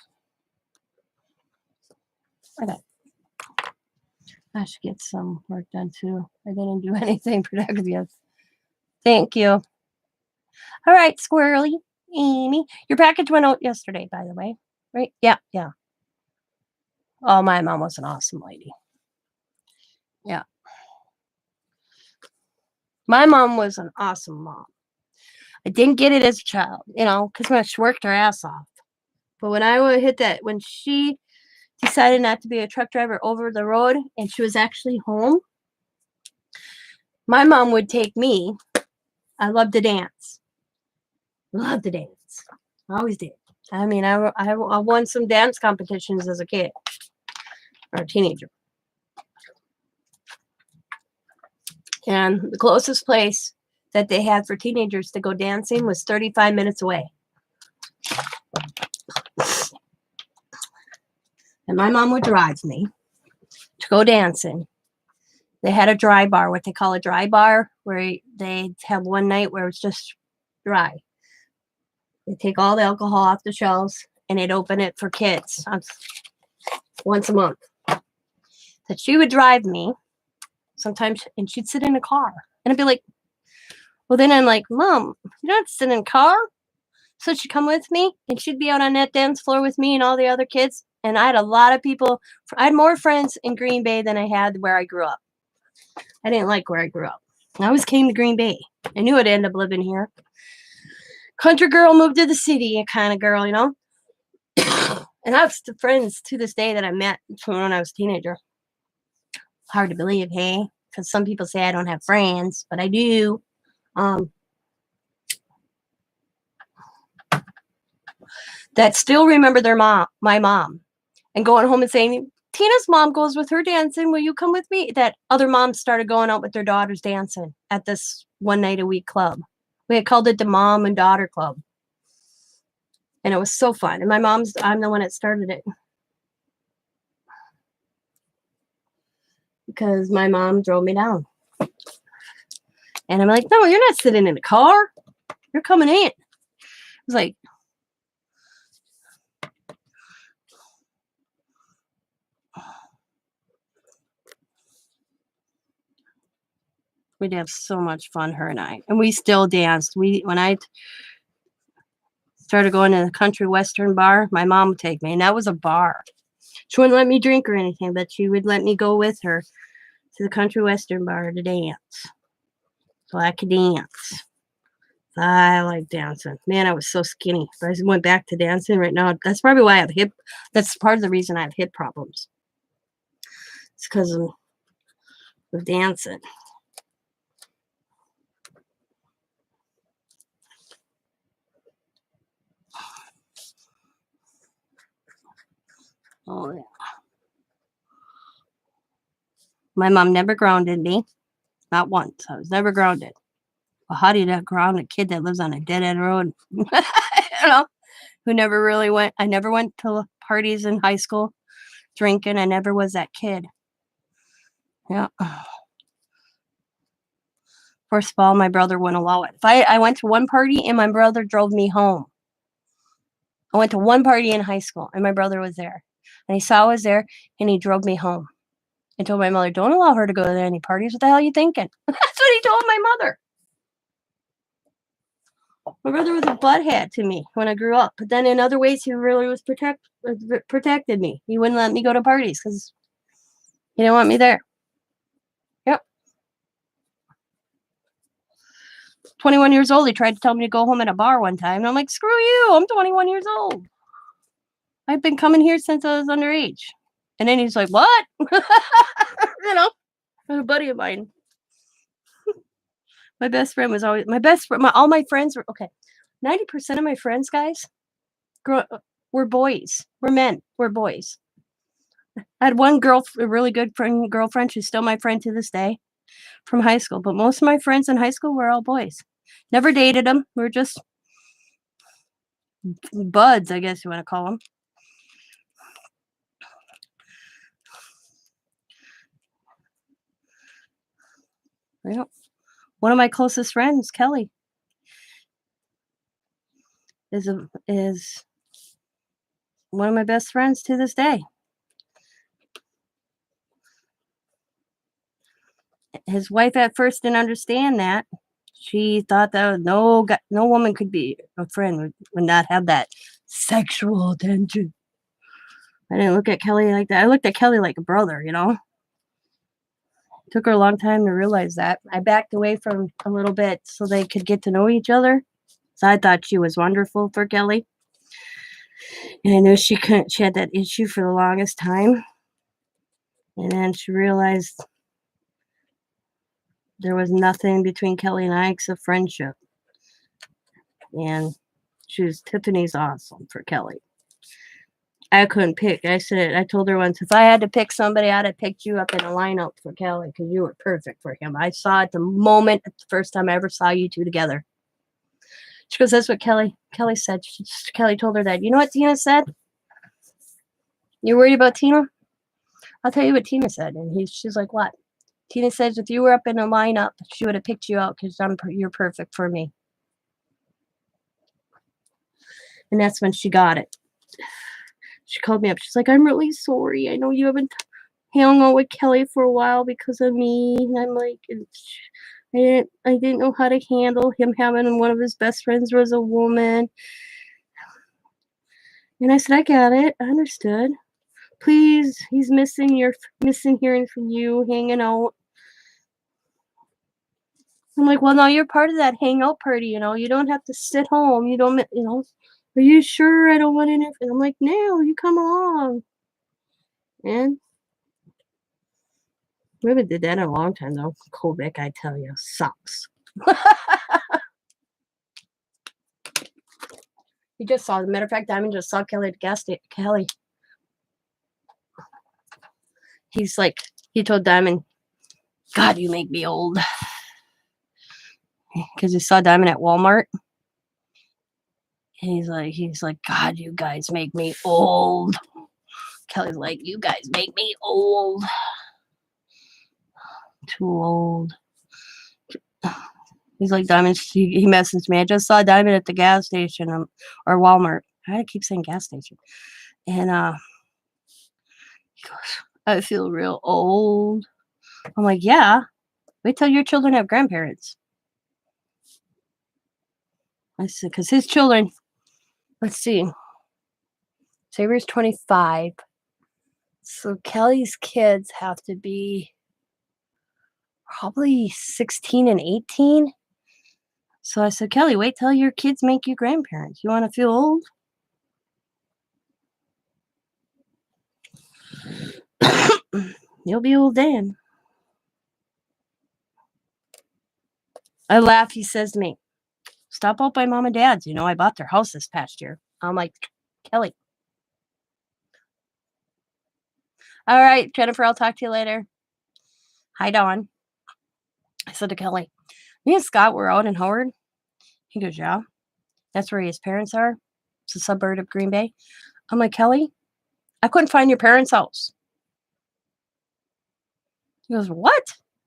I should get some work done too. I didn't do anything productive yet. Thank you. All right, Squirrely. Amy. Your package went out yesterday, by the way. Right? Yeah, yeah. Oh, my mom was an awesome lady. Yeah. My mom was an awesome mom. I didn't get it as a child, because she worked her ass off. But when I hit that, when she decided not to be a truck driver over the road and she was actually home, my mom would take me. I loved to dance. Loved to dance. I always did. I mean, I won some dance competitions as a kid or a teenager. And the closest place that they had for teenagers to go dancing was 35 minutes away. And my mom would drive me to go dancing. They had a dry bar, what they call a dry bar, where they have one night where it's just dry. They take all the alcohol off the shelves and they'd open it for kids once a month. That she would drive me sometimes, and she'd sit in a car. And I'd be like, well, then I'm like, Mom, you don't sit in a car? So she'd come with me, and she'd be out on that dance floor with me and all the other kids. And I had a lot of people. I had more friends in Green Bay than I had where I grew up. I didn't like where I grew up. I always came to Green Bay. I knew I'd end up living here. Country girl moved to the city kind of girl, And I have friends to this day that I met from when I was a teenager. Hard to believe, hey? Because some people say I don't have friends, but I do. That still remember my mom, and going home and saying, Tina's mom goes with her dancing. Will you come with me? That other moms started going out with their daughters dancing at this one night a week club. We had called it the Mom and Daughter Club. And it was so fun. And I'm the one that started it. Because my mom drove me down. And I'm like, no, you're not sitting in the car. You're coming in. I was like, we'd have so much fun, her and I. And we still danced. When I started going to the country western bar, my mom would take me. And that was a bar. She wouldn't let me drink or anything, but she would let me go with her to the country western bar to dance. So I could dance. I like dancing. Man, I was so skinny. But I went back to dancing right now. That's probably why I have that's part of the reason I have hip problems. It's because of dancing. Oh, yeah. My mom never grounded me. Not once. I was never grounded. Well, how do you ground a kid that lives on a dead-end road? Who never really went. I never went to parties in high school drinking. I never was that kid. Yeah. First of all, my brother wouldn't allow it. If I went to one party and my brother drove me home. I went to one party in high school and my brother was there. And he saw I was there and he drove me home. And told my mother, don't allow her to go to any parties. What the hell are you thinking? That's what he told my mother. My brother was a butthead to me when I grew up, but then in other ways, he really was protected me. He wouldn't let me go to parties because he didn't want me there. Yep. 21 years old, he tried to tell me to go home at a bar one time, and I'm like, screw you, I'm 21 years old. I've been coming here since I was underage. And then he's like, what? You know, a buddy of mine. My best friend was always all my friends were okay. 90% of my friends, guys, were boys. Were men. Were boys. I had one a really good girlfriend. She's still my friend to this day from high school. But most of my friends in high school were all boys. Never dated them. We were just buds, I guess you want to call them. Yep. One of my closest friends, Kelly, is one of my best friends to this day. His wife at first didn't understand that. She thought that no woman could be a friend, would not have that sexual attention. I didn't look at Kelly like that. I looked at Kelly like a brother, you know. Took her a long time to realize that. I backed away from a little bit so they could get to know each other. So I thought she was wonderful for Kelly. And I knew she had that issue for the longest time. And then she realized there was nothing between Kelly and I except friendship. And Tiffany's awesome for Kelly. I couldn't pick. I told her once, if I had to pick somebody, I'd have picked you up in a lineup for Kelly because you were perfect for him. I saw it the first time I ever saw you two together. She goes, that's what Kelly said. Kelly told her that. You know what Tina said? You worried about Tina? I'll tell you what Tina said. And she's like, what? Tina says, if you were up in a lineup, she would have picked you out because you're perfect for me. And that's when she got it. She called me up. She's like, I'm really sorry. I know you haven't hung out with Kelly for a while because of me. And I'm like, I didn't know how to handle him having one of his best friends was a woman. And I said, I got it. I understood. Please, he's missing hearing from you, hanging out. I'm like, well, no, you're part of that hangout party, you know. You don't have to sit home. You don't, you know. Are you sure I don't want to interfere? I'm like, no, you come along. And we haven't did that in a long time, though. Kovic, I tell you, sucks. He just saw, as a matter of fact, Diamond just saw Kelly at the gas station. Kelly. He's like, he told Diamond, God, you make me old. Because he saw Diamond at Walmart. And he's like, God, you guys make me old. Kelly's like, you guys make me old. Too old. He's like, Diamond, he messaged me. I just saw Diamond at the gas station or Walmart. I keep saying gas station. And he goes, I feel real old. I'm like, yeah. Wait till your children have grandparents. I said, because his children, let's see. Xavier's 25. So Kelly's kids have to be probably 16 and 18. So I said, Kelly, wait till your kids make you grandparents. You want to feel old? You'll be old then. I laugh. He says to me, stop out by mom and dad's. You know, I bought their house this past year. I'm like, Kelly. All right, Jennifer, I'll talk to you later. Hi, Dawn. I said to Kelly, me and Scott were out in Howard. He goes, yeah. That's where his parents are. It's a suburb of Green Bay. I'm like, Kelly, I couldn't find your parents' house. He goes, what?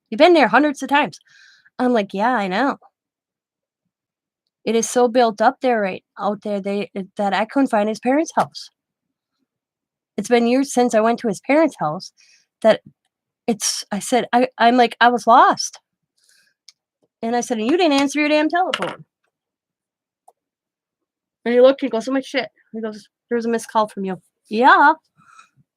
You've been there hundreds of times. I'm like, yeah, I know. It is so built up there right out there that I couldn't find his parents' house. It's been years since I went to his parents' house that I said, I'm like, I was lost. And I said, and you didn't answer your damn telephone. And he looked, he goes, "Oh my shit." He goes, "There was a missed call from you." Yeah.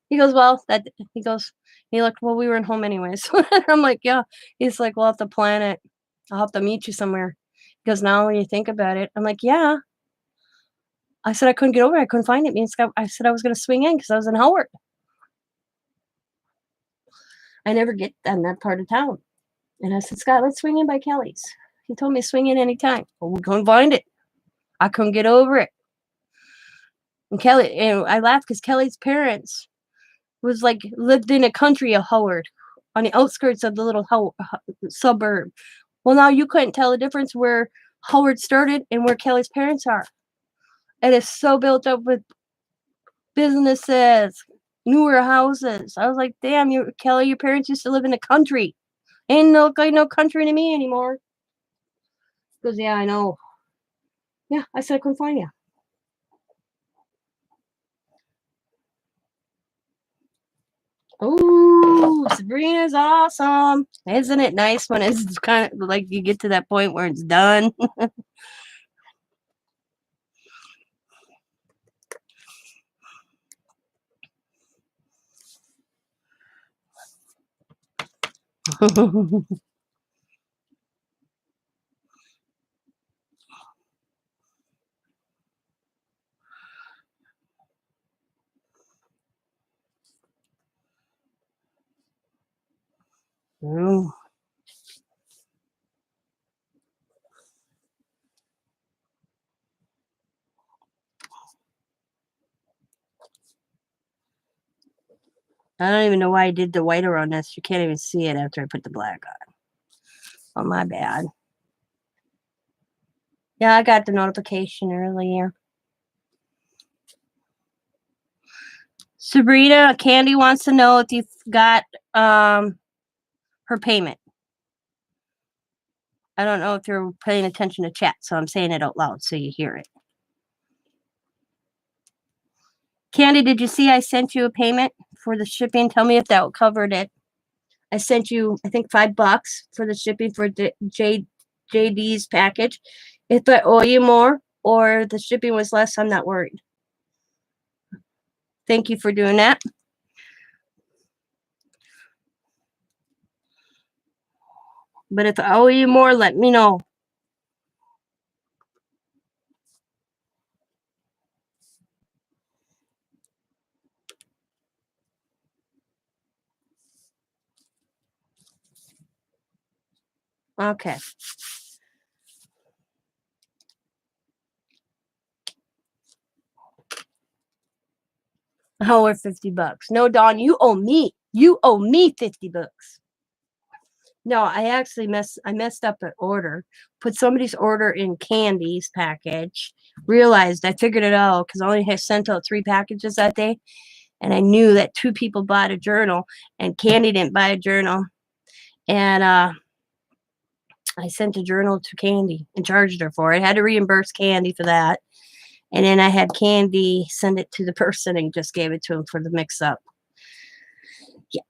He goes, "Well, that," he goes, he looked, "Well, we weren't home anyways." I'm like, "Yeah." He's like, "We'll have to plan it. I'll have to meet you somewhere." He goes, "Now when you think about it," I'm like, "Yeah." I said I couldn't get over it. I couldn't find it. Me and Scott, I said I was gonna swing in because I was in Howard. I never get in that part of town. And I said, "Scott, let's swing in by Kelly's." He told me swing in anytime. Well, we couldn't find it. I couldn't get over it. And Kelly, and I laughed because Kelly's parents was like lived in a country of Howard, on the outskirts of the little suburb. Well, now you couldn't tell the difference where Howard started and where Kelly's parents are. It is so built up with businesses, newer houses. I was like, "Damn, you Kelly, your parents used to live in the country. Ain't no like no country to me anymore." He goes, "Yeah, I know." Yeah, I said I couldn't find you. Oh, Sabrina's awesome. Isn't it nice when it's kind of like you get to that point where it's done? Oh. I don't even know why I did the white around this. You can't even see it after I put the black on. Oh, my bad. Yeah, I got the notification earlier. Sabrina, Candy wants to know if you've got her payment. I don't know if you're paying attention to chat, so I'm saying it out loud so you hear it. Candy, did you see I sent you a payment for the shipping? Tell me if that covered it. I sent you, I think, $5 for the shipping for JD's package. If I owe you more or the shipping was less, I'm not worried. Thank you for doing that. But if I owe you more, let me know. Okay. Oh, we're $50. No, Dawn, you owe me. You owe me $50. No, I actually messed up an order. Put somebody's order in Candy's package. Realized I figured it out because I only had sent out 3 packages that day. And I knew that 2 people bought a journal and Candy didn't buy a journal. And I sent a journal to Candy and charged her for it. I had to reimburse Candy for that. And then I had Candy send it to the person and just gave it to him for the mix up. Yeah.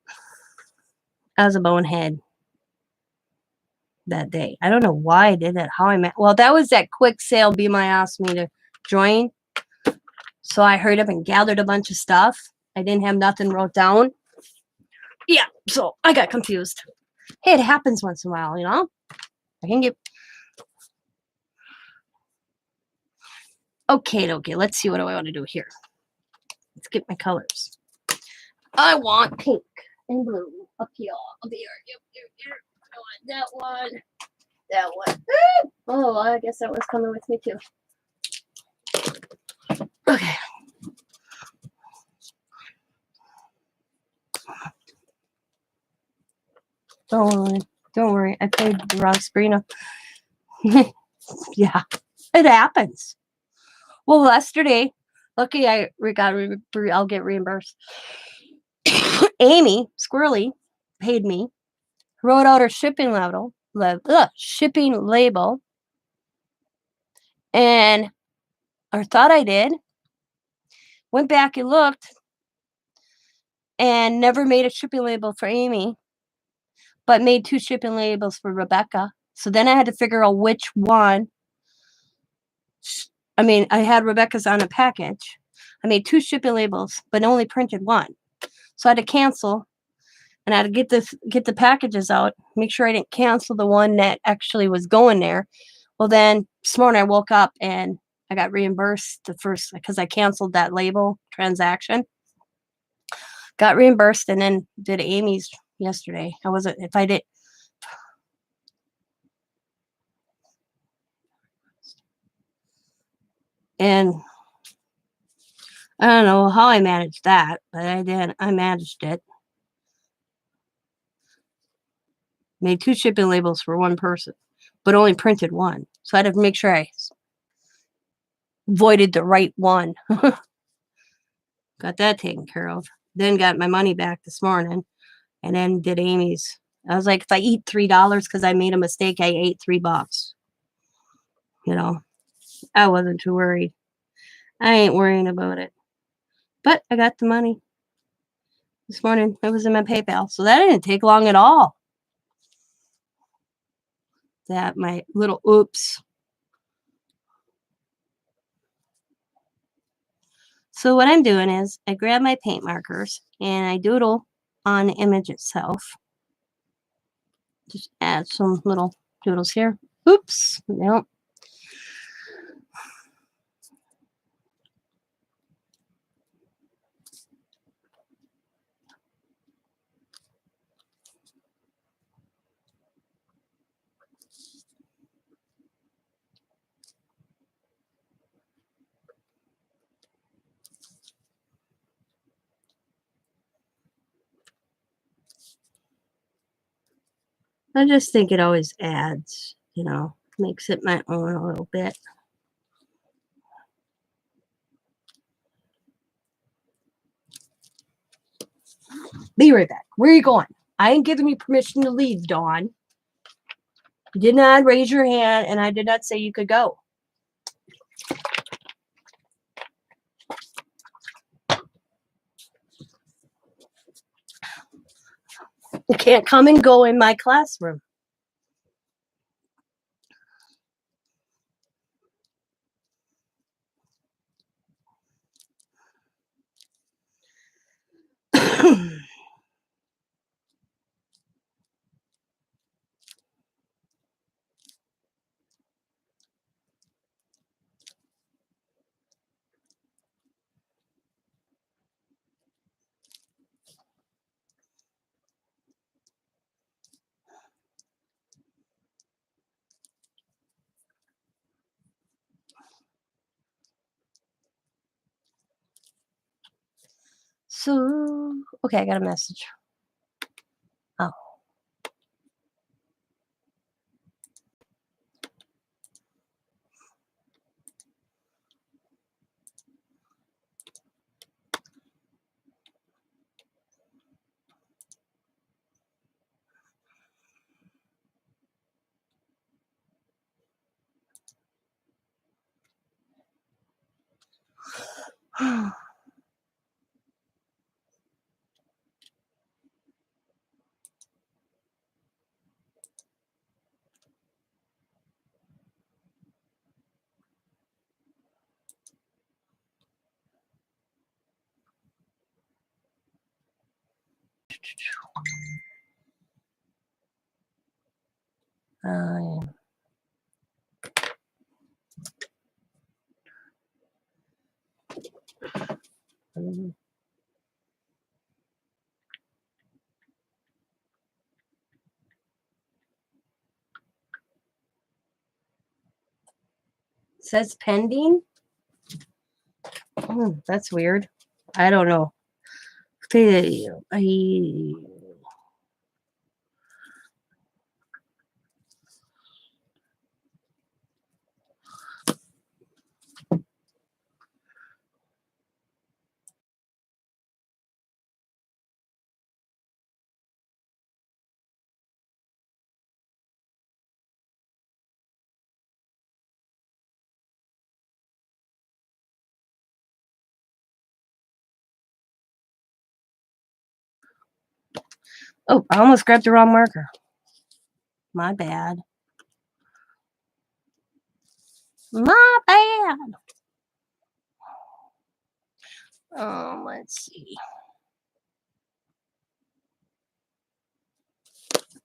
I was a bonehead that day. I don't know why I did that. How I met. Well, that was that quick sale BMI asked me to join. So I hurried up and gathered a bunch of stuff. I didn't have nothing wrote down. Yeah. So I got confused. Hey, it happens once in a while, you know? I can get. Okay. Let's see what do I want to do here. Let's get my colors. I want pink and blue up here. Up here. Yep. I want that one. Oh, I guess that was coming with me too. Okay. Don't worry. I played Sabrina. Yeah, it happens. Well, yesterday, lucky I'll get reimbursed. Amy Squirrely paid me, wrote out her shipping label, and or thought I did. Went back and looked, and never made a shipping label for Amy, but made 2 shipping labels for Rebecca. So then I had to figure out which one I mean, I had Rebecca's on a package. I made 2 shipping labels, but only printed 1. So I had to cancel, and I had to get the packages out, make sure I didn't cancel the one that actually was going there. Well, then this morning I woke up and I got reimbursed the first because I canceled that label transaction. Got reimbursed and then did Amy's yesterday. I wasn't, if I did, and I don't know how I managed that, but I did. I managed it. Made 2 shipping labels for 1 person, but only printed 1. So I had to make sure I voided the right one. Got that taken care of. Then got my money back this morning and then did Amy's. I was like, if I eat $3 because I made a mistake, I ate $3. You know, I wasn't too worried. I ain't worrying about it. But I got the money this morning. It was in my PayPal. So that didn't take long at all. That my little oops. So what I'm doing is I grab my paint markers and I doodle on the image itself. Just add some little doodles here. Oops. Nope. I just think it always adds, makes it my own a little bit. Be right back. Where are you going? I ain't giving you permission to leave, Dawn. You did not raise your hand, and I did not say you could go. You can't come and go in my classroom. So, okay, I got a message. Oh. Says pending. Oh, that's weird. I don't know. Oh, I almost grabbed the wrong marker. My bad. My bad. Let's see.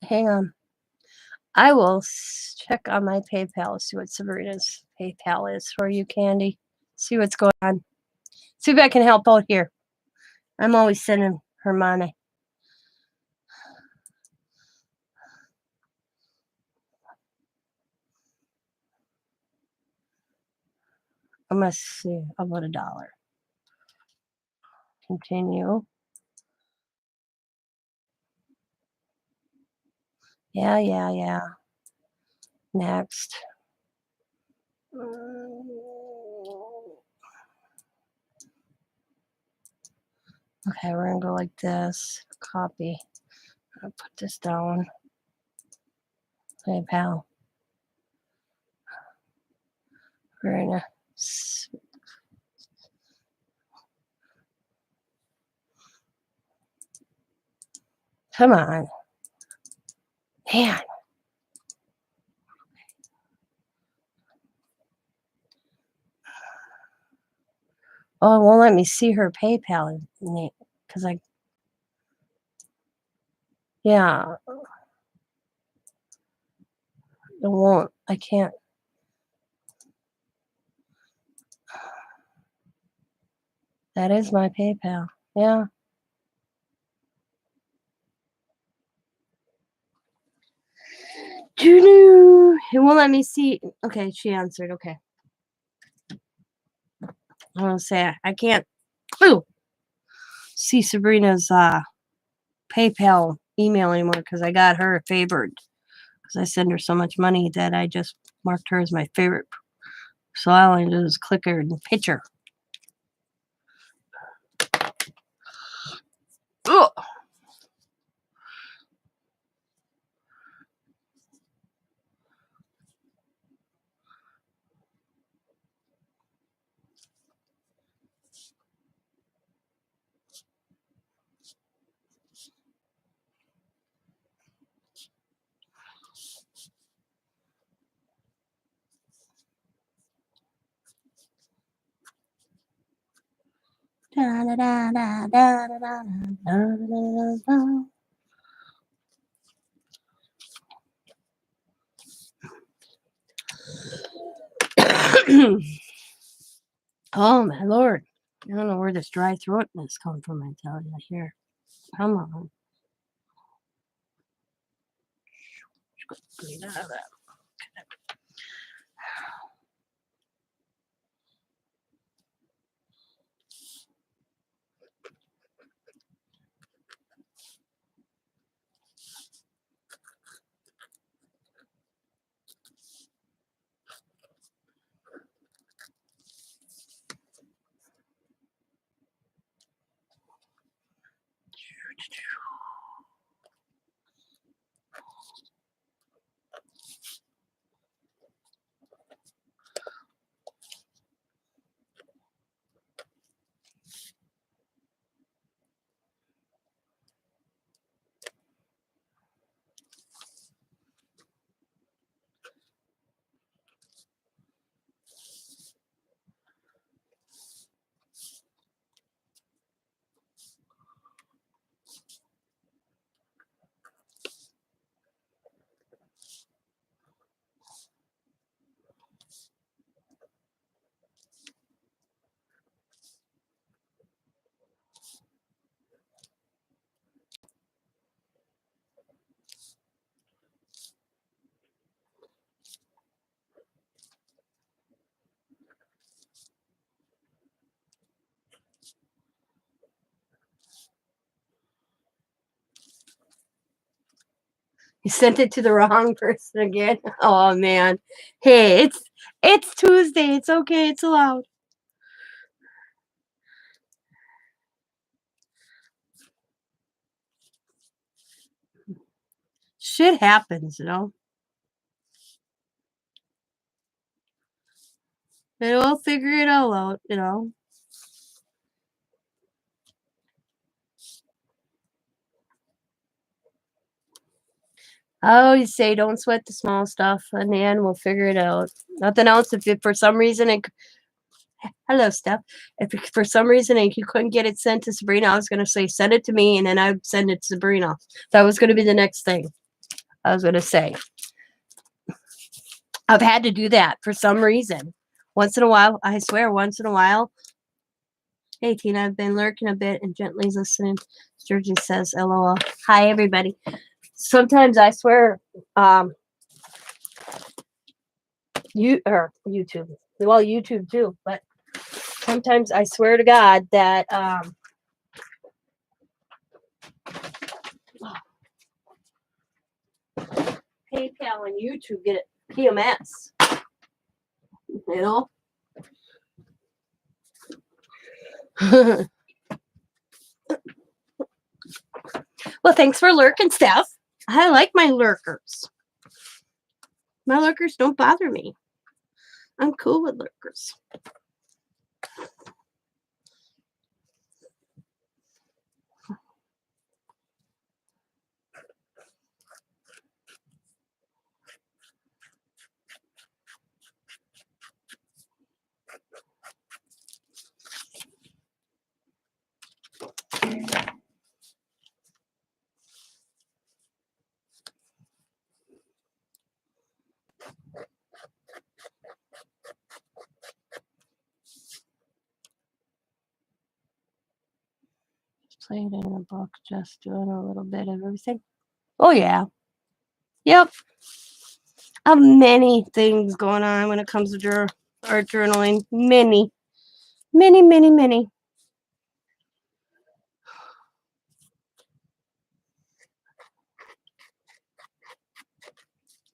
Hang on. I will check on my PayPal, see what Sabrina's PayPal is for you, Candy. See what's going on. See if I can help out here. I'm always sending her money. I must see about $1. Continue. Yeah. Next. Okay, we're gonna go like this. Copy. I'll put this down. PayPal. We're gonna. Come on. Man. Oh, it won't let me see her PayPal name because yeah, it won't. I can't. That is my PayPal. Yeah. It won't let me see. Okay, she answered. Okay. I want to say I can't see Sabrina's PayPal email anymore because I got her favored because I send her so much money that I just marked her as my favorite. So all I do is click her and picture. Ugh. Da, da, da, da, da, da, da, da, da. Oh my lord. I don't know where this dry throatness come from, I tell you. Here. Come on. Clean out of that. You sent it to the wrong person again. Oh man. Hey, it's Tuesday. It's okay. It's allowed. Shit happens, you know. They will figure it all out, you know. I always say don't sweat the small stuff. In the end, we'll figure it out. Nothing else. If it, for some reason it Hello, Steph. If for some reason you couldn't get it sent to Sabrina, I was going to say send it to me, and then I'd send it to Sabrina. That was going to be the next thing I was going to say. I've had to do that for some reason. Once in a while, I swear, once in a while. Hey, Tina, I've been lurking a bit and gently listening. Georgie says, LOL. Hi, everybody. Sometimes I swear, YouTube. Well, YouTube too, but sometimes I swear to God that PayPal and YouTube get it PMS. You know? Well, thanks for lurking, Steph. I like my lurkers. My lurkers don't bother me. I'm cool with lurkers. Played in a book, just doing a little bit of everything. Oh, yeah. Yep. I have many things going on when it comes to art journaling. Many.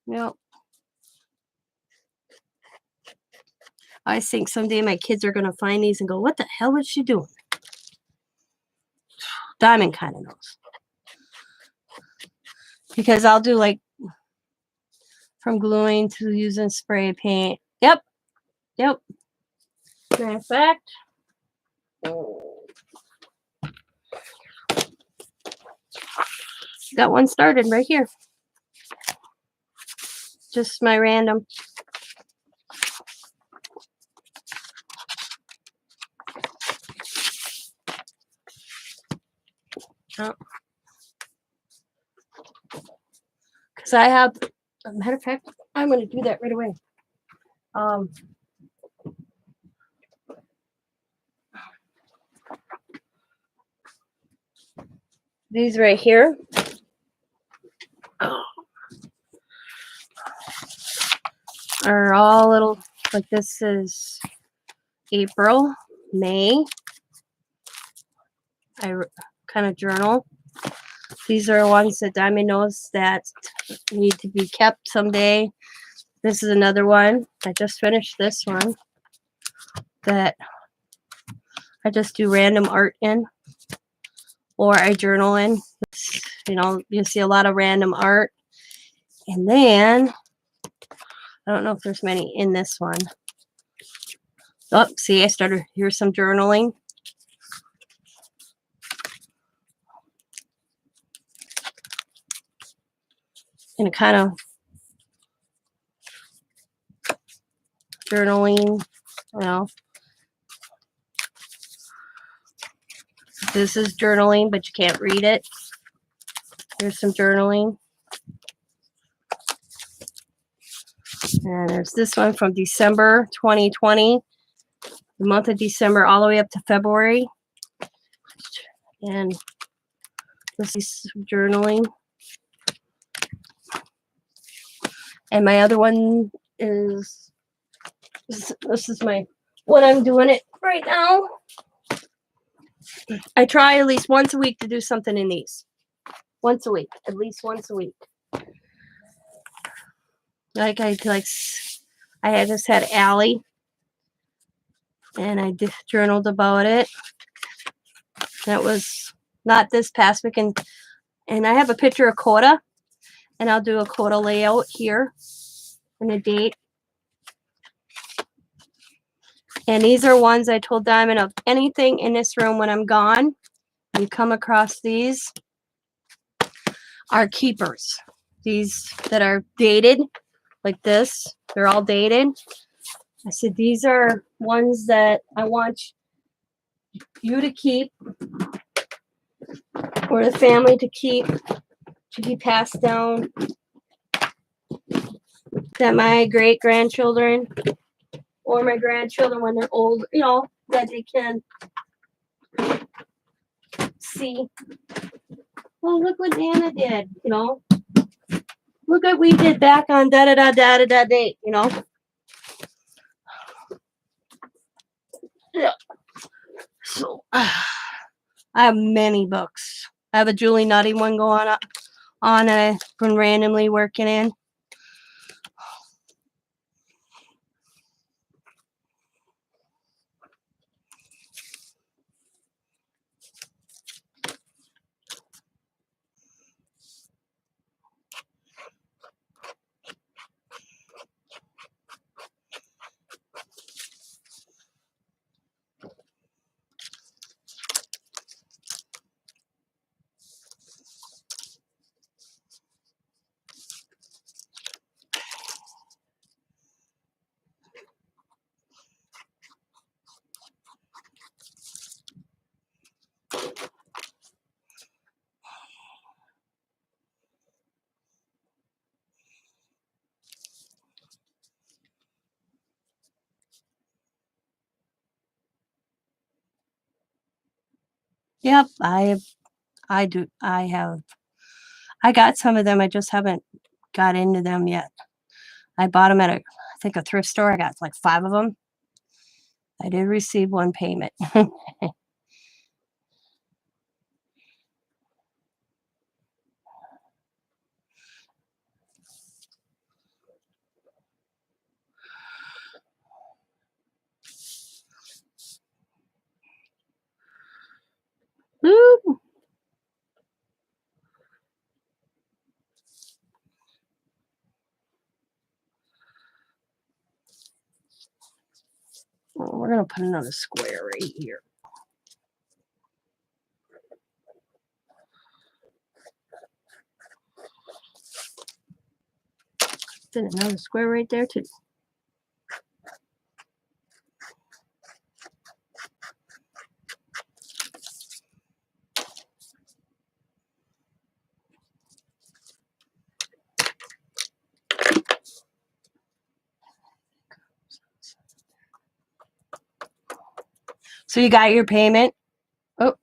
Yep. I think someday my kids are going to find these and go, what the hell is she doing? Diamond kind of knows. Because I'll do like from gluing to using spray paint. Yep. Matter of fact, got one started right here. Just my random. Oh. Because I have, a matter of fact, I'm going to do that right away. These right here. Are all little, like this is April, May. I kind of journal. These are ones that Diamond knows that need to be kept someday. This is another one. I just finished this one that I just do random art in, or I journal in. You know, you see a lot of random art. And then, I don't know if there's many in this one. Oh, see, I started, here's some journaling. And a kind of journaling, you know. This is journaling, but you can't read it. Here's some journaling. And there's this one from December 2020, the month of December all the way up to February. And this is journaling. And my other one is, this is my, when I'm doing it right now. I try at least once a week to do something in these. Once a week, at least once a week. I just had Allie, and I journaled about it. That was not this past weekend. And I have a picture of Coda, and I'll do a Coda layout here and a date. And these are ones I told Diamond of anything in this room when I'm gone. You come across these are keepers. These that are dated like this, they're all dated. I said, these are ones that I want you to keep, or the family to keep, to be passed down, that my great grandchildren or my grandchildren, when they're old, you know, that they can see. Well, look what Nana did, you know. Look what we did back on da da da da da da date, you know. Yeah. So I have many books. I have a Julie Nutty one going on I've been randomly working in. Yep, I do. I got some of them. I just haven't got into them yet. I bought them at I think a thrift store. I got like 5 of them. I did receive one payment. Woo. Oh, we're gonna put another square right here. Then another square right there too. So you got your payment? Oh,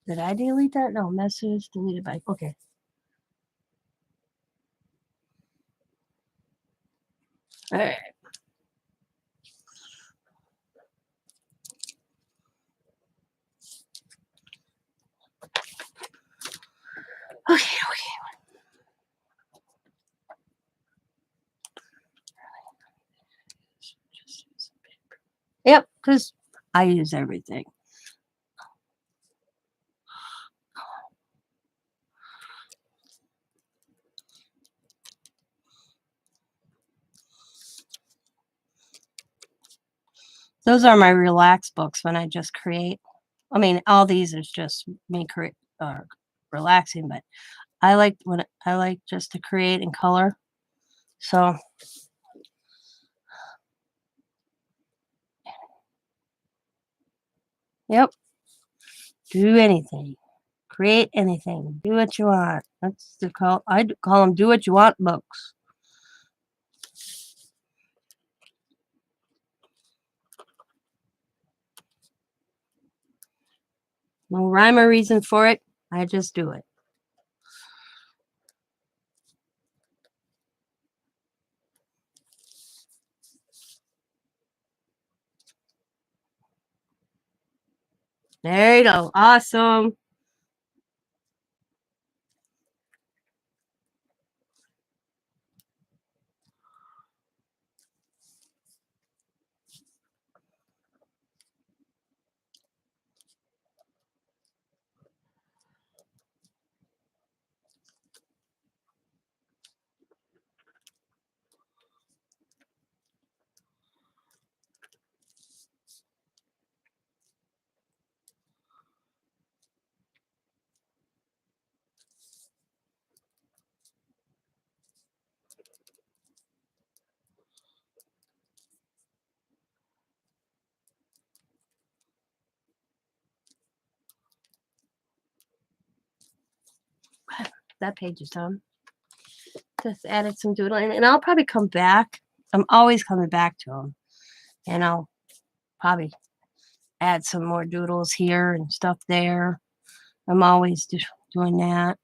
did I delete that? No, message deleted by. Okay. All right. Okay. Okay. Yep, because I use everything. Those are my relax books when I just create. I mean, all these is just me relaxing, but I like just to create and color. So, yep, do anything, create anything, do what you want. That's the call. Call them "do what you want" books. No rhyme or reason for it. I just do it. There you go. Awesome. that page is done. Just added some doodling, and I'll probably come back. I'm always coming back to them, and I'll probably add some more doodles here and stuff there. I'm always doing that.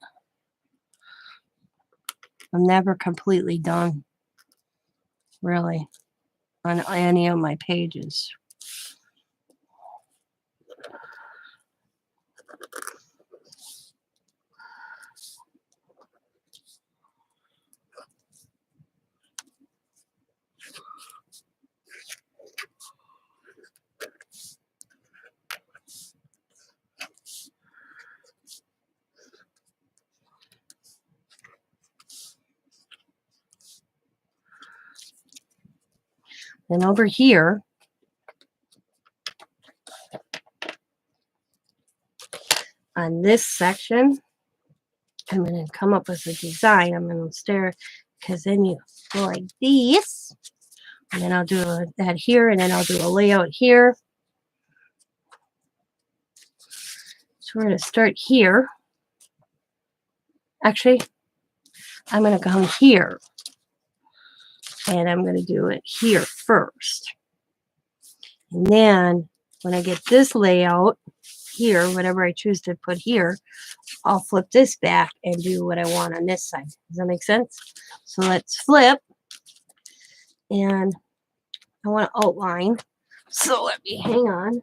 I'm never completely done, really, on any of my pages. And over here, on this section, I'm going to come up with a design. I'm going to stare, because then you go like this, and then I'll do that here, and then I'll do a layout here. So we're going to start here. Actually, I'm going to come here, and I'm going to do it here first. And then when I get this layout here, whatever I choose to put here, I'll flip this back and do what I want on this side. Does that make sense? So let's flip. And I want to outline. So let me hang on.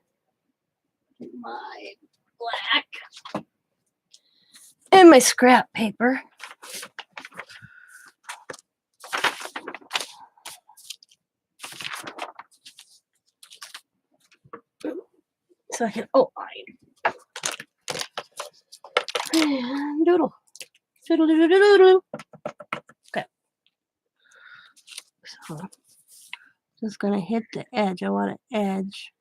Get my black and my scrap paper. So I can outline. And doodle. Doodle, doodle, doodle, doodle. Okay. So just going to hit the edge. I want an edge.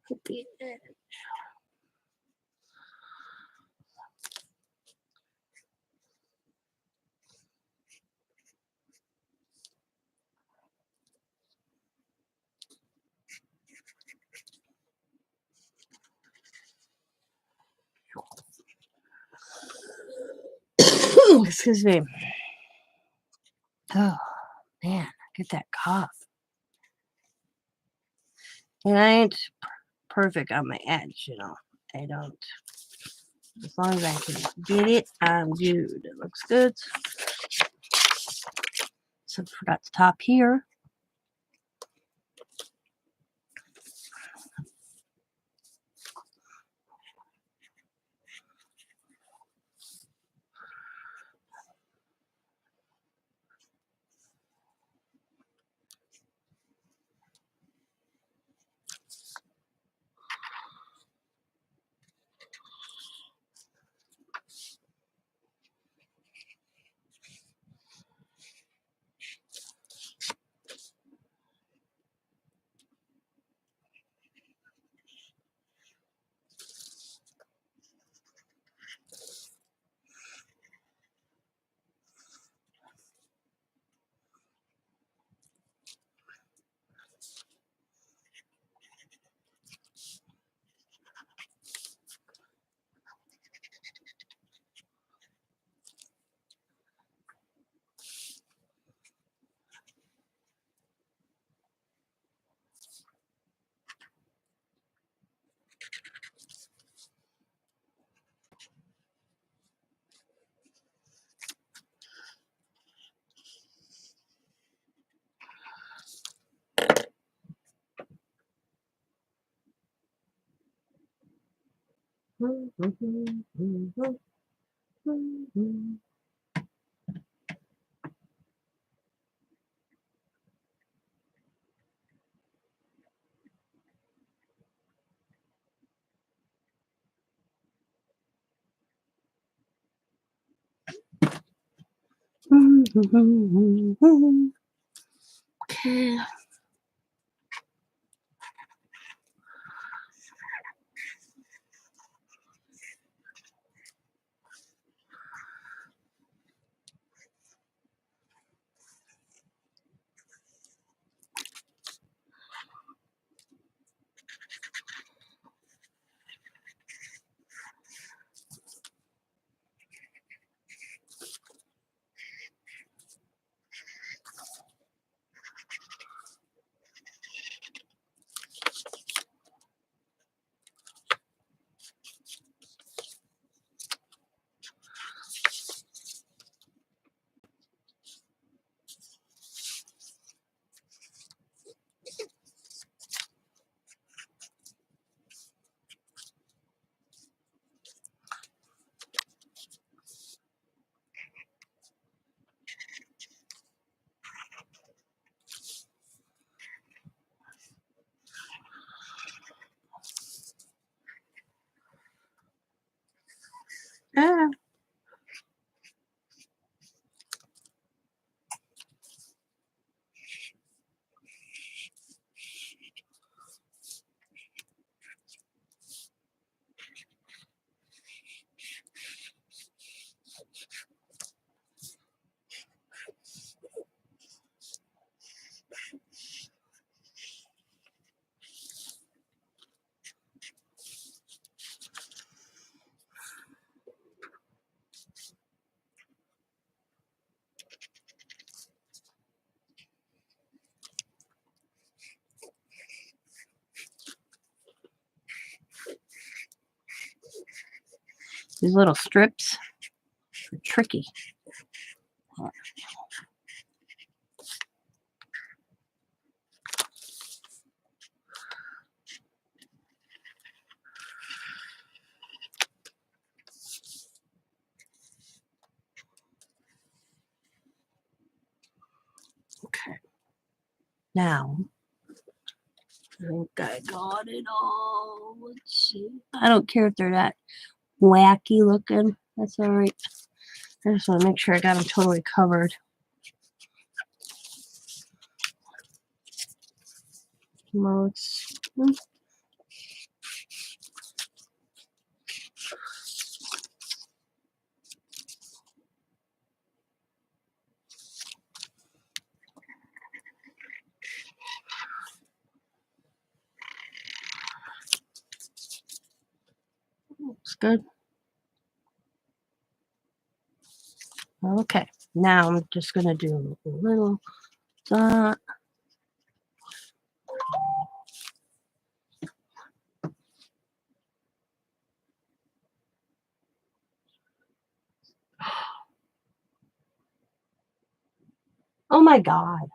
Hit the edge. Excuse me. Oh, man, get that cough. And I ain't perfect on my edge, you know. I don't. As long as I can get it, I'm good. It looks good. So forgot the top here. Okay. Ah. These little strips are tricky. Okay. Now, I think I got it all. Let's see. I don't care if they're that wacky looking. That's all right. I just want to make sure I got them totally covered. Looks good. Okay, now I'm just gonna do a little dot. Oh my God.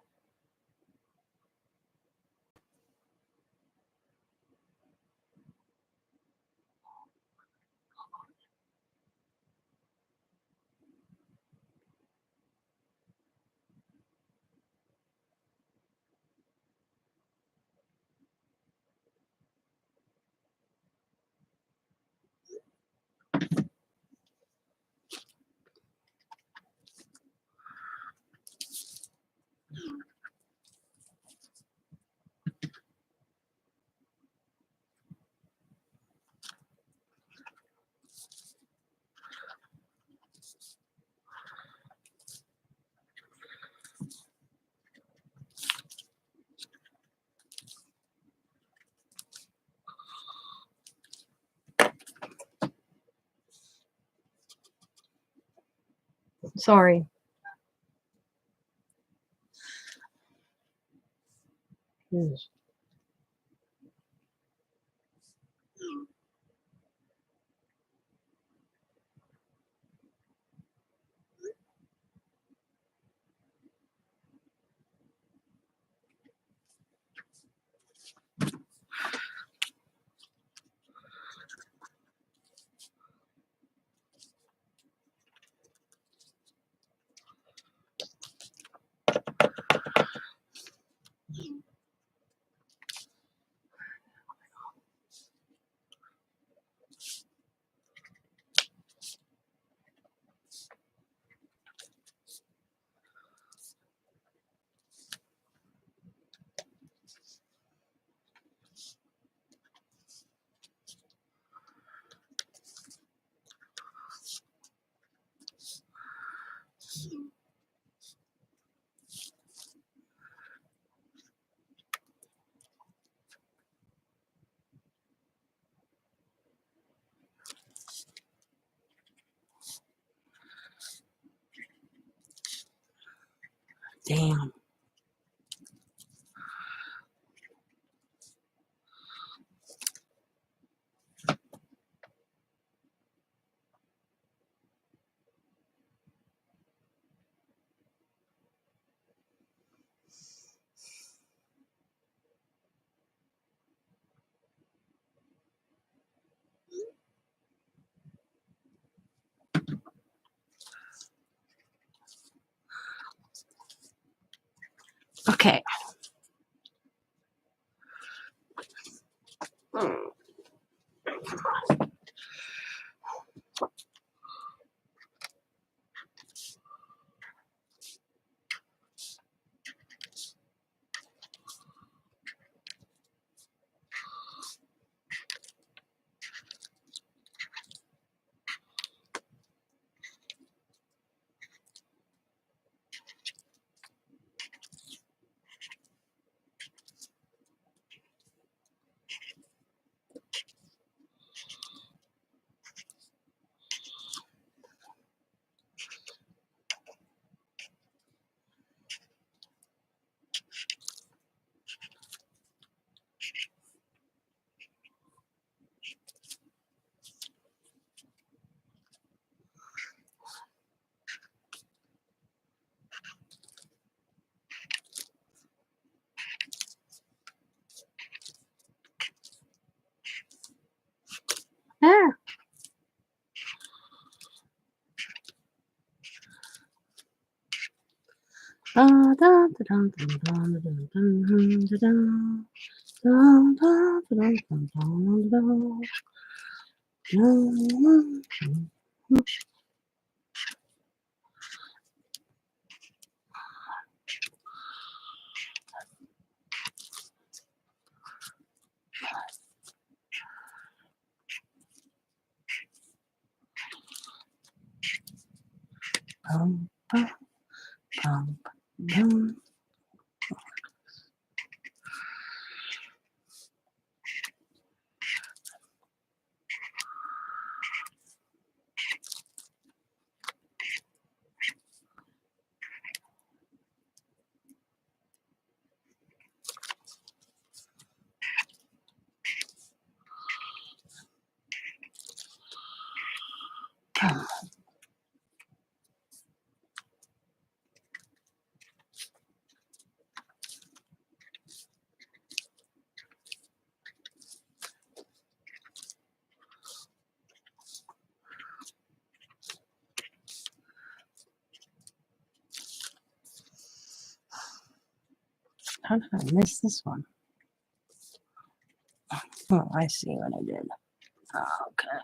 Sorry. Damn. Okay. Ah. How did I miss this one? Oh, I see what I did. Okay.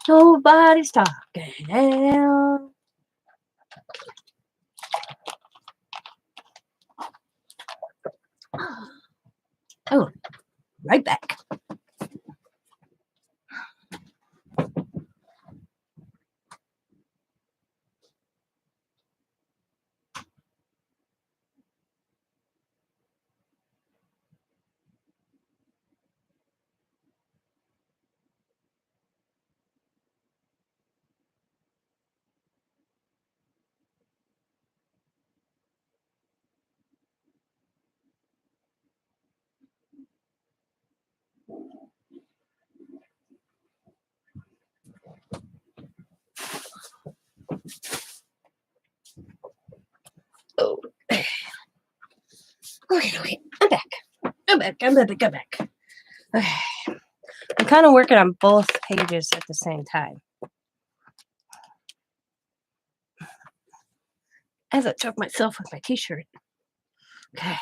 Nobody's talking. right back. Oh, okay, I'm back. I'm back. Okay. I'm kind of working on both pages at the same time. As I choke myself with my t-shirt. Okay.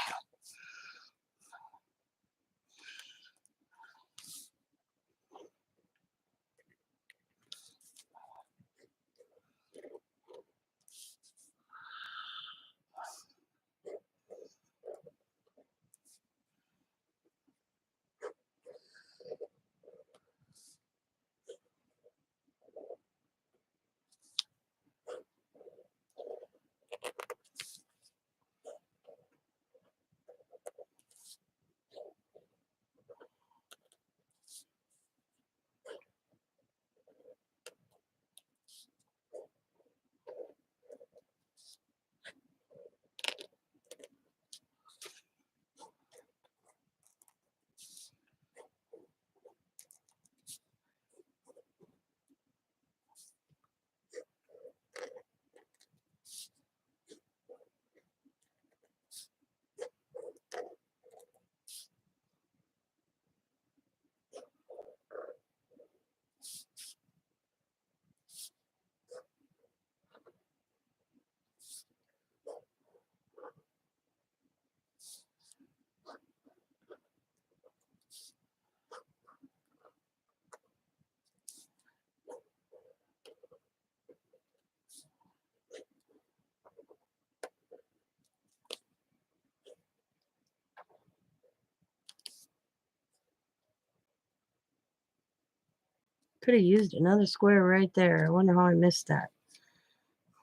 Could have used another square right there. I wonder how I missed that.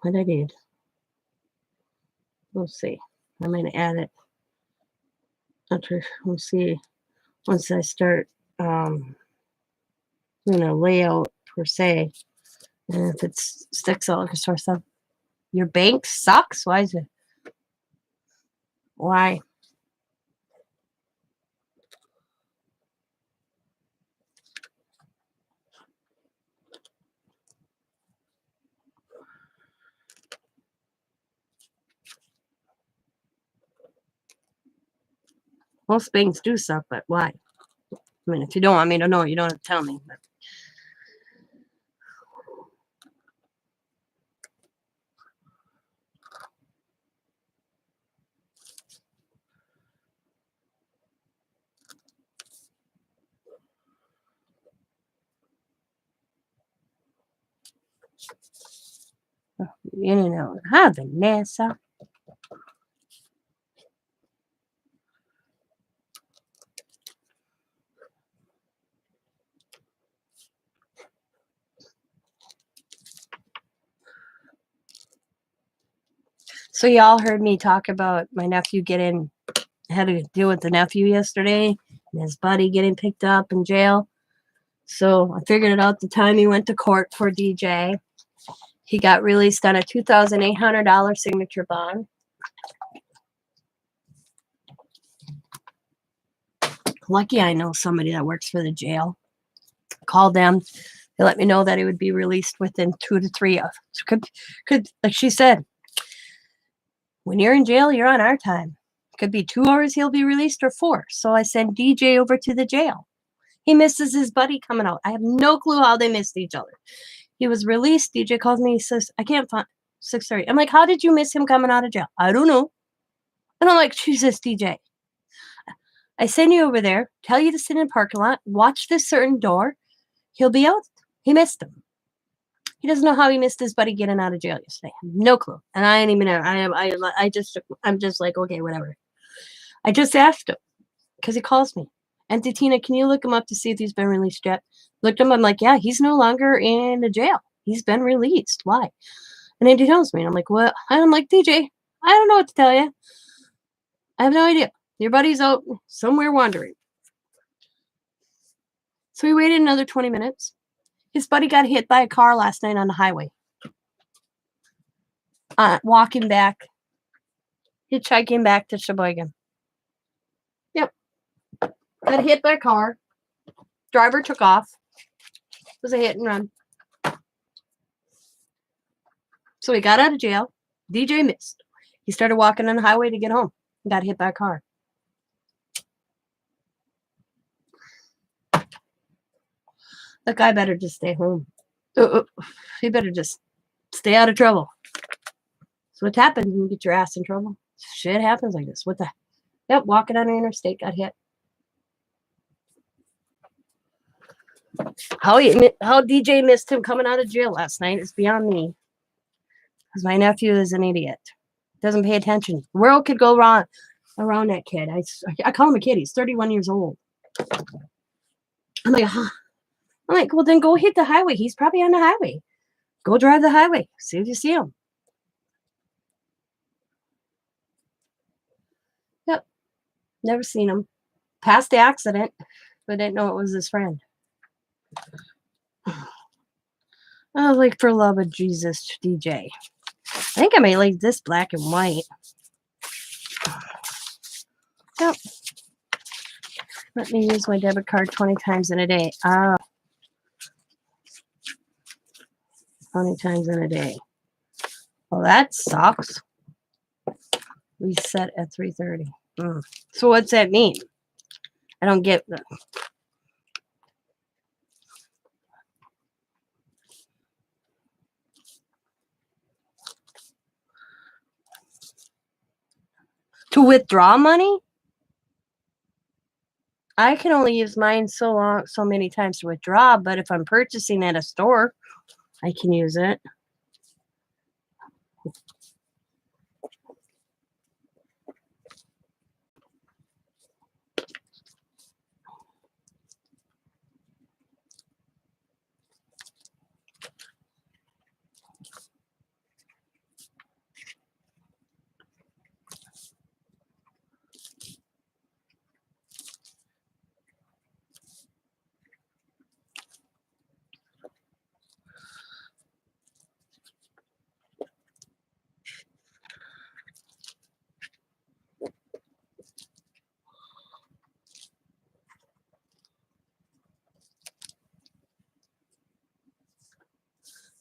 What I did. We'll see. I'm going to add it. We'll see. Once I start doing a layout per se. And if it sticks out like a sore thumb. Your bank sucks? Why is it? Why? Most banks do suck, but why? I mean, if you don't want me to know, you don't have to tell me. But you know, hi, Vanessa. So y'all heard me talk about my nephew had to deal with the nephew yesterday and his buddy getting picked up in jail. So I figured it out the time he went to court for DJ. He got released on a $2,800 signature bond. Lucky I know somebody that works for the jail. Called them. They let me know that he would be released within 2 to 3 hours. Could like she said, when you're in jail, you're on our time. Could be 2 hours he'll be released or 4. So I sent DJ over to the jail. He misses his buddy coming out. I have no clue how they missed each other. He was released. DJ calls me. He says, I can't find 6:30. I'm like, how did you miss him coming out of jail? I don't know. And I'm like, Jesus, DJ. I send you over there, tell you to sit in the parking lot, watch this certain door. He'll be out. He missed him. He doesn't know how he missed his buddy getting out of jail yesterday. No clue. And I ain't even know. I'm just like, okay, whatever. I just asked him because he calls me. Auntie Tina, can you look him up to see if he's been released yet? Looked him. I'm like, yeah, he's no longer in the jail. He's been released. Why? And Andy tells me, and I'm like, what? And I'm like, DJ, I don't know what to tell you. I have no idea. Your buddy's out somewhere wandering. So we waited another 20 minutes. His buddy got hit by a car last night on the highway. Walking back, hitchhiking back to Sheboygan. Yep. Got hit by a car. Driver took off. It was a hit and run. So he got out of jail. DJ missed. He started walking on the highway to get home. Got hit by a car. That guy better just stay home. He better just stay out of trouble. So what happens when you get your ass in trouble? Shit happens like this. What the? Yep, walking on the interstate, got hit. How DJ missed him coming out of jail last night is beyond me. Because my nephew is an idiot. Doesn't pay attention. The world could go wrong around that kid. I call him a kid. He's 31 years old. I'm like, well, then go hit the highway. He's probably on the highway. Go drive the highway. See if you see him. Yep. Never seen him. Past the accident, but didn't know it was his friend. Oh, like, for love of Jesus, DJ. I think I may like this black and white. Yep. Let me use my debit card 20 times in a day. 20 times in a day. Well, that sucks. We set at 3:30. So what's that mean? I don't get that. To withdraw money? I can only use mine so many times to withdraw, but if I'm purchasing at a store, I can use it.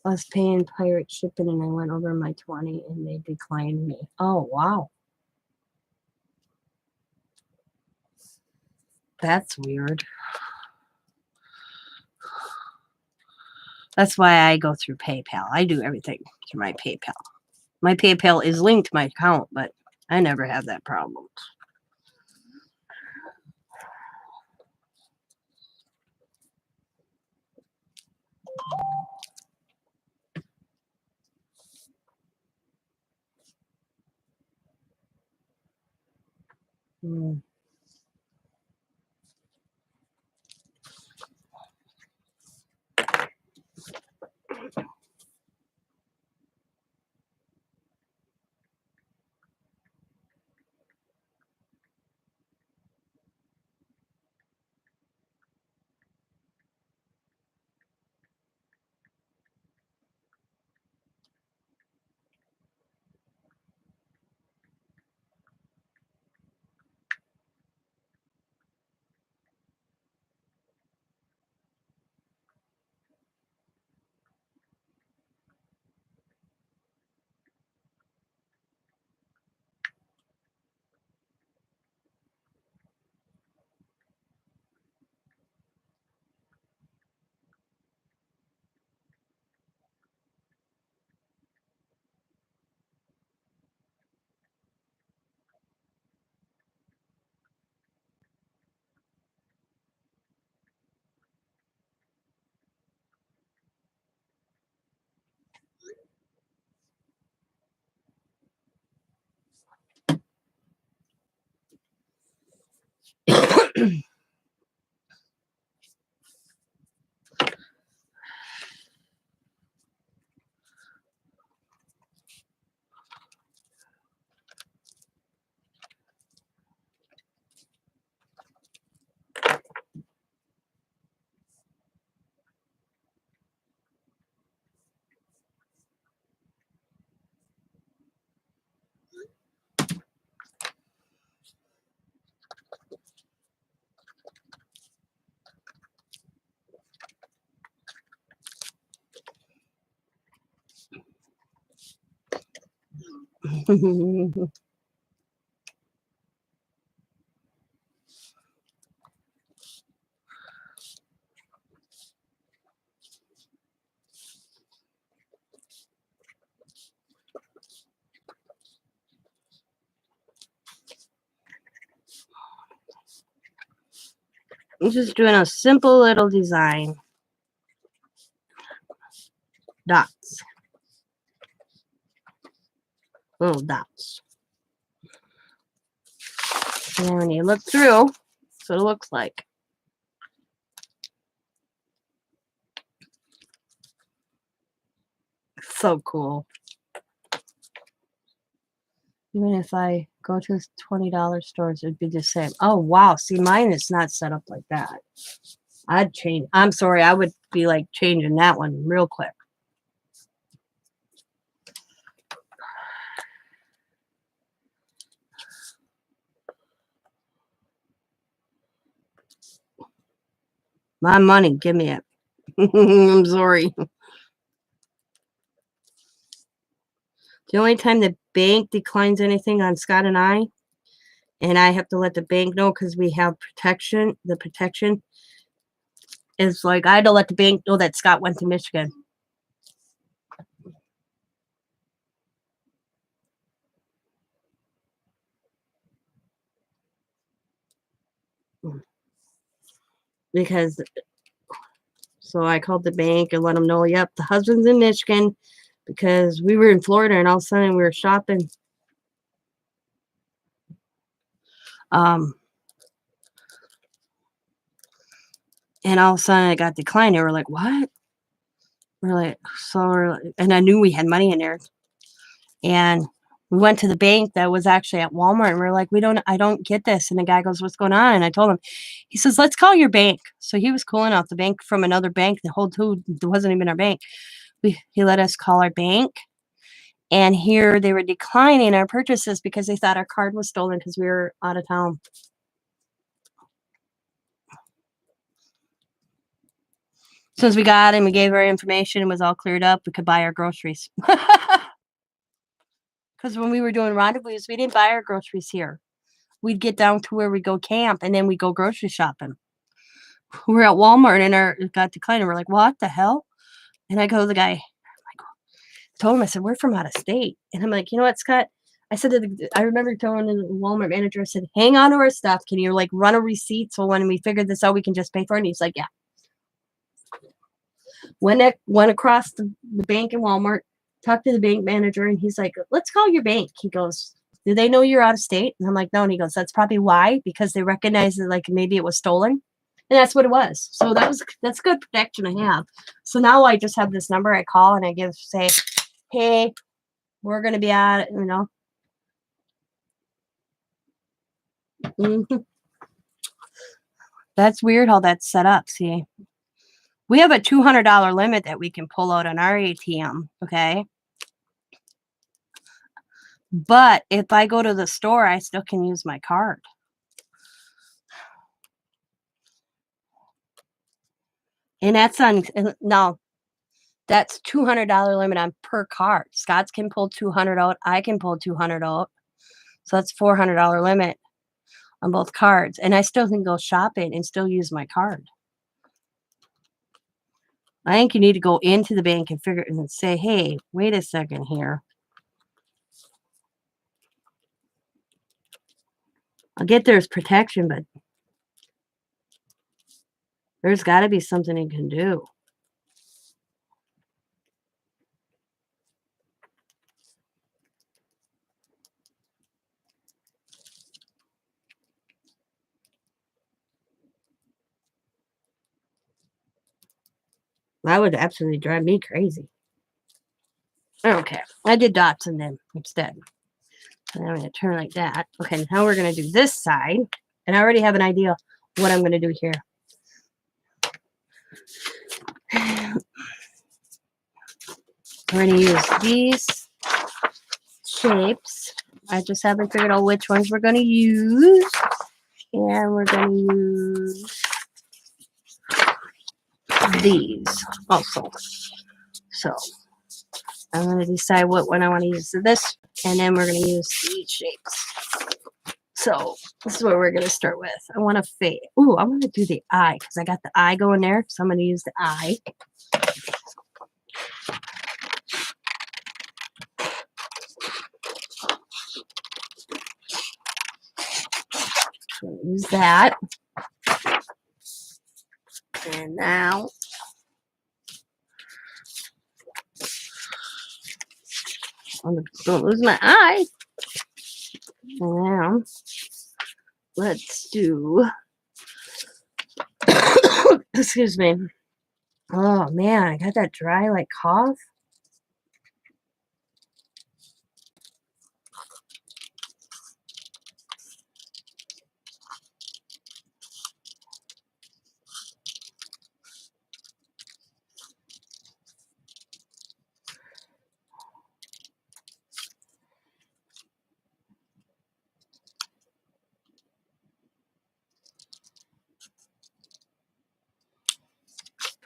I was paying pirate shipping and I went over my 20 and they declined me. Oh, wow. That's weird. That's why I go through PayPal. I do everything through my PayPal. My PayPal is linked to my account, but I never have that problem. I'm just doing a simple little design. Dots. Little dots. And then when you look through, that's what it looks like. So cool. Even if I go to $20 stores, it'd be the same. Oh, wow. See, mine is not set up like that. I'd change. I'm sorry. I would be like changing that one real quick. My money. Give me it. I'm sorry. The only time the bank declines anything on Scott and I have to let the bank know because we have protection, the protection is like I had to let the bank know that Scott went to Michigan. Because, so I called the bank and let them know, yep, the husband's in Michigan because we were in Florida and all of a sudden we were shopping. And all of a sudden it got declined. They were like, what? We're like, and I knew we had money in there. And we went to the bank that was actually at Walmart and we're like, I don't get this. And the guy goes, what's going on? And I told him, he says, let's call your bank. So he was calling out the bank from another bank. The whole two wasn't even our bank. He let us call our bank. And here they were declining our purchases because they thought our card was stolen because we were out of town. As soon as we got and we gave our information, it was all cleared up. We could buy our groceries. Because when we were doing rendezvous, we didn't buy our groceries here. We'd get down to where we go camp and then we go grocery shopping. We're at Walmart and it got declined. And we're like, what the hell? And I go to the guy, told him, I said, we're from out of state. And I'm like, you know what, Scott? I said, I remember telling the Walmart manager, I said, hang on to our stuff. Can you like run a receipt so when we figure this out, we can just pay for it? And he's like, yeah. Went across the bank in Walmart, talked to the bank manager, and he's like, let's call your bank. He goes, do they know you're out of state? And I'm like, no. And he goes, that's probably why, because they recognize that like maybe it was stolen. And that's what it was. So that's good protection to have. So now I just have this number I call and I say, hey, we're going to be at it, you know. Mm-hmm. That's weird how that's set up. See, we have a $200 limit that we can pull out on our ATM. Okay. But if I go to the store, I still can use my card. And that's on, no, that's $200 limit on per card. Scott's can pull 200 out. I can pull 200 out. So that's $400 limit on both cards. And I still can go shopping and still use my card. I think you need to go into the bank and figure and say, hey, wait a second here. I get there's protection, but there's got to be something you can do. That would absolutely drive me crazy. Okay, I did dots in them instead. And I'm going to turn like that. Okay, now we're going to do this side. And I already have an idea what I'm going to do here. We're going to use these shapes. I just haven't figured out which ones we're going to use. And we're going to use these also. So I'm going to decide what one I want to use. So this And then we're going to use these shapes. So this is what we're going to start with. I want to fade. Ooh, I want to do the eye because I got the eye going there. So I'm going to use the eye. So use that. And now don't lose my eye. And now let's do. Excuse me. Oh man, I got that dry like cough.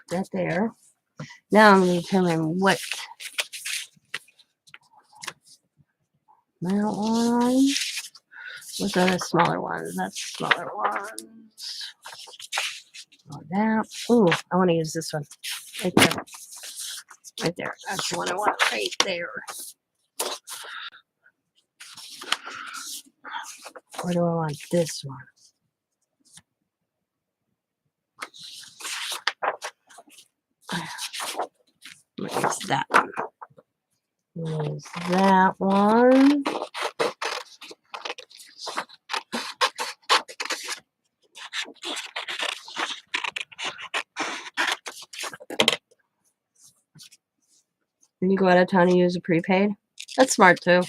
Put that there. Now I'm going to determine what that one. What's the smaller ones? That's smaller ones. Oh, that. Ooh, I want to use this one. Right there. Right there. That's the one I want right there. Or do I want this one? I'm going to use that one. Use that one. And you go out of town and use a prepaid. That's smart too.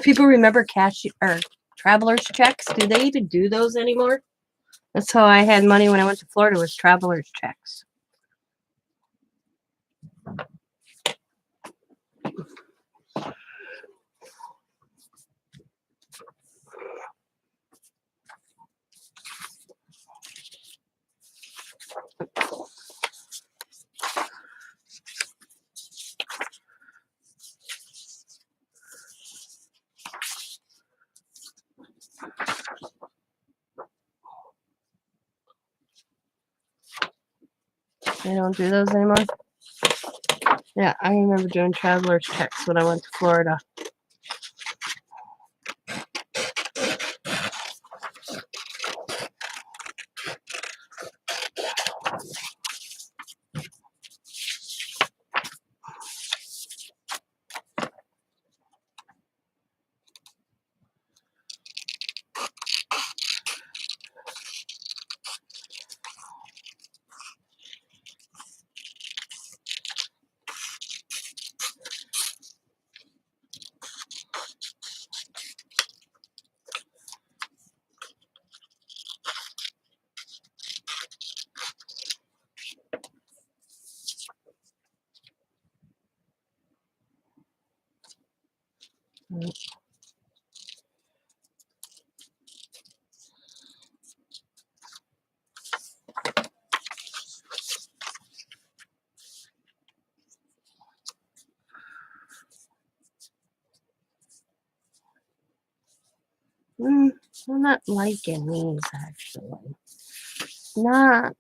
People remember cash or traveler's checks? Do they even do those anymore? That's how I had money when I went to Florida, was traveler's checks. They don't do those anymore? Yeah, I remember doing traveler's checks when I went to Florida. I'm not liking these actually. I'm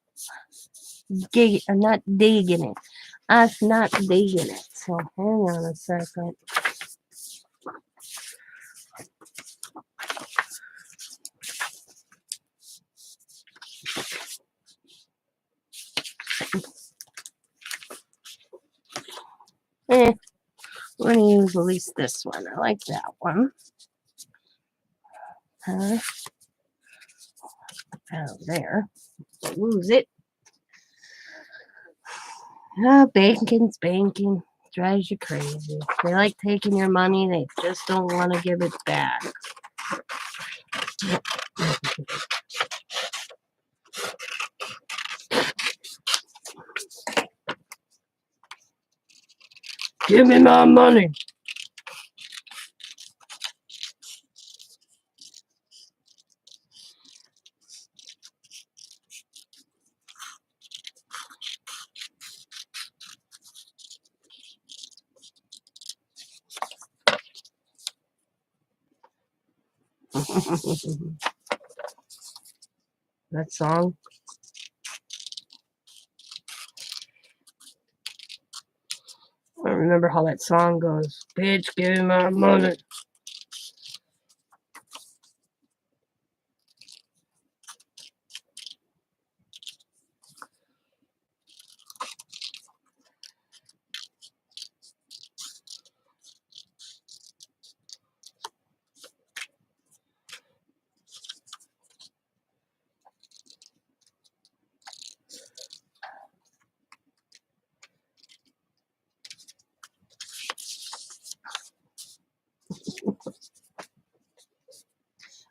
not digging it. I'm not digging it. So hang on a second. We're going to use at least this one. I like that one. Oh, there. Don't lose it. Banking's banking. Drives you crazy. They like taking your money. They just don't want to give it back. Give me my money. That song. I don't remember how that song goes. Bitch, give me my money.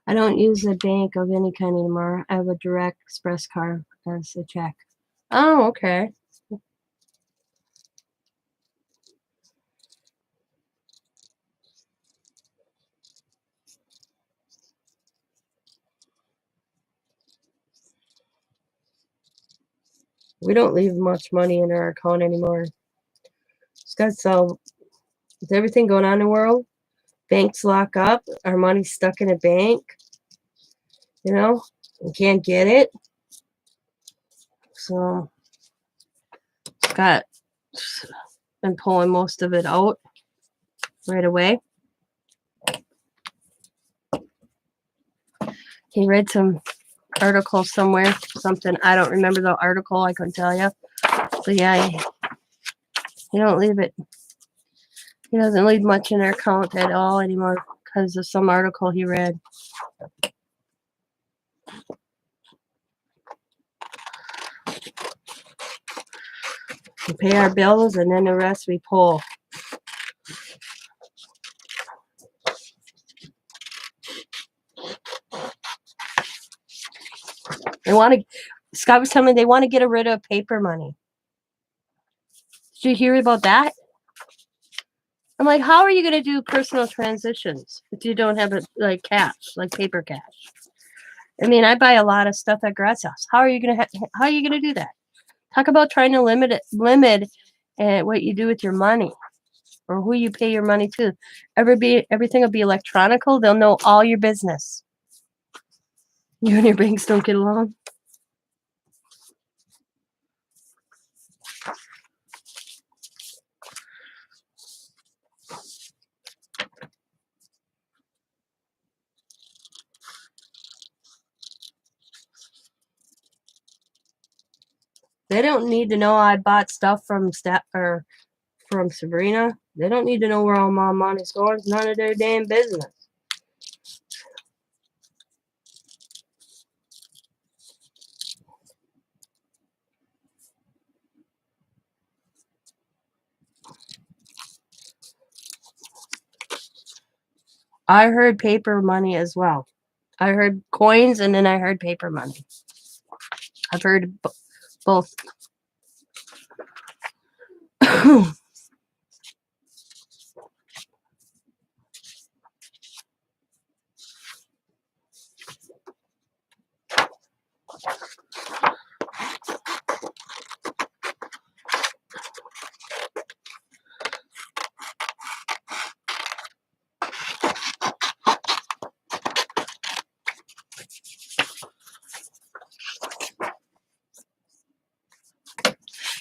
I don't use a bank of any kind anymore. I have a direct express card as a check. Oh, okay. We don't leave much money in our account anymore. It's so with everything going on in the world, banks lock up, our money's stuck in a bank, we can't get it. So Scott been pulling most of it out right away. He read some article somewhere, something. I don't remember the article, I couldn't tell you. But yeah, he don't leave it. He doesn't leave much in our account at all anymore because of some article he read. We pay our bills and then the rest we pull. Scott was telling me they want to get rid of paper money. Did you hear about that? I'm like, how are you going to do personal transitions if you don't have it like cash, like paper cash? I mean, I buy a lot of stuff at Grad's house. How are you going to do that? Talk about trying to limit what you do with your money or who you pay your money to. Everything will be electronical. They'll know all your business. You and your banks don't get along. They don't need to know I bought stuff from from Sabrina. They don't need to know where all my money's going. It's none of their damn business. I heard paper money as well. I heard coins and then I heard paper money. I've heard both.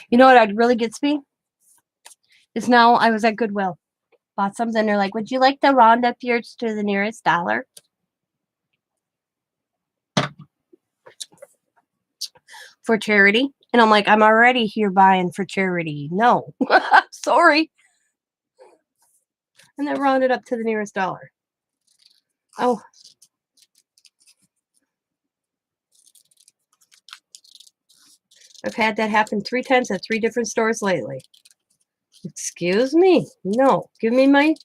You know what really gets me? Is now I was at Goodwill. Bought something. They're like, would you like to round up yours to the nearest dollar? For charity? And I'm like, I'm already here buying for charity. No. Sorry. And then round it up to the nearest dollar. Oh. I've had that happen 3 times at 3 different stores lately. Excuse me? No. Give me my...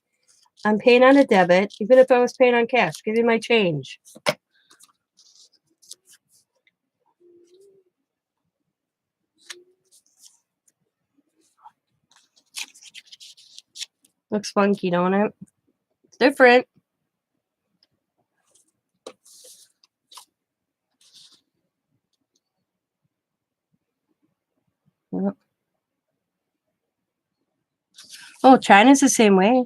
I'm paying on a debit. Even if I was paying on cash, give me my change. Looks funky, don't it? It's different. Yep. Oh, China's the same way.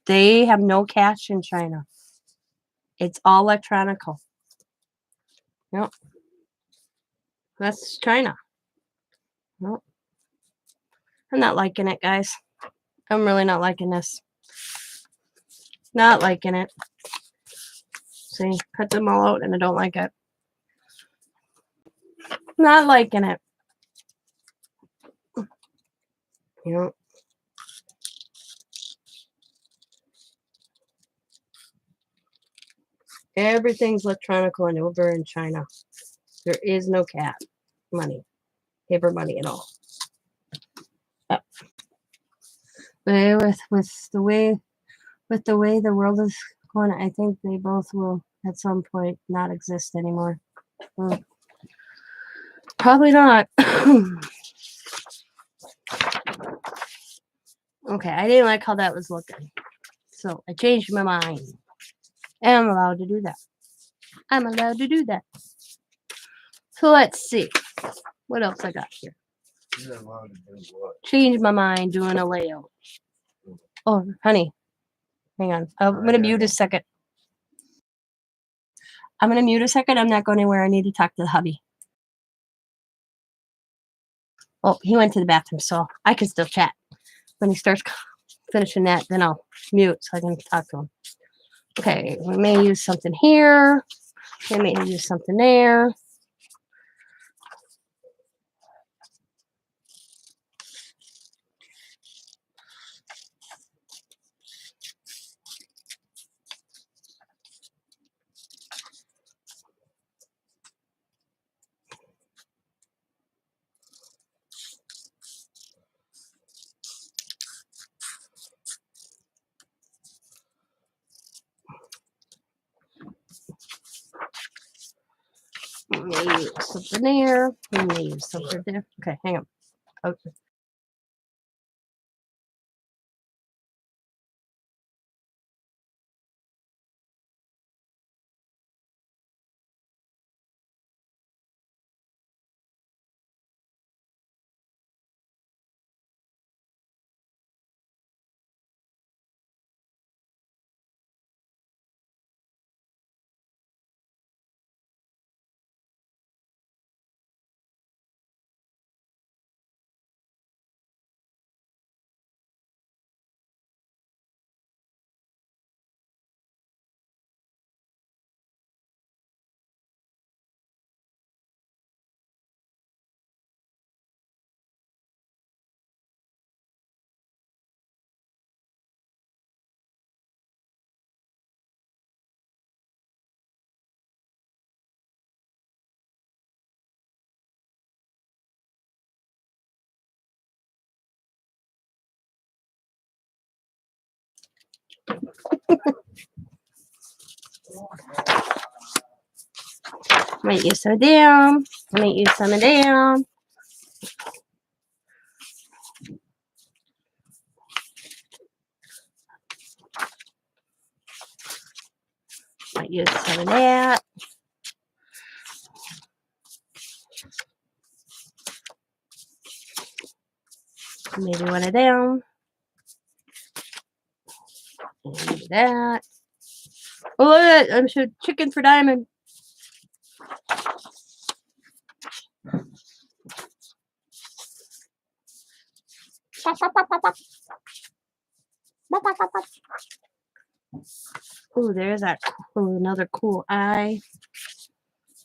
They have no cash in China. It's all electronical. Yep. That's China. Yep. I'm not liking it, guys. I'm really not liking this. Not liking it. See, cut them all out and I don't like it. Not liking it. Yep. Everything's electronical and over in China. There is no cat money, paper money at all. Yep. But with the way the world is going, I think they both will at some point not exist anymore. Probably not. Okay, I didn't like how that was looking, so I changed my mind. And I'm allowed to do that. I'm allowed to do that. So let's see. What else I got here? You're allowed to do what? Change my mind doing a layout. Oh, honey. Hang on. I'm going to mute a second. I'm going to mute a second. I'm not going anywhere. I need to talk to the hubby. Oh, he went to the bathroom, so I can still chat. When he starts finishing that, then I'll mute so I can talk to him. Okay, we may use something here. We may use something there. We may use something there. We may use something there. Okay, hang on. Okay. Might use some of them. Might use some of them. Might use some of that. Maybe one of them. Maybe that. Oh, look at that. I'm sure chicken for Diamond. Oh, there's that. Oh, another cool eye.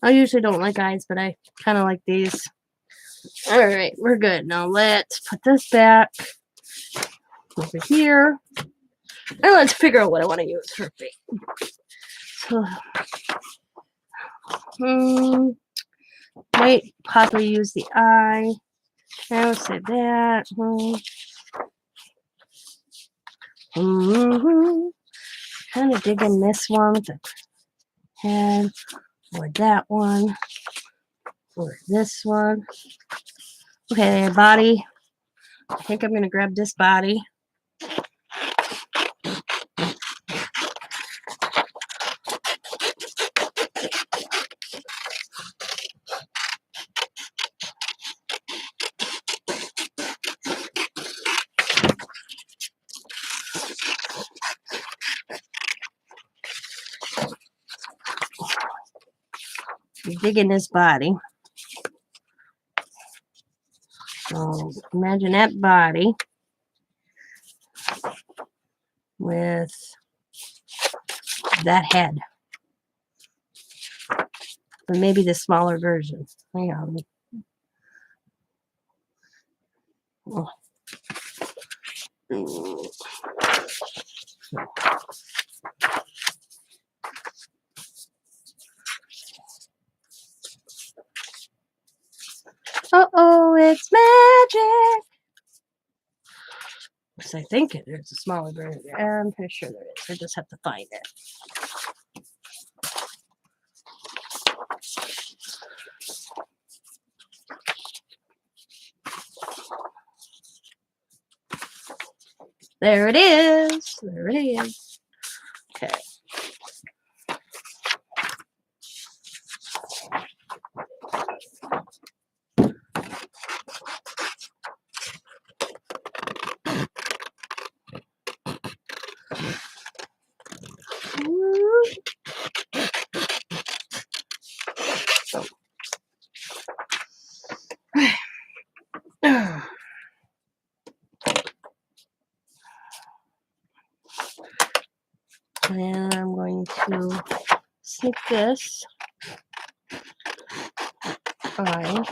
I usually don't like eyes, but I kind of like these. All right, we're good. Now let's put this back over here. And let's figure out what I want to use for bait. So, might possibly use the eye. I'll say that. Kind of digging this one with the head, or that one, or this one. Okay, body. I think I'm going to grab this body. to dig in this body. So imagine that body with that head. Or maybe the smaller version. Hang on. Oh. Uh-oh, it's magic. Yes, I think there's a smaller version. I'm pretty sure there is. I just have to find it. There it is. There it is. Okay. And I'm going to sneak this. I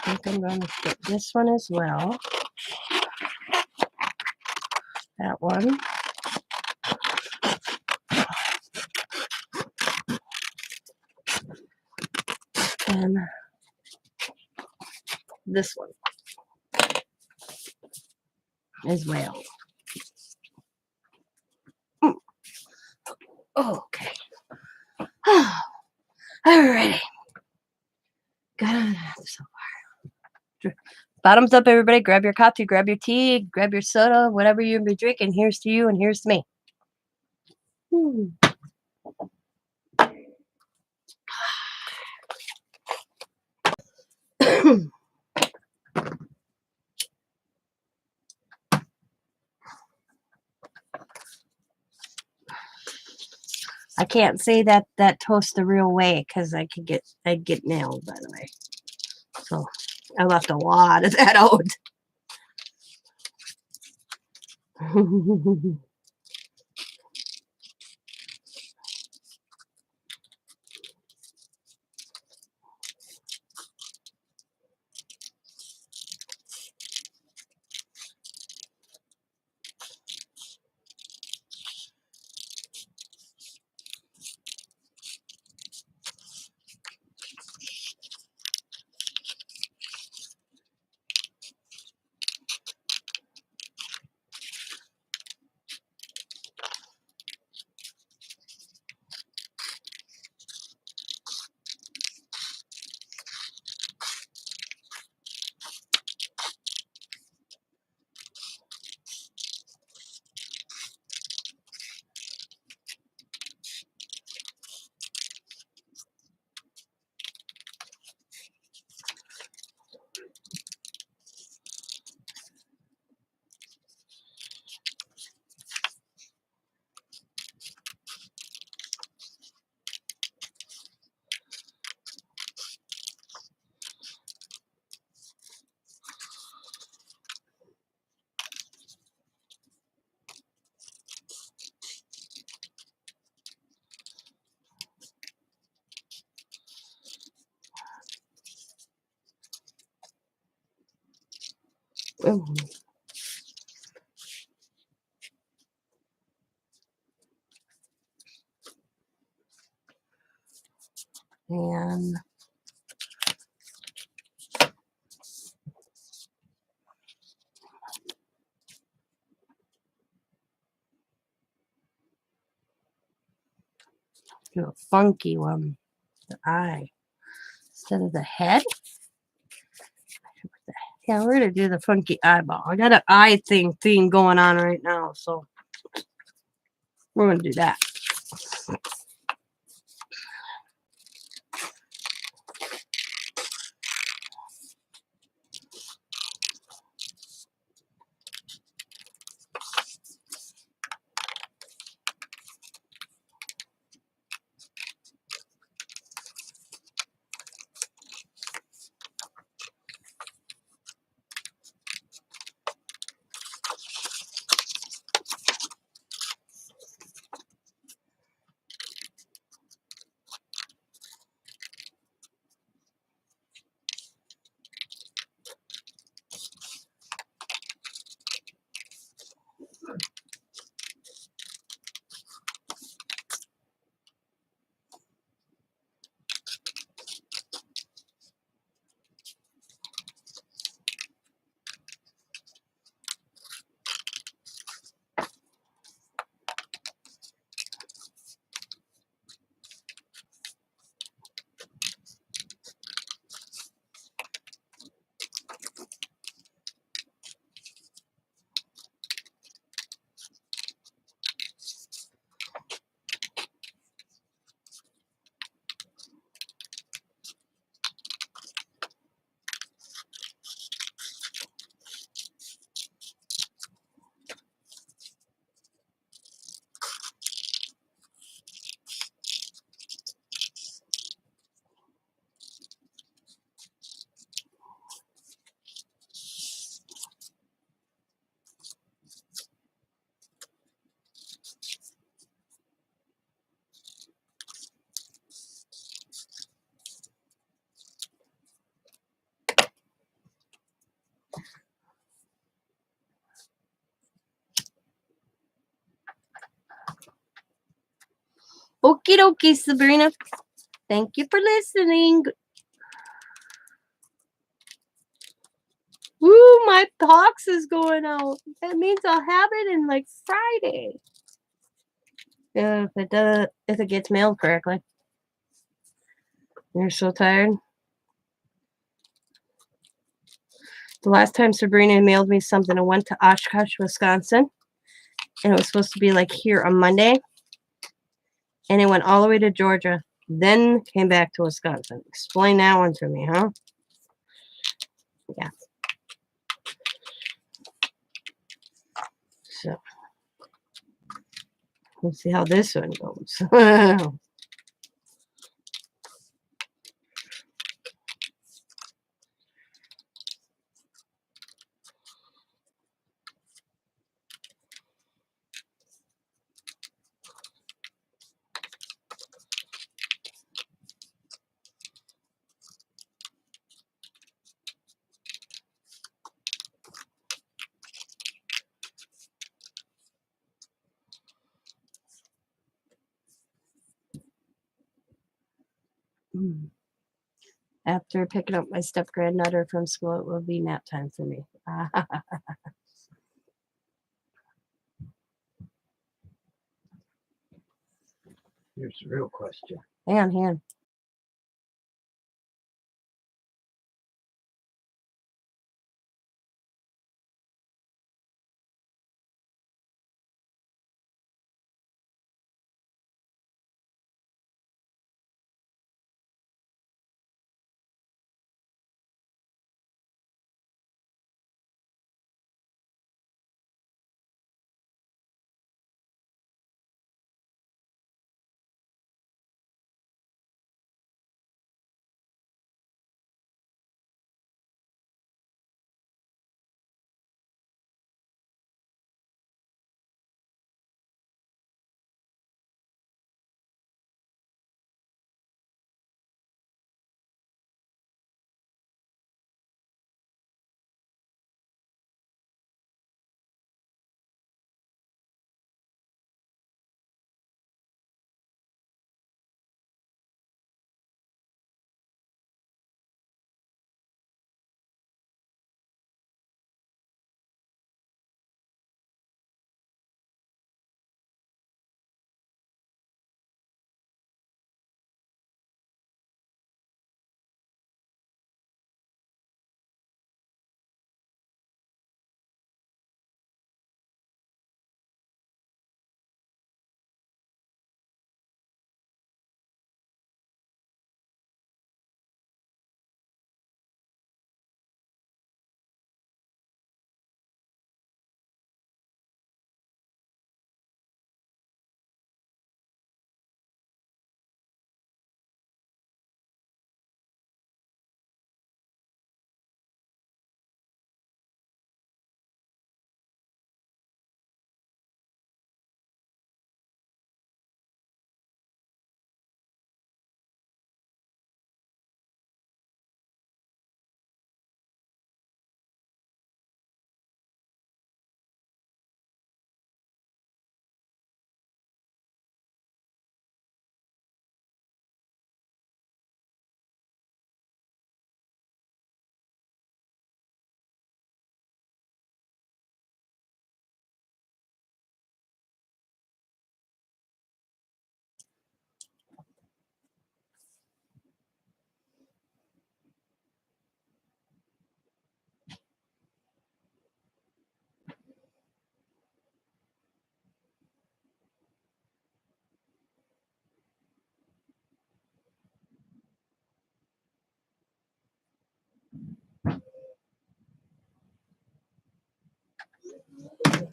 think I'm going to get this one as well. That one. And this one as well. Okay. Alrighty. Got it so far. Bottoms up, everybody. Grab your coffee, grab your tea, grab your soda, whatever you're be drinking. Here's to you and here's to me. I can't say that toast the real way because I'd get nailed, by the way. So I left a lot of that out. And do a funky one. The eye instead of the head. Yeah, we're gonna do the funky eyeball. I got an eye theme going on right now, so we're gonna do that. Okie dokie, Sabrina. Thank you for listening. Woo, my box is going out. That means I'll have it in like Friday. If it gets mailed correctly. You're so tired. The last time Sabrina mailed me something, I went to Oshkosh, Wisconsin, and it was supposed to be like here on Monday, and it went all the way to Georgia, then came back to Wisconsin. Explain that one to me, huh? Yeah. So, let's see how this one goes. After picking up my step grandmother from school, it will be nap time for me. Here's the real question. Hang on.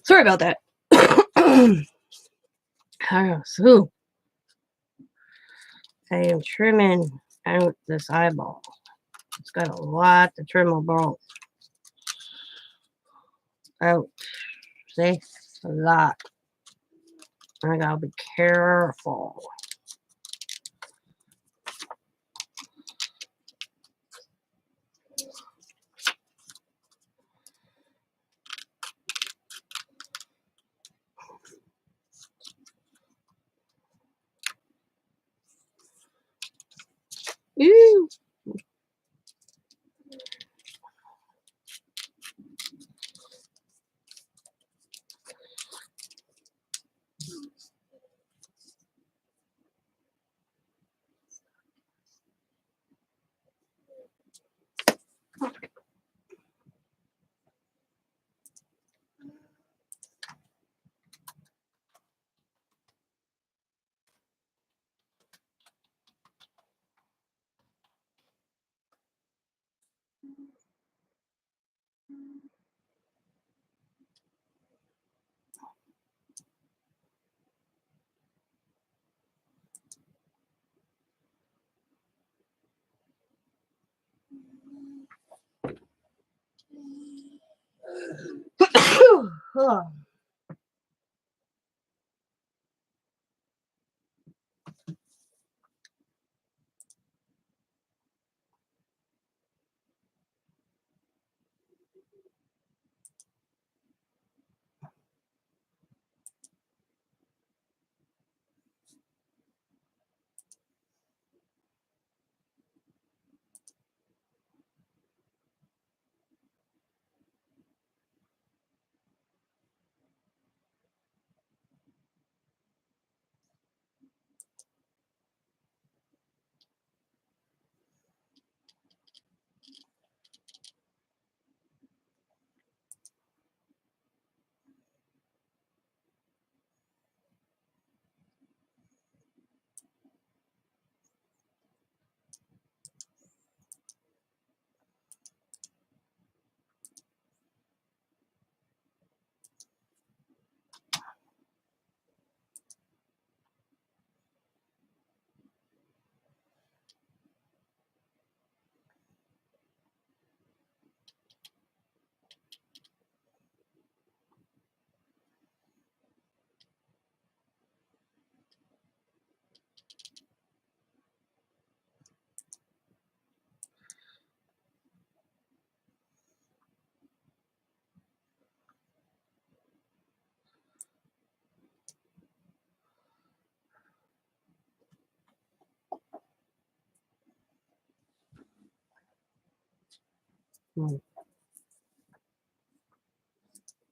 Sorry about that. So, I am trimming out this eyeball. It's got a lot to trim about. Out. See? A lot. I gotta be careful. Huh.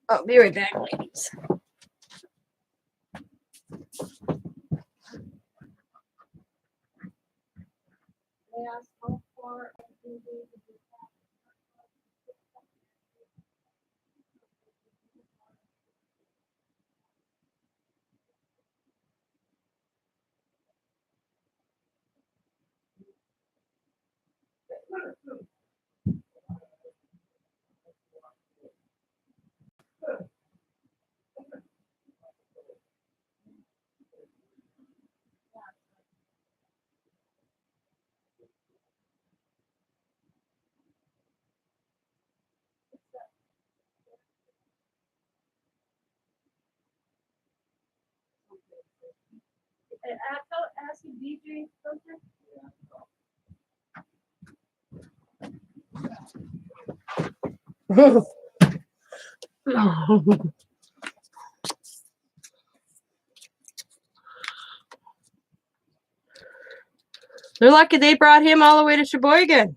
I'll be right back, ladies. Ask DJ something. They're lucky they brought him all the way to Sheboygan.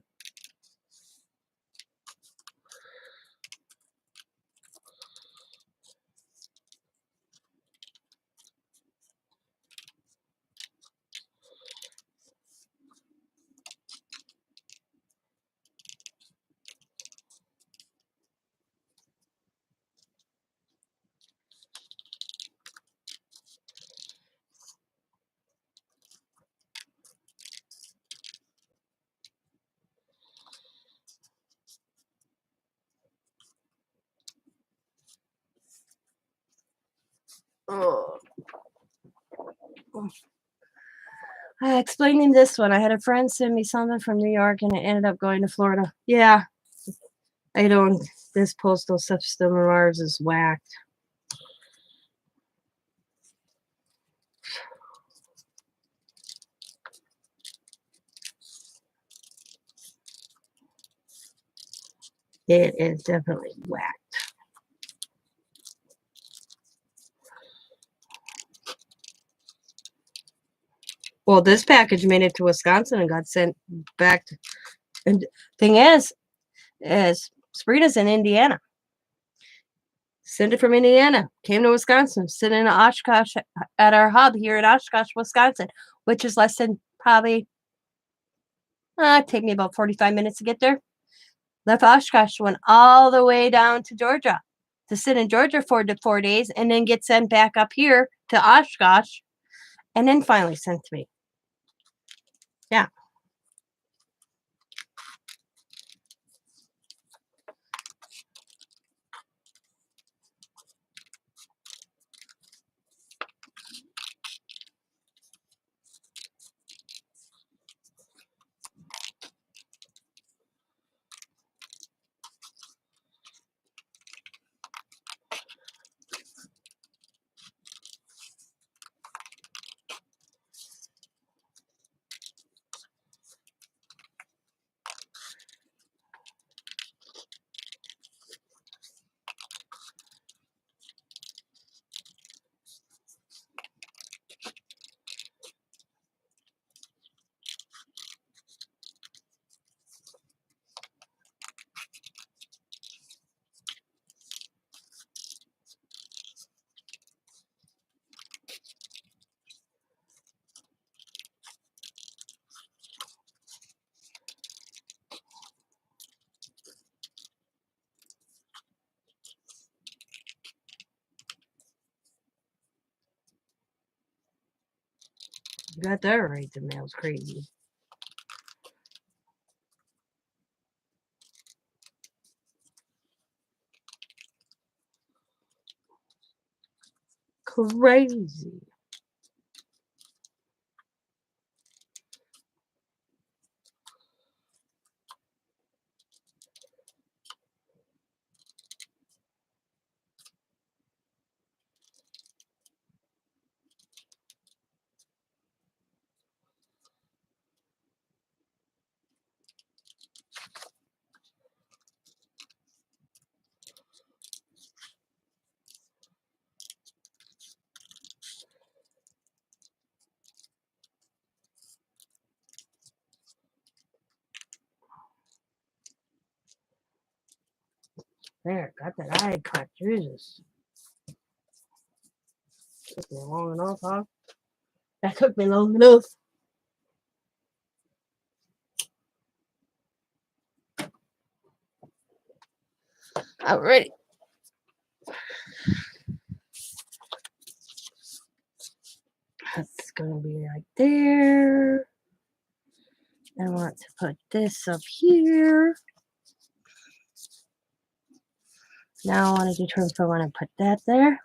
Oh. I explained him this one. I had a friend send me something from New York and it ended up going to Florida. Yeah. I don't. This postal system of ours is whacked. It is definitely whacked. Well, this package made it to Wisconsin and got sent back to, and thing is Sabrina's in Indiana. Sent it from Indiana, came to Wisconsin, sitting in Oshkosh at our hub here in Oshkosh, Wisconsin, which is less than probably take me about 45 minutes to get there. Left Oshkosh, went all the way down to Georgia to sit in Georgia for 4 days and then get sent back up here to Oshkosh and then finally sent to me. Yeah. You got that right, the mail's crazy. Crazy. There, got that eye cut. Jesus. Took me long enough, huh? That took me long enough. Alrighty. That's gonna be right there. I want to put this up here. Now I want to determine if I want to put that there.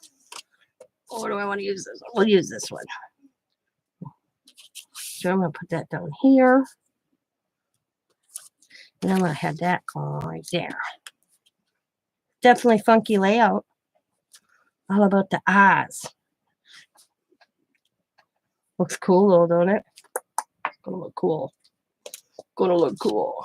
Or do I want to use this one? We'll use this one. So I'm going to put that down here. And I'm going to have that going right there. Definitely funky layout. All about the eyes. Looks cool though, don't it? It's going to look cool. Going to look cool.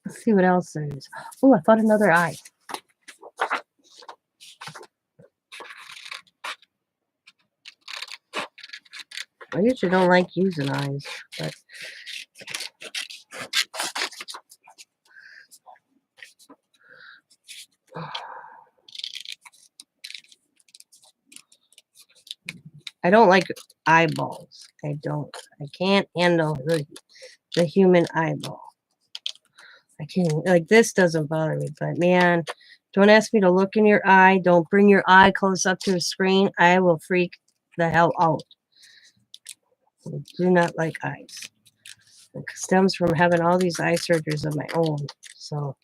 Let's see what else there is. Oh, I found another eye. I usually don't like using eyes, but I don't like eyeballs. I can't handle the human eyeball. I can't, like, this doesn't bother me, but man, don't ask me to look in your eye. Don't bring your eye close up to the screen. I will freak the hell out. I do not like eyes. It stems from having all these eye surgeries of my own. So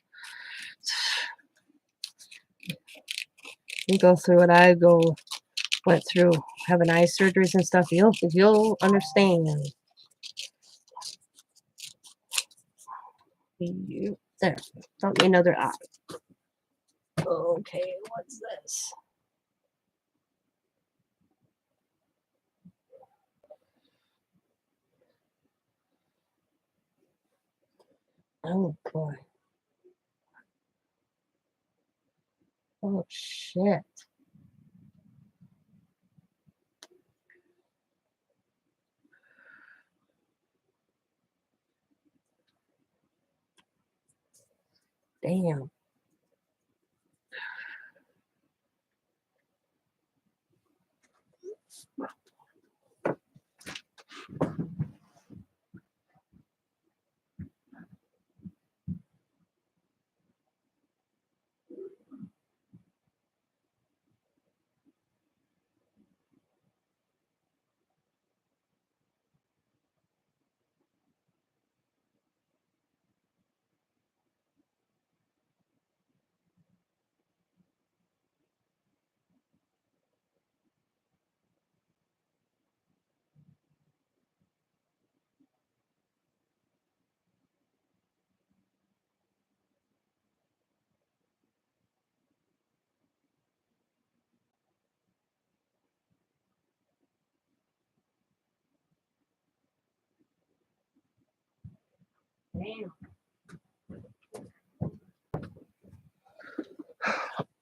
you go through what I went through having eye surgeries and stuff. You'll understand. There, found me another eye. Okay, what's this? Oh boy. Oh shit. Damn.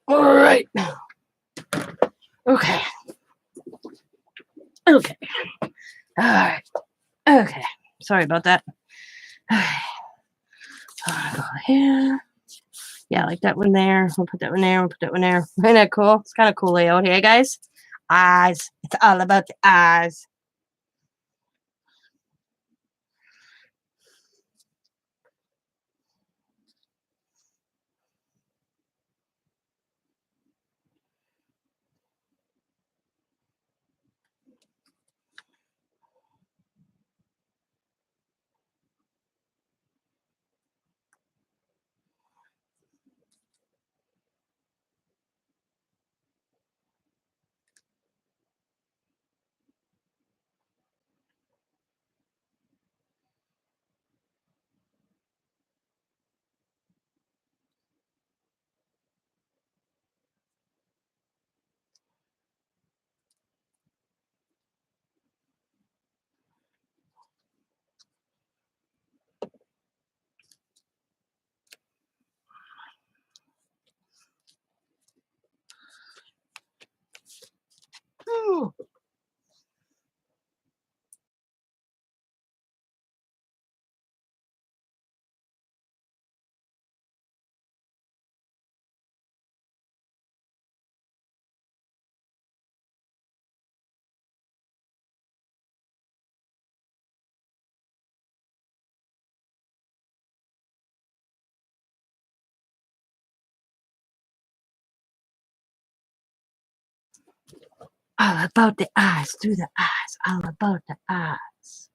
All right. Okay. Okay. All right. Okay. Sorry about that. Go here. Yeah, like that one there. We'll put that one there. We'll put that one there. Isn't that cool? It's kind of cool layout here, guys. Eyes. It's all about the eyes. Ooh. All about the eyes. Through the eyes. All about the eyes.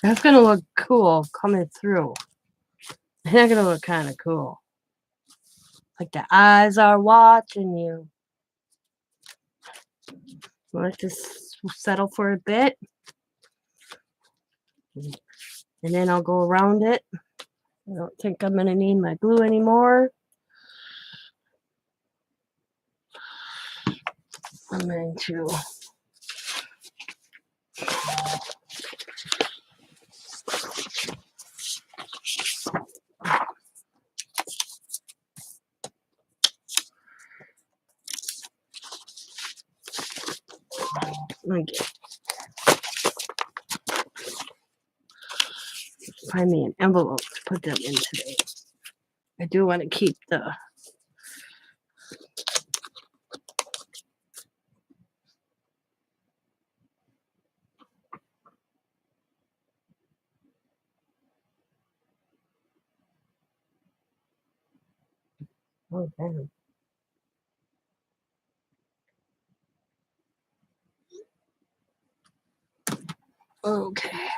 That's gonna look cool coming through. That's gonna look kind of cool. Like the eyes are watching you. Let this settle for a bit. And then I'll go around it. I don't think I'm gonna need my glue anymore. I'm going to find me an envelope to put them in today. I do want to keep the oh damn. Okay.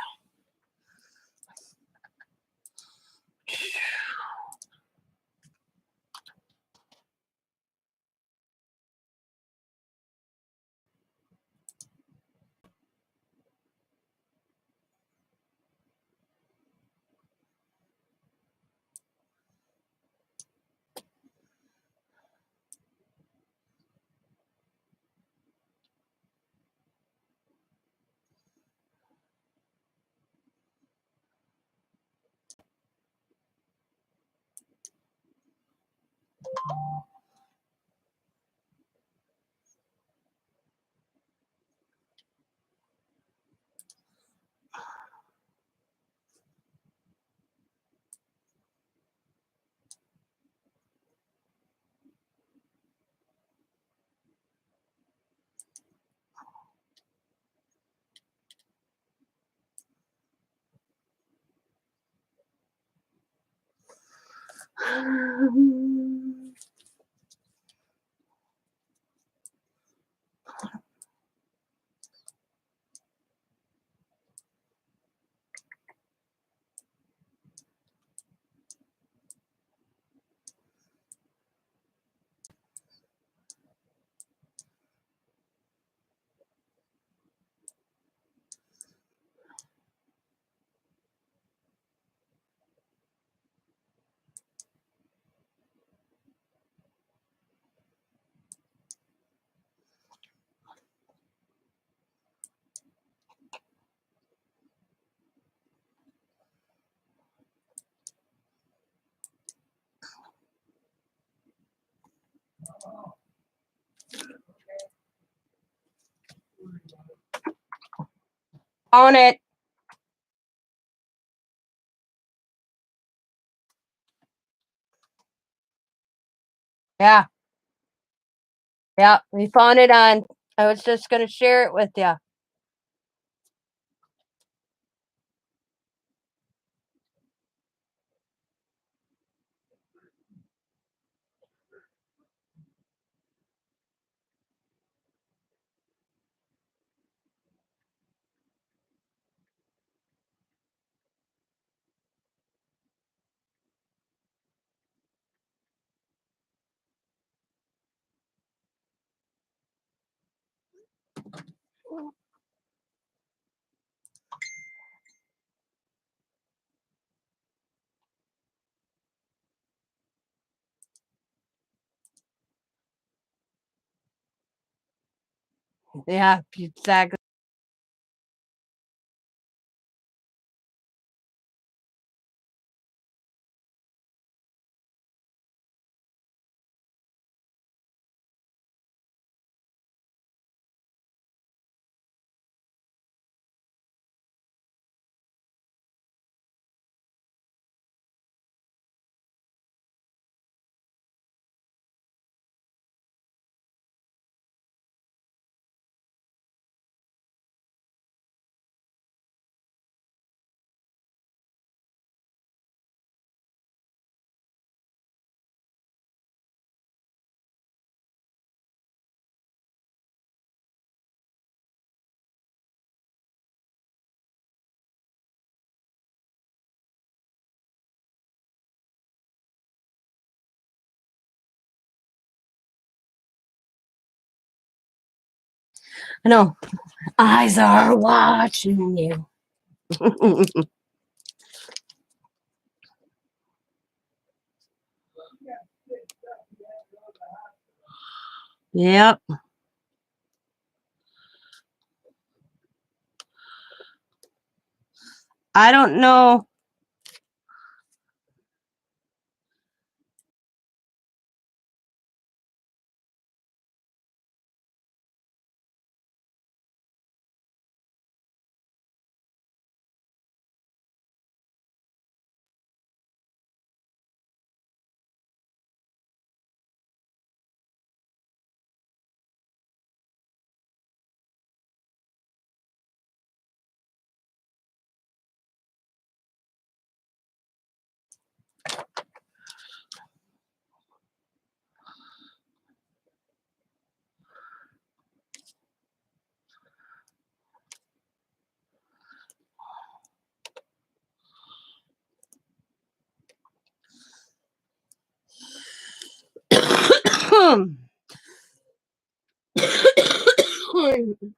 On it. Yeah. Yeah, we found it on. I was just going to share it with you. Yeah, exactly. I know. Eyes are watching you. Yep. I don't know.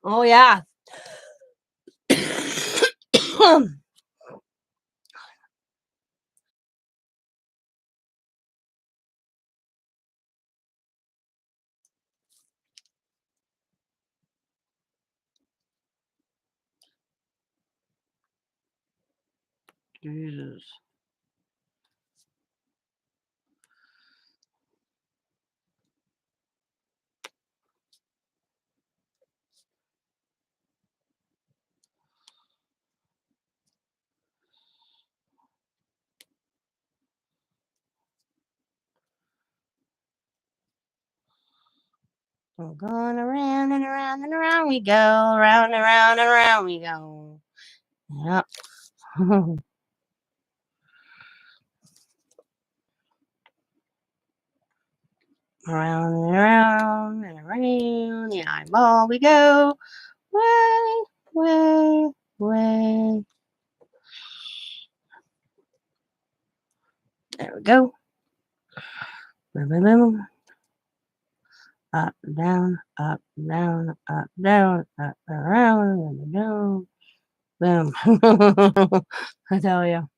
Oh, yeah. Jesus. We're going around and around and around we go. Around and around and around we go. Yep. Around and around and around the eyeball we go. Way, way, way. There we go. Boom, boom, boom. Up, down, up, down, up, down, up, around, and down. Boom. I tell you.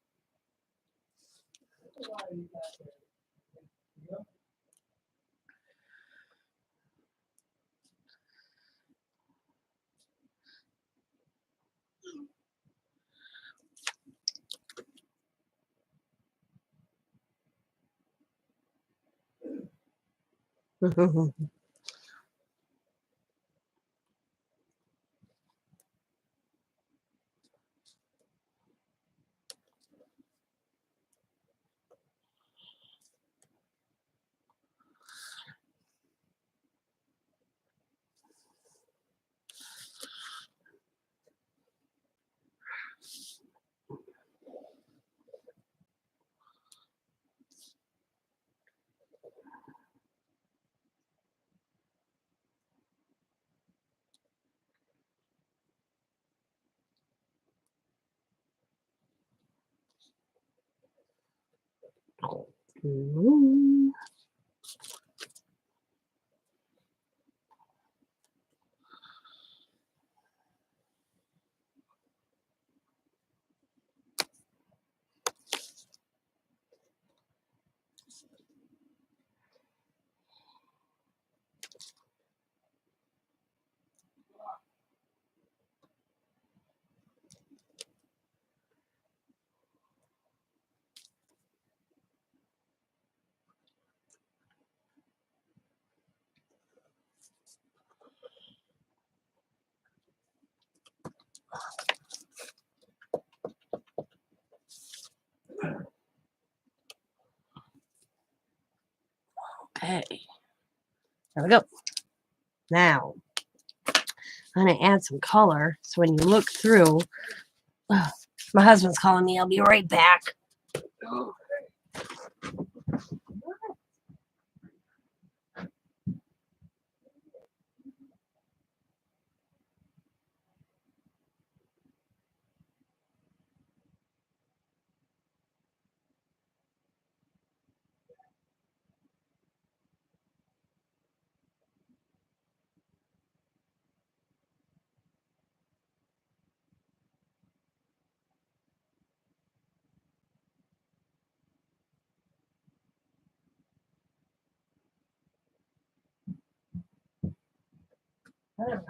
Okay. There we go. Now, I'm going to add some color. So when you look through, my husband's calling me. I'll be right back.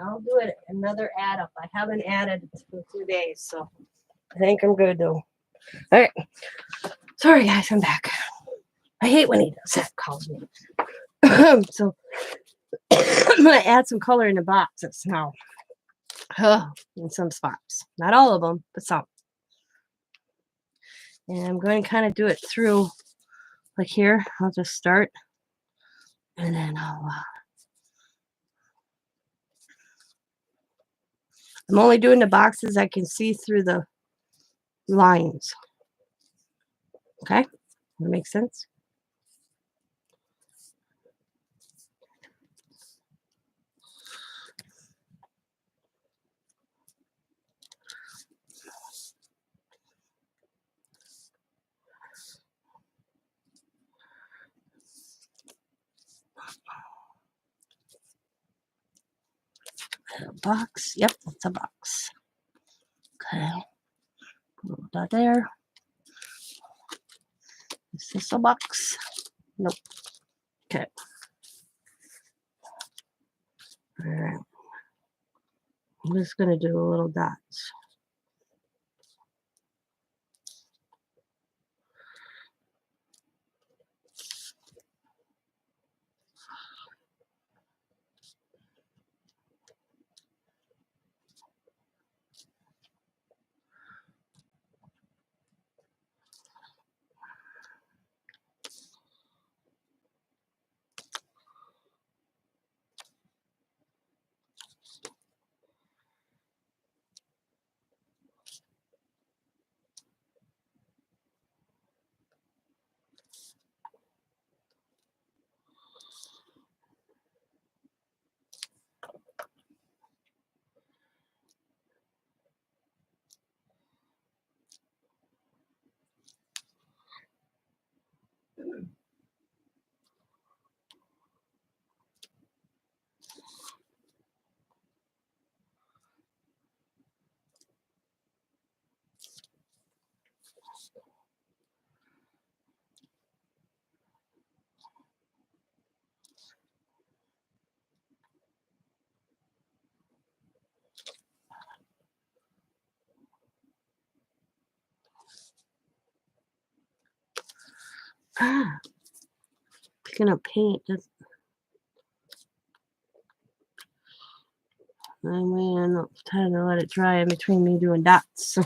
I'll do it another add up. I haven't added for 2 days, so I think I'm good though. All right. Sorry, guys, I'm back. I hate when he does that, calls me. So I'm going to add some color in the boxes now. In some spots. Not all of them, but some. And I'm going to kind of do it through, like here. I'll just start. And then I'm only doing the boxes I can see through the lines. Okay? That makes sense? Box. Yep, that's a box. Okay. Put that there. Is this a box? Nope. Okay. All right. I'm just going to do a little dots. Picking up paint. I'm waiting enough time to let it dry in between me doing dots.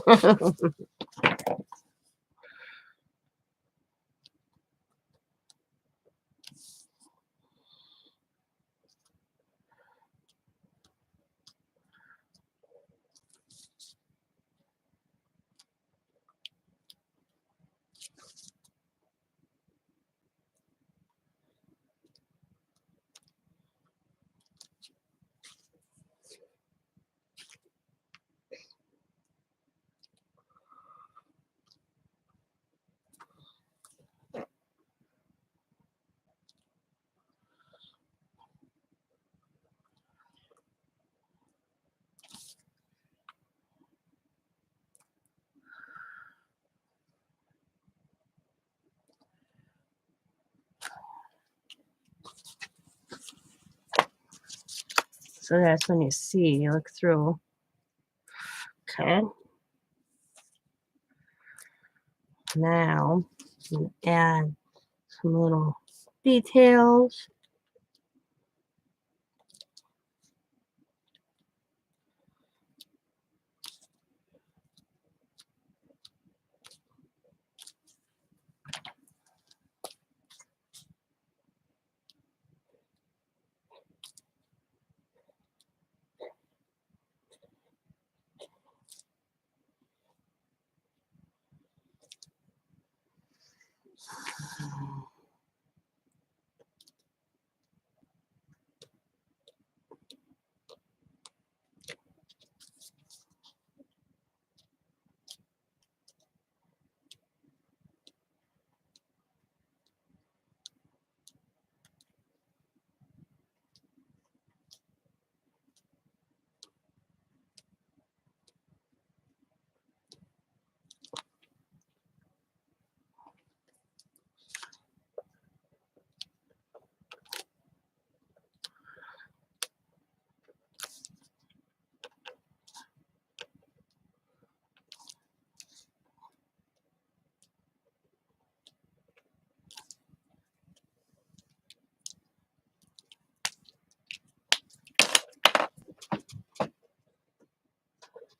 So that's when you see, you look through. Okay. Now, you add some little details.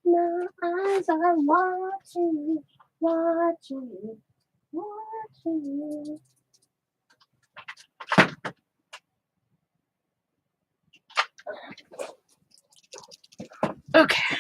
My eyes are watching you, watching you, watching you. Okay.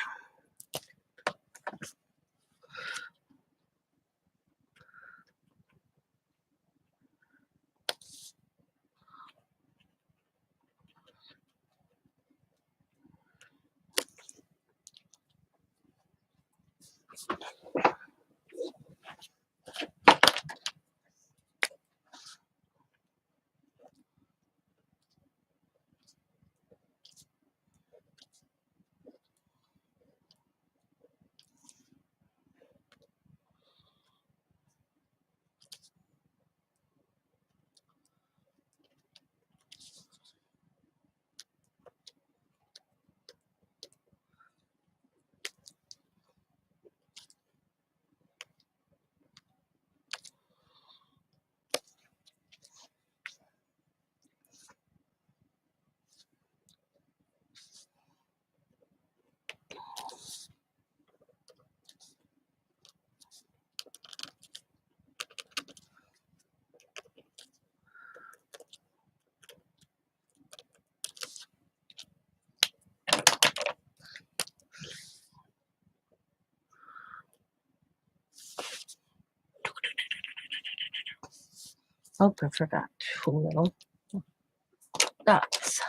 Oh, I forgot two little dots.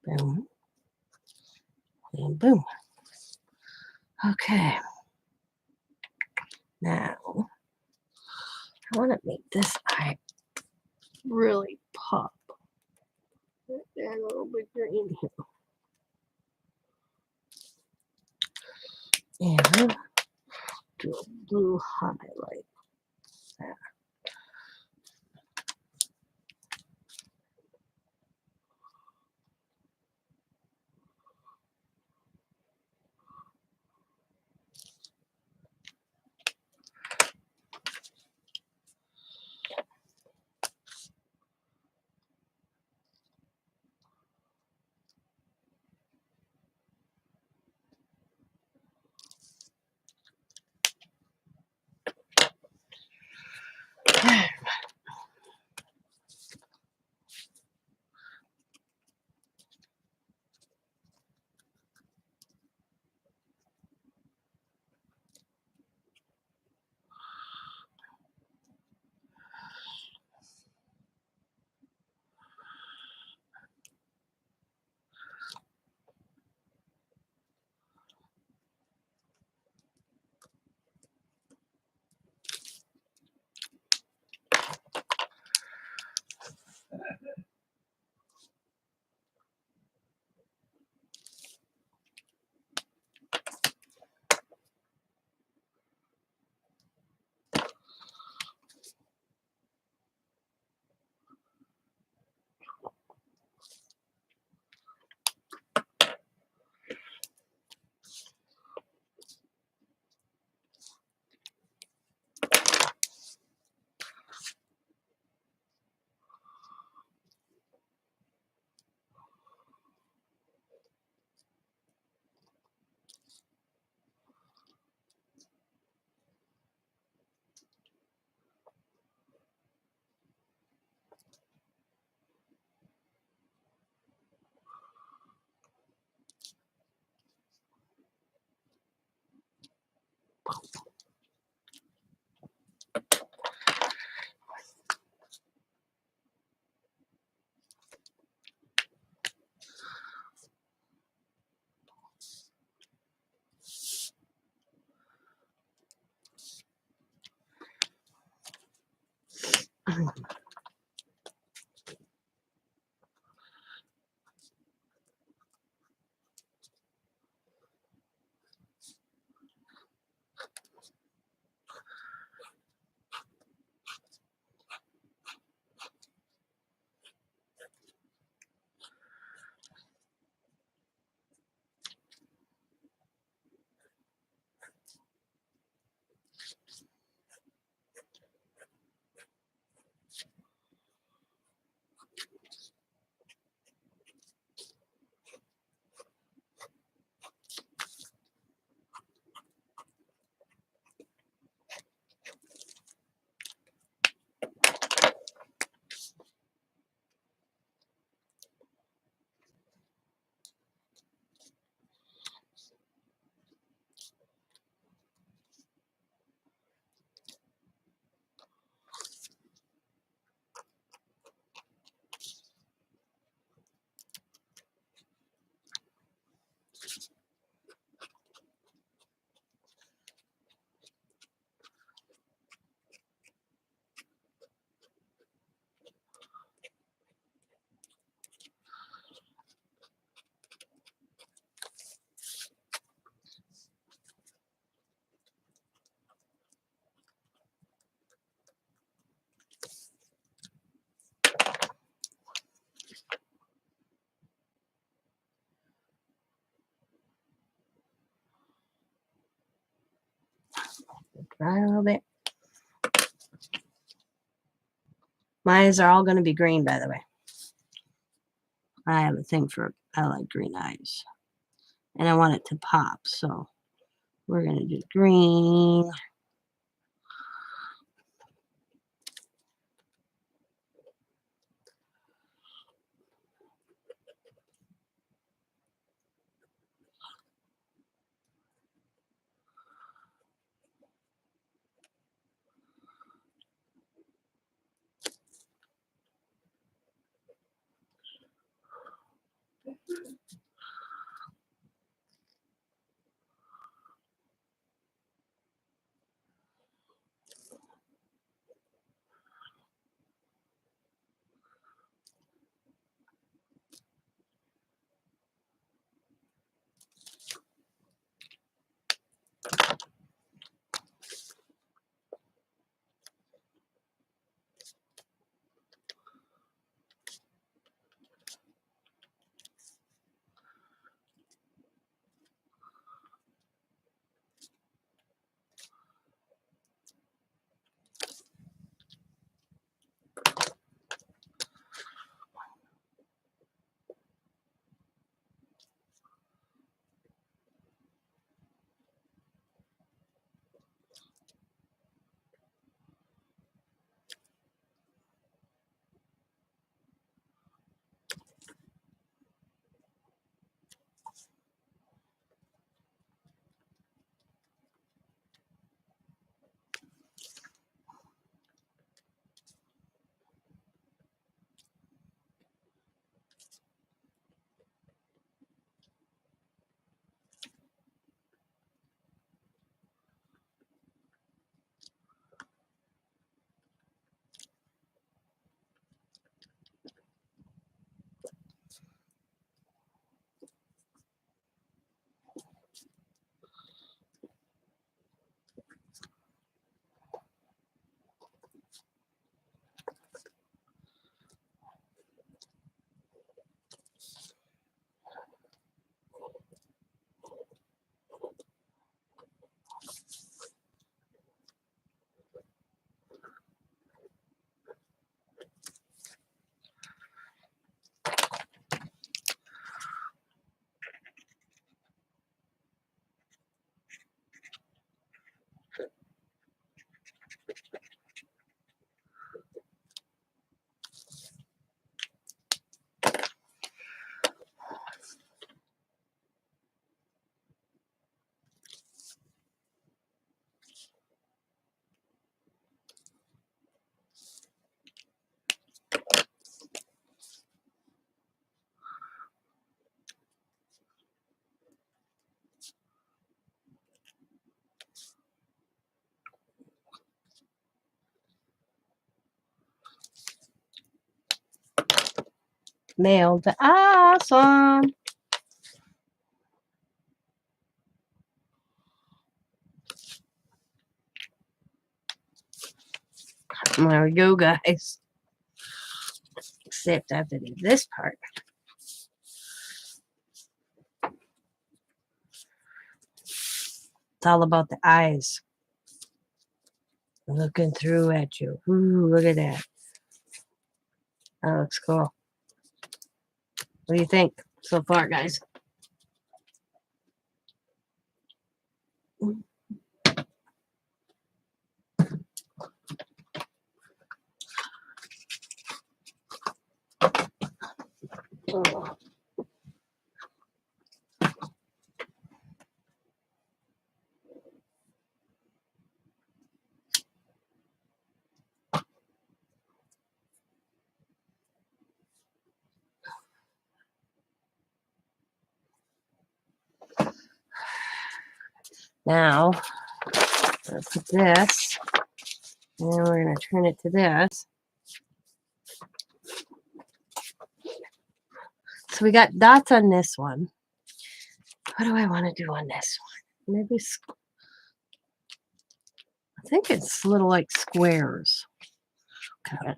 Boom and boom. Okay. Now I want to make this eye really pop. Add a little bit green here. And do a blue highlight. There. Dry a little bit. My eyes are all going to be green, by the way. I have a thing for, I like green eyes. And I want it to pop, so we're going to do green. Mailed. Awesome. There we go, guys. Except I have to do this part. It's all about the eyes. Looking through at you. Ooh, look at that. That looks cool. What do you think so far, guys? Now, let's put this, and then we're going to turn it to this. So we got dots on this one. What do I want to do on this one? Maybe, I think it's little like squares. Okay.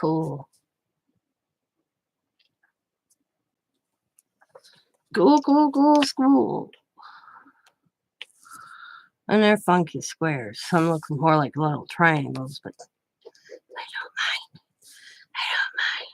Cool. Cool. And they're funky squares. Some look more like little triangles, but I don't mind. I don't mind.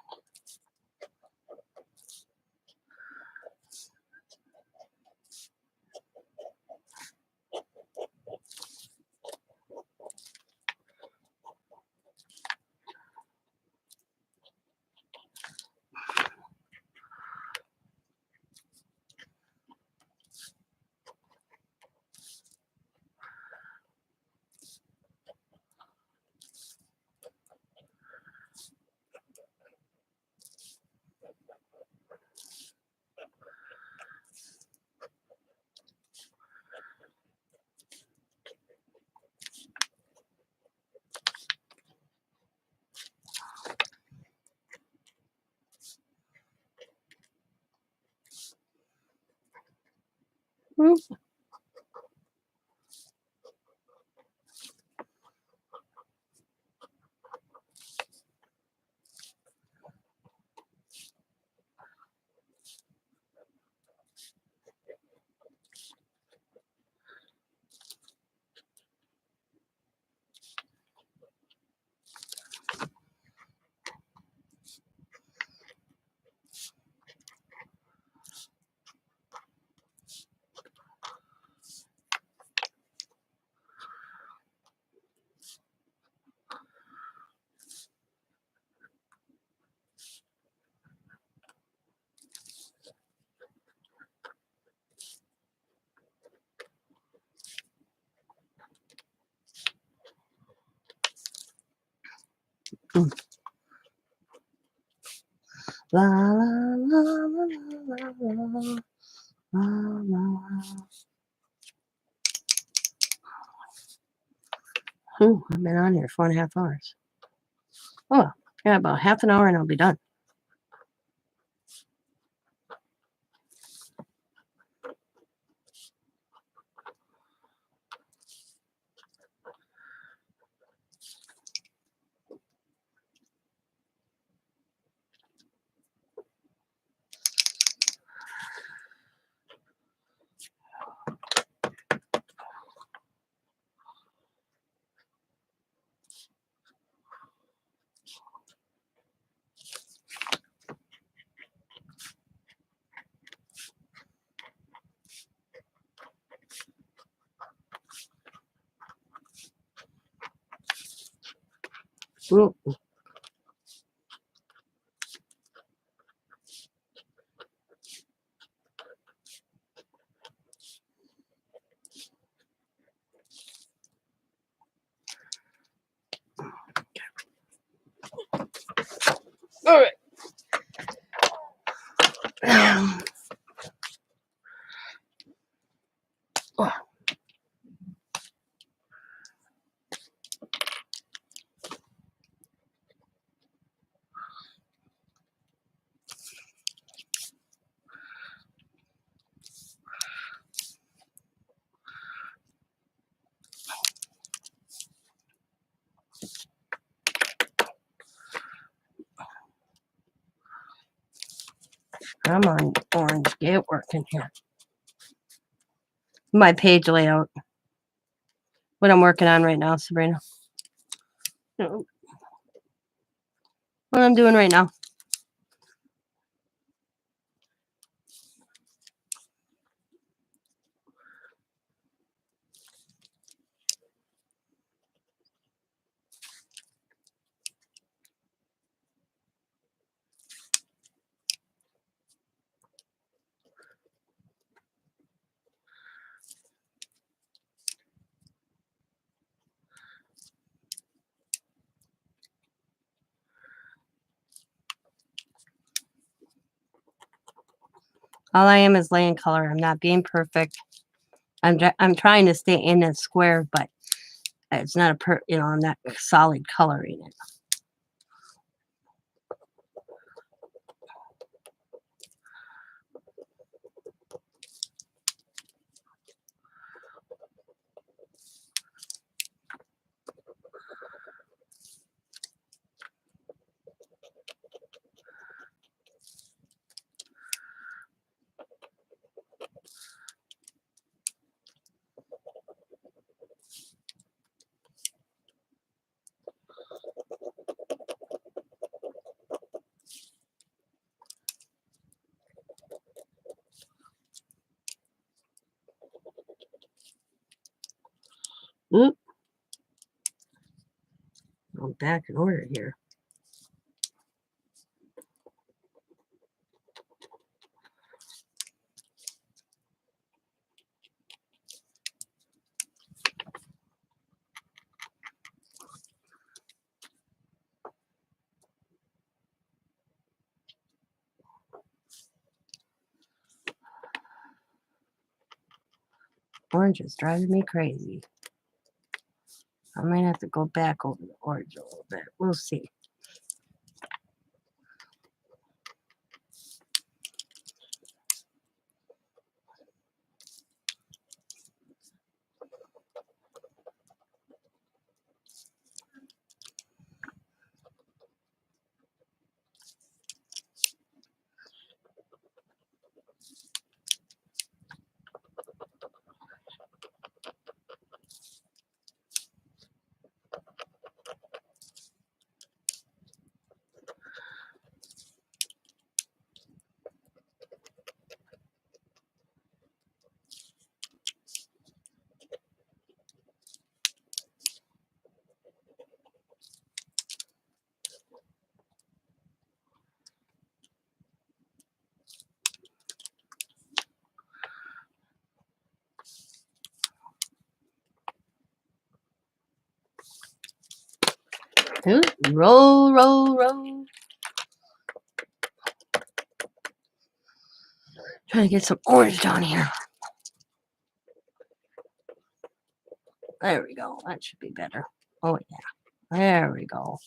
La la la la la la la la. I've been on here 4.5 hours. Oh, yeah, about half an hour and I'll be done. Ooh. All right. Come on, orange, get working here. My page layout. What I'm working on right now, Sabrina. What I'm doing right now. All I am is laying color. I'm not being perfect. I'm trying to stay in a square, but it's not I'm not solid coloring it. Oop. I'm back in order here. Orange is driving me crazy. I might have to go back over the orange a little bit. We'll see. Ooh, roll, roll, roll. Trying to get some orange down here. There we go. That should be better. Oh, yeah. There we go.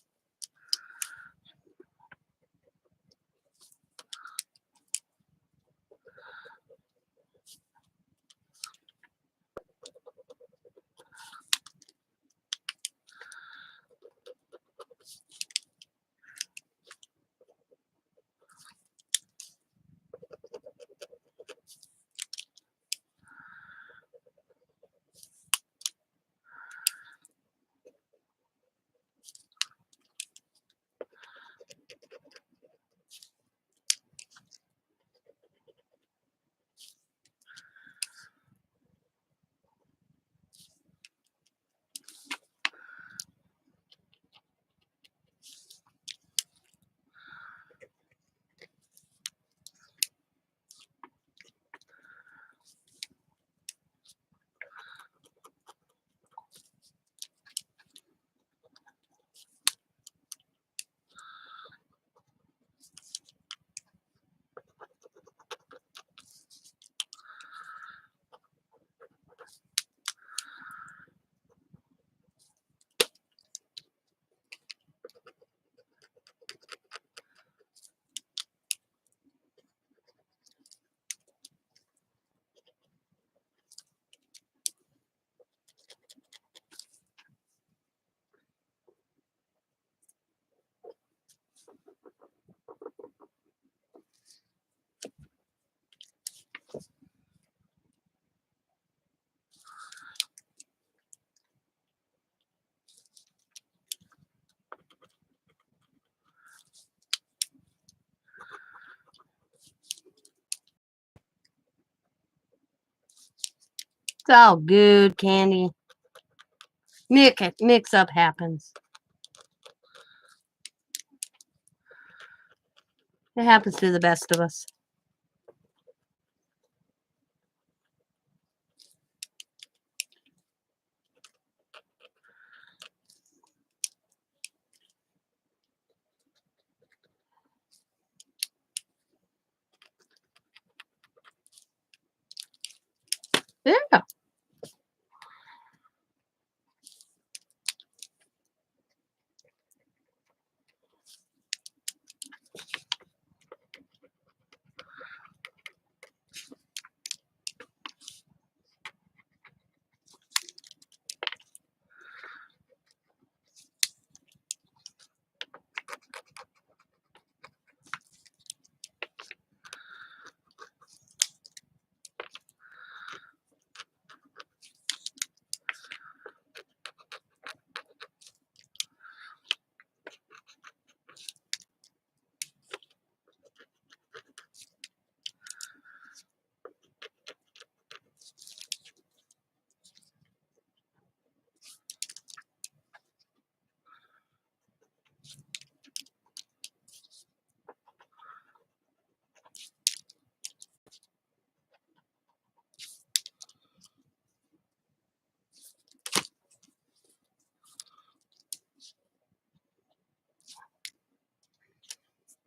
It's all good, Candy. Mix up happens. It happens to the best of us. Yeah.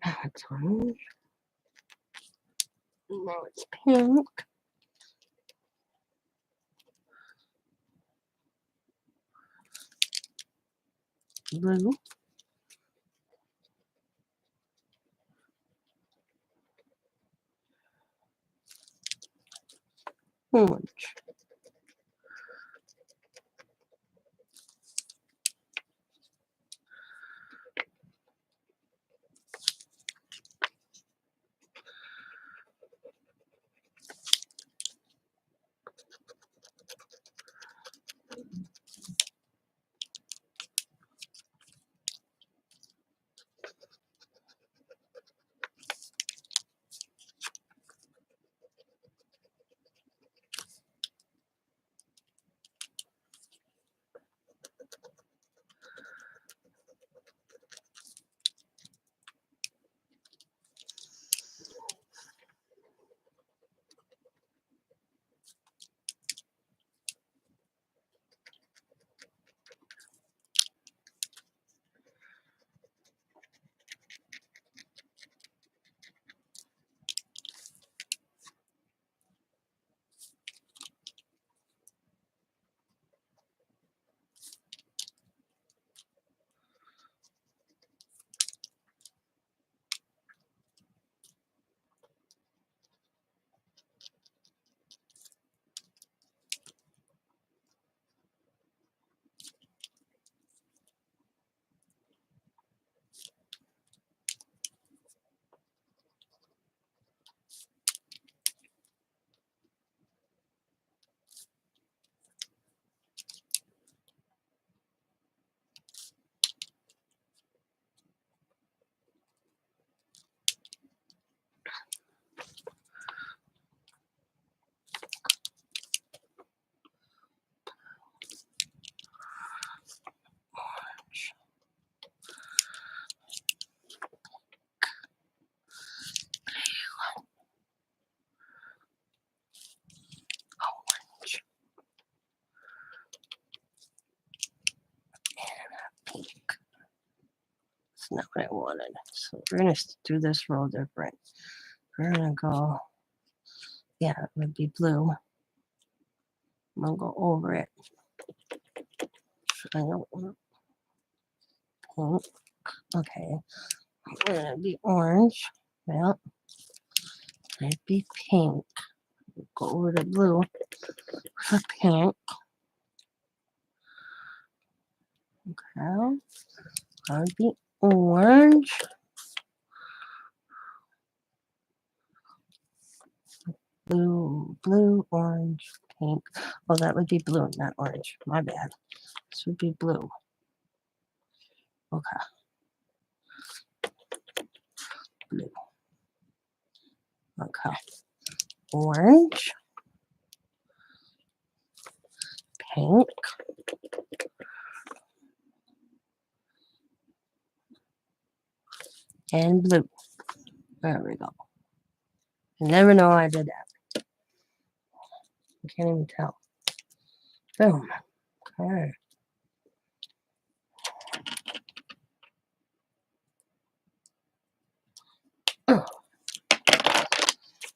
That's orange. Now it's pink. Blue. Orange. not what I wanted. So we're going to do this roll different. We're going to go, yeah, it would be blue. I'm going to go over it. I don't want pink. Okay. It's going to be orange. Well, it'd be pink. Go over to blue for pink. Okay. That would be orange. Blue, orange, pink. Oh, that would be blue, not orange. My bad. This would be blue. Okay. Blue. Okay. Orange. Pink. And blue. There we go. You never know I did that. I can't even tell. Boom. Okay.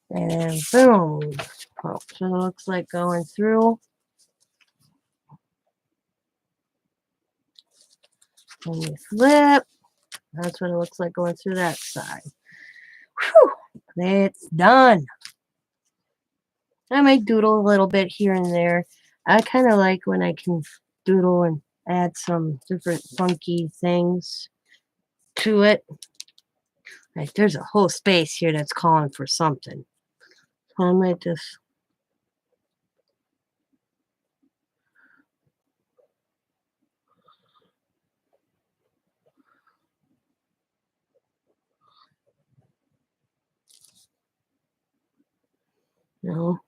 And boom. Oh, so it looks like going through. And you flip. That's what it looks like going through that side. Whew. It's done. I might doodle a little bit here and there. I kind of like when I can doodle and add some different funky things to it. Like there's a whole space here that's calling for something. So I might just you know.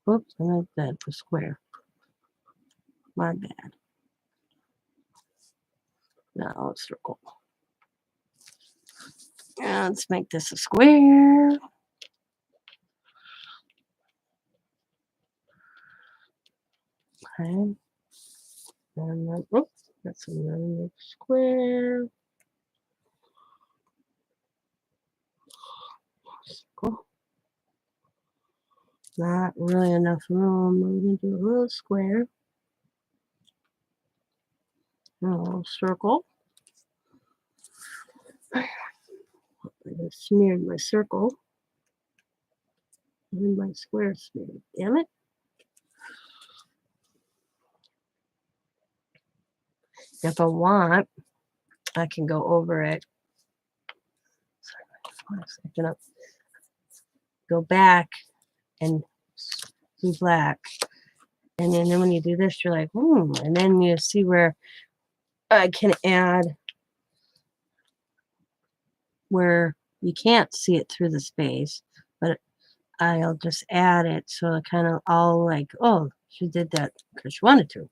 Oops, I meant that the square. My bad. Now let's circle. And let's make this a square. Okay. And then, oops, that's another square. Circle. Not really enough room. We're going to do a little square. And a little circle. I just smeared my circle. And my square smeared. Damn it. If I want, I can go over it. Sorry, my phone is acting up. Go back and do black. And then when you do this, you're like, and then you see where I can add where you can't see it through the space, but I'll just add it so it kind of all like, oh, she did that because she wanted to.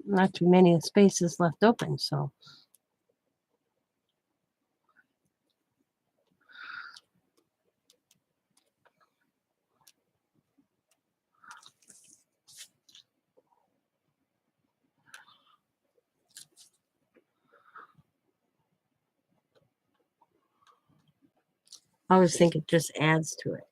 Not too many spaces left open, so. I always think it just adds to it.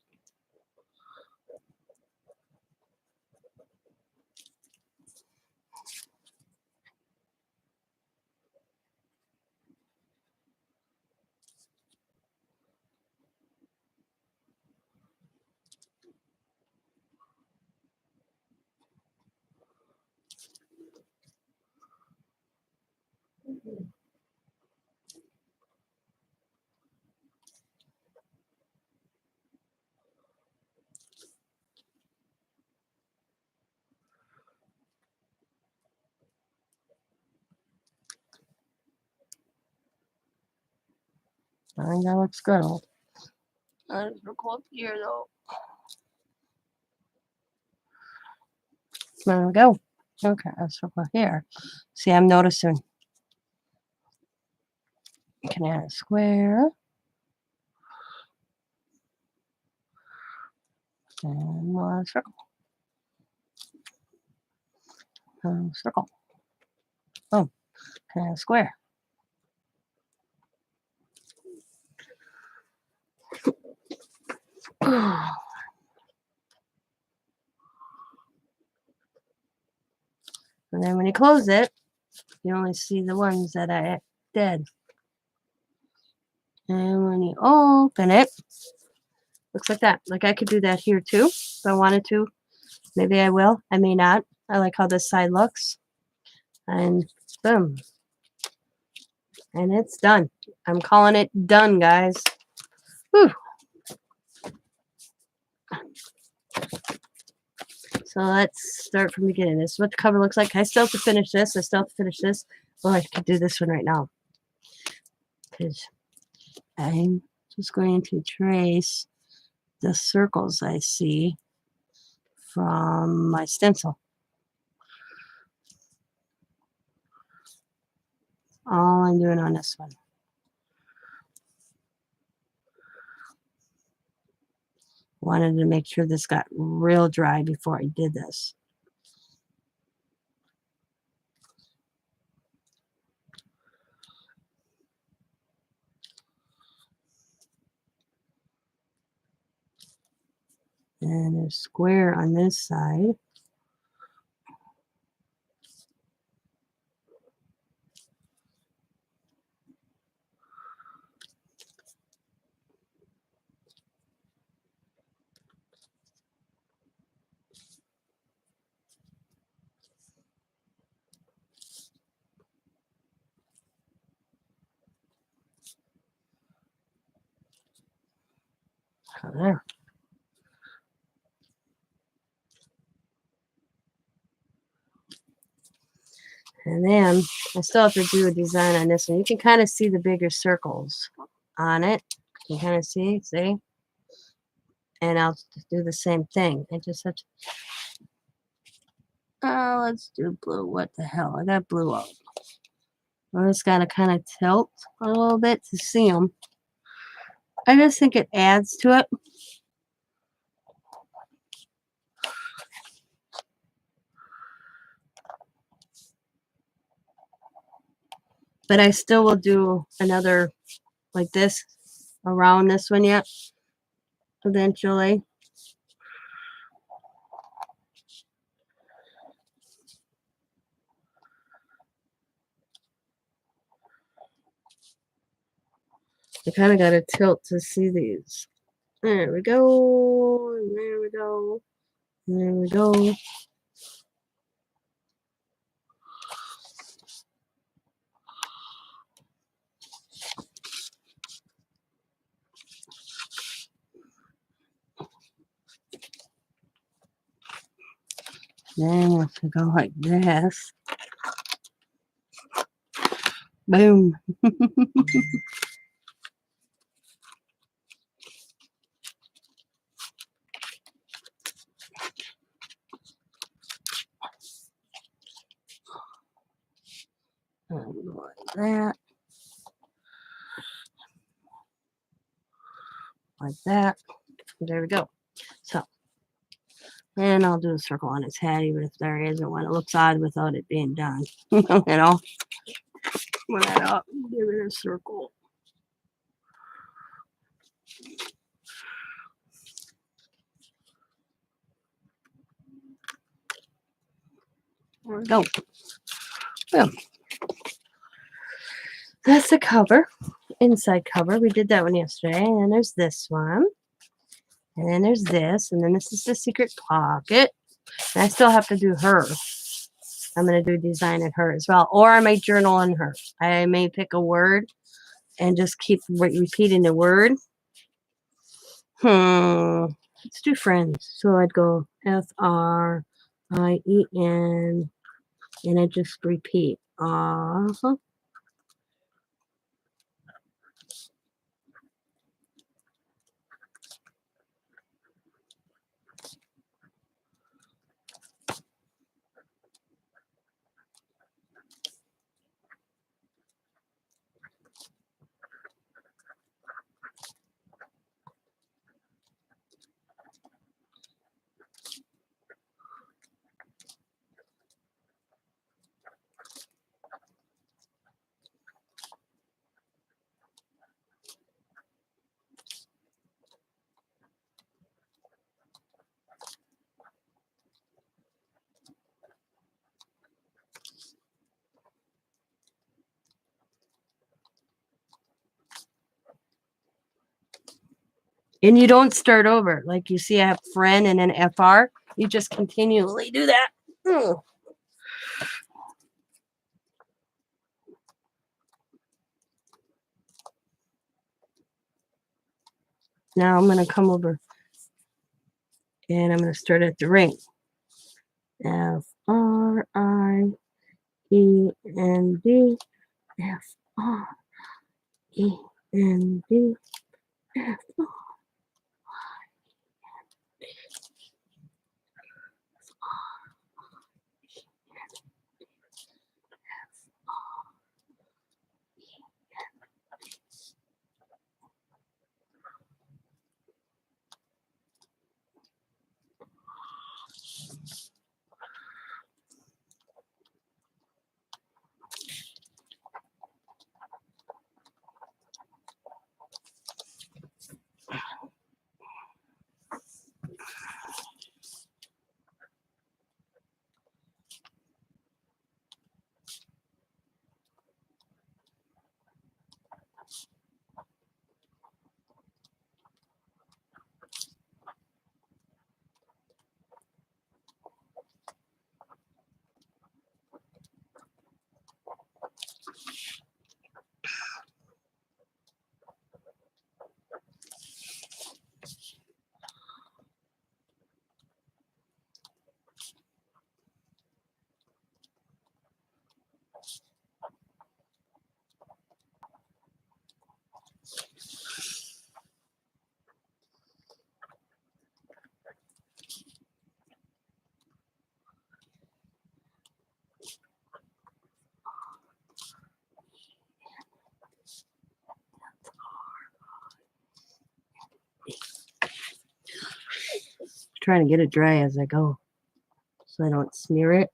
I think that looks good. I'll just go up here though. There we go. Okay, let's circle here. See, I'm noticing. You can add a square. And one circle. Circle. Oh, can add a square. And then when you close it, you only see the ones that I did. And when you open it, looks like that. Like I could do that here too, if I wanted to. Maybe I will. I may not. I like how this side looks. And boom. And it's done. I'm calling it done, guys. Whew. So let's start from the beginning. This is what the cover looks like. I still have to finish this. I still have to finish this. Well, I could do this one right now. Because I'm just going to trace the circles I see from my stencil. All I'm doing on this one. Wanted to make sure this got real dry before I did this. And a square on this side. There. And then I still have to do a design on this one. You can kind of see the bigger circles on it. You can kind of see. And I'll do the same thing. I just have to. Oh, let's do blue. What the hell? I got blue up. I just got to kind of tilt a little bit to see them. I just think it adds to it. But I still will do another like this around this one yet, eventually. I kind of got to tilt to see these. There we go. There we go. There we go. Then if we go like this, boom. Like that. Like that. There we go. So, and I'll do a circle on its head, even if there isn't one. It looks odd without it being done. You know? Put that up, give it a circle. There we go. Boom. That's the cover, inside cover. We did that one yesterday. And then there's this one. And then there's this. And then this is the secret pocket. And I still have to do her. I'm going to do design in her as well. Or I may journal in her. I may pick a word and just keep repeating the word. Let's do friends. So I'd go Frien. And I just repeat. And you don't start over. Like you see, I have friend and then FR. You just continually do that. Now I'm going to come over and I'm going to start at the ring. Frien. Frien. Trying to get it dry as I go so I don't smear it.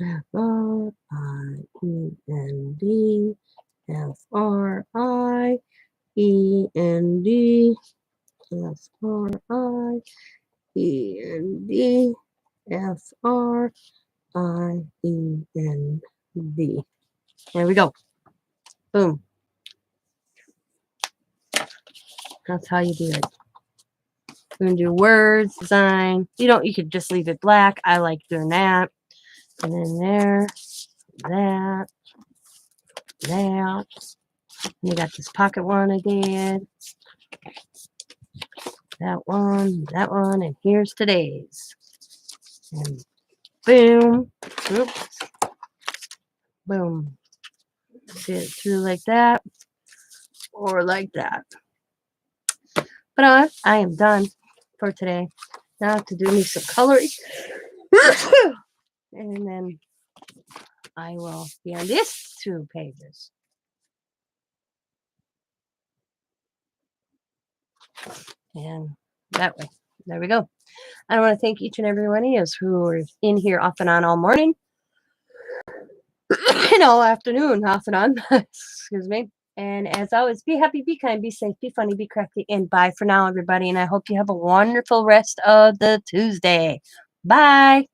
F-R-I-E-N-D, F-R-I-E-N-D, F-R-I-E-N-D, F-R-I-E-N-D. There we go. Boom. That's how you do it. We're gonna do words, design. You could just leave it black. I like doing that. And then there, that. And you got this pocket one I did. That one, and here's today's. And boom. Oops. Boom. See it through like that. Or like that. But I am done for today. Now I have to do me some coloring. And then I will be on these 2 pages. And that way. There we go. I want to thank each and every one of you who are in here off and on all morning. And all afternoon, off and on. Excuse me. And as always, be happy, be kind, be safe, be funny, be crafty, and bye for now, everybody. And I hope you have a wonderful rest of the Tuesday. Bye.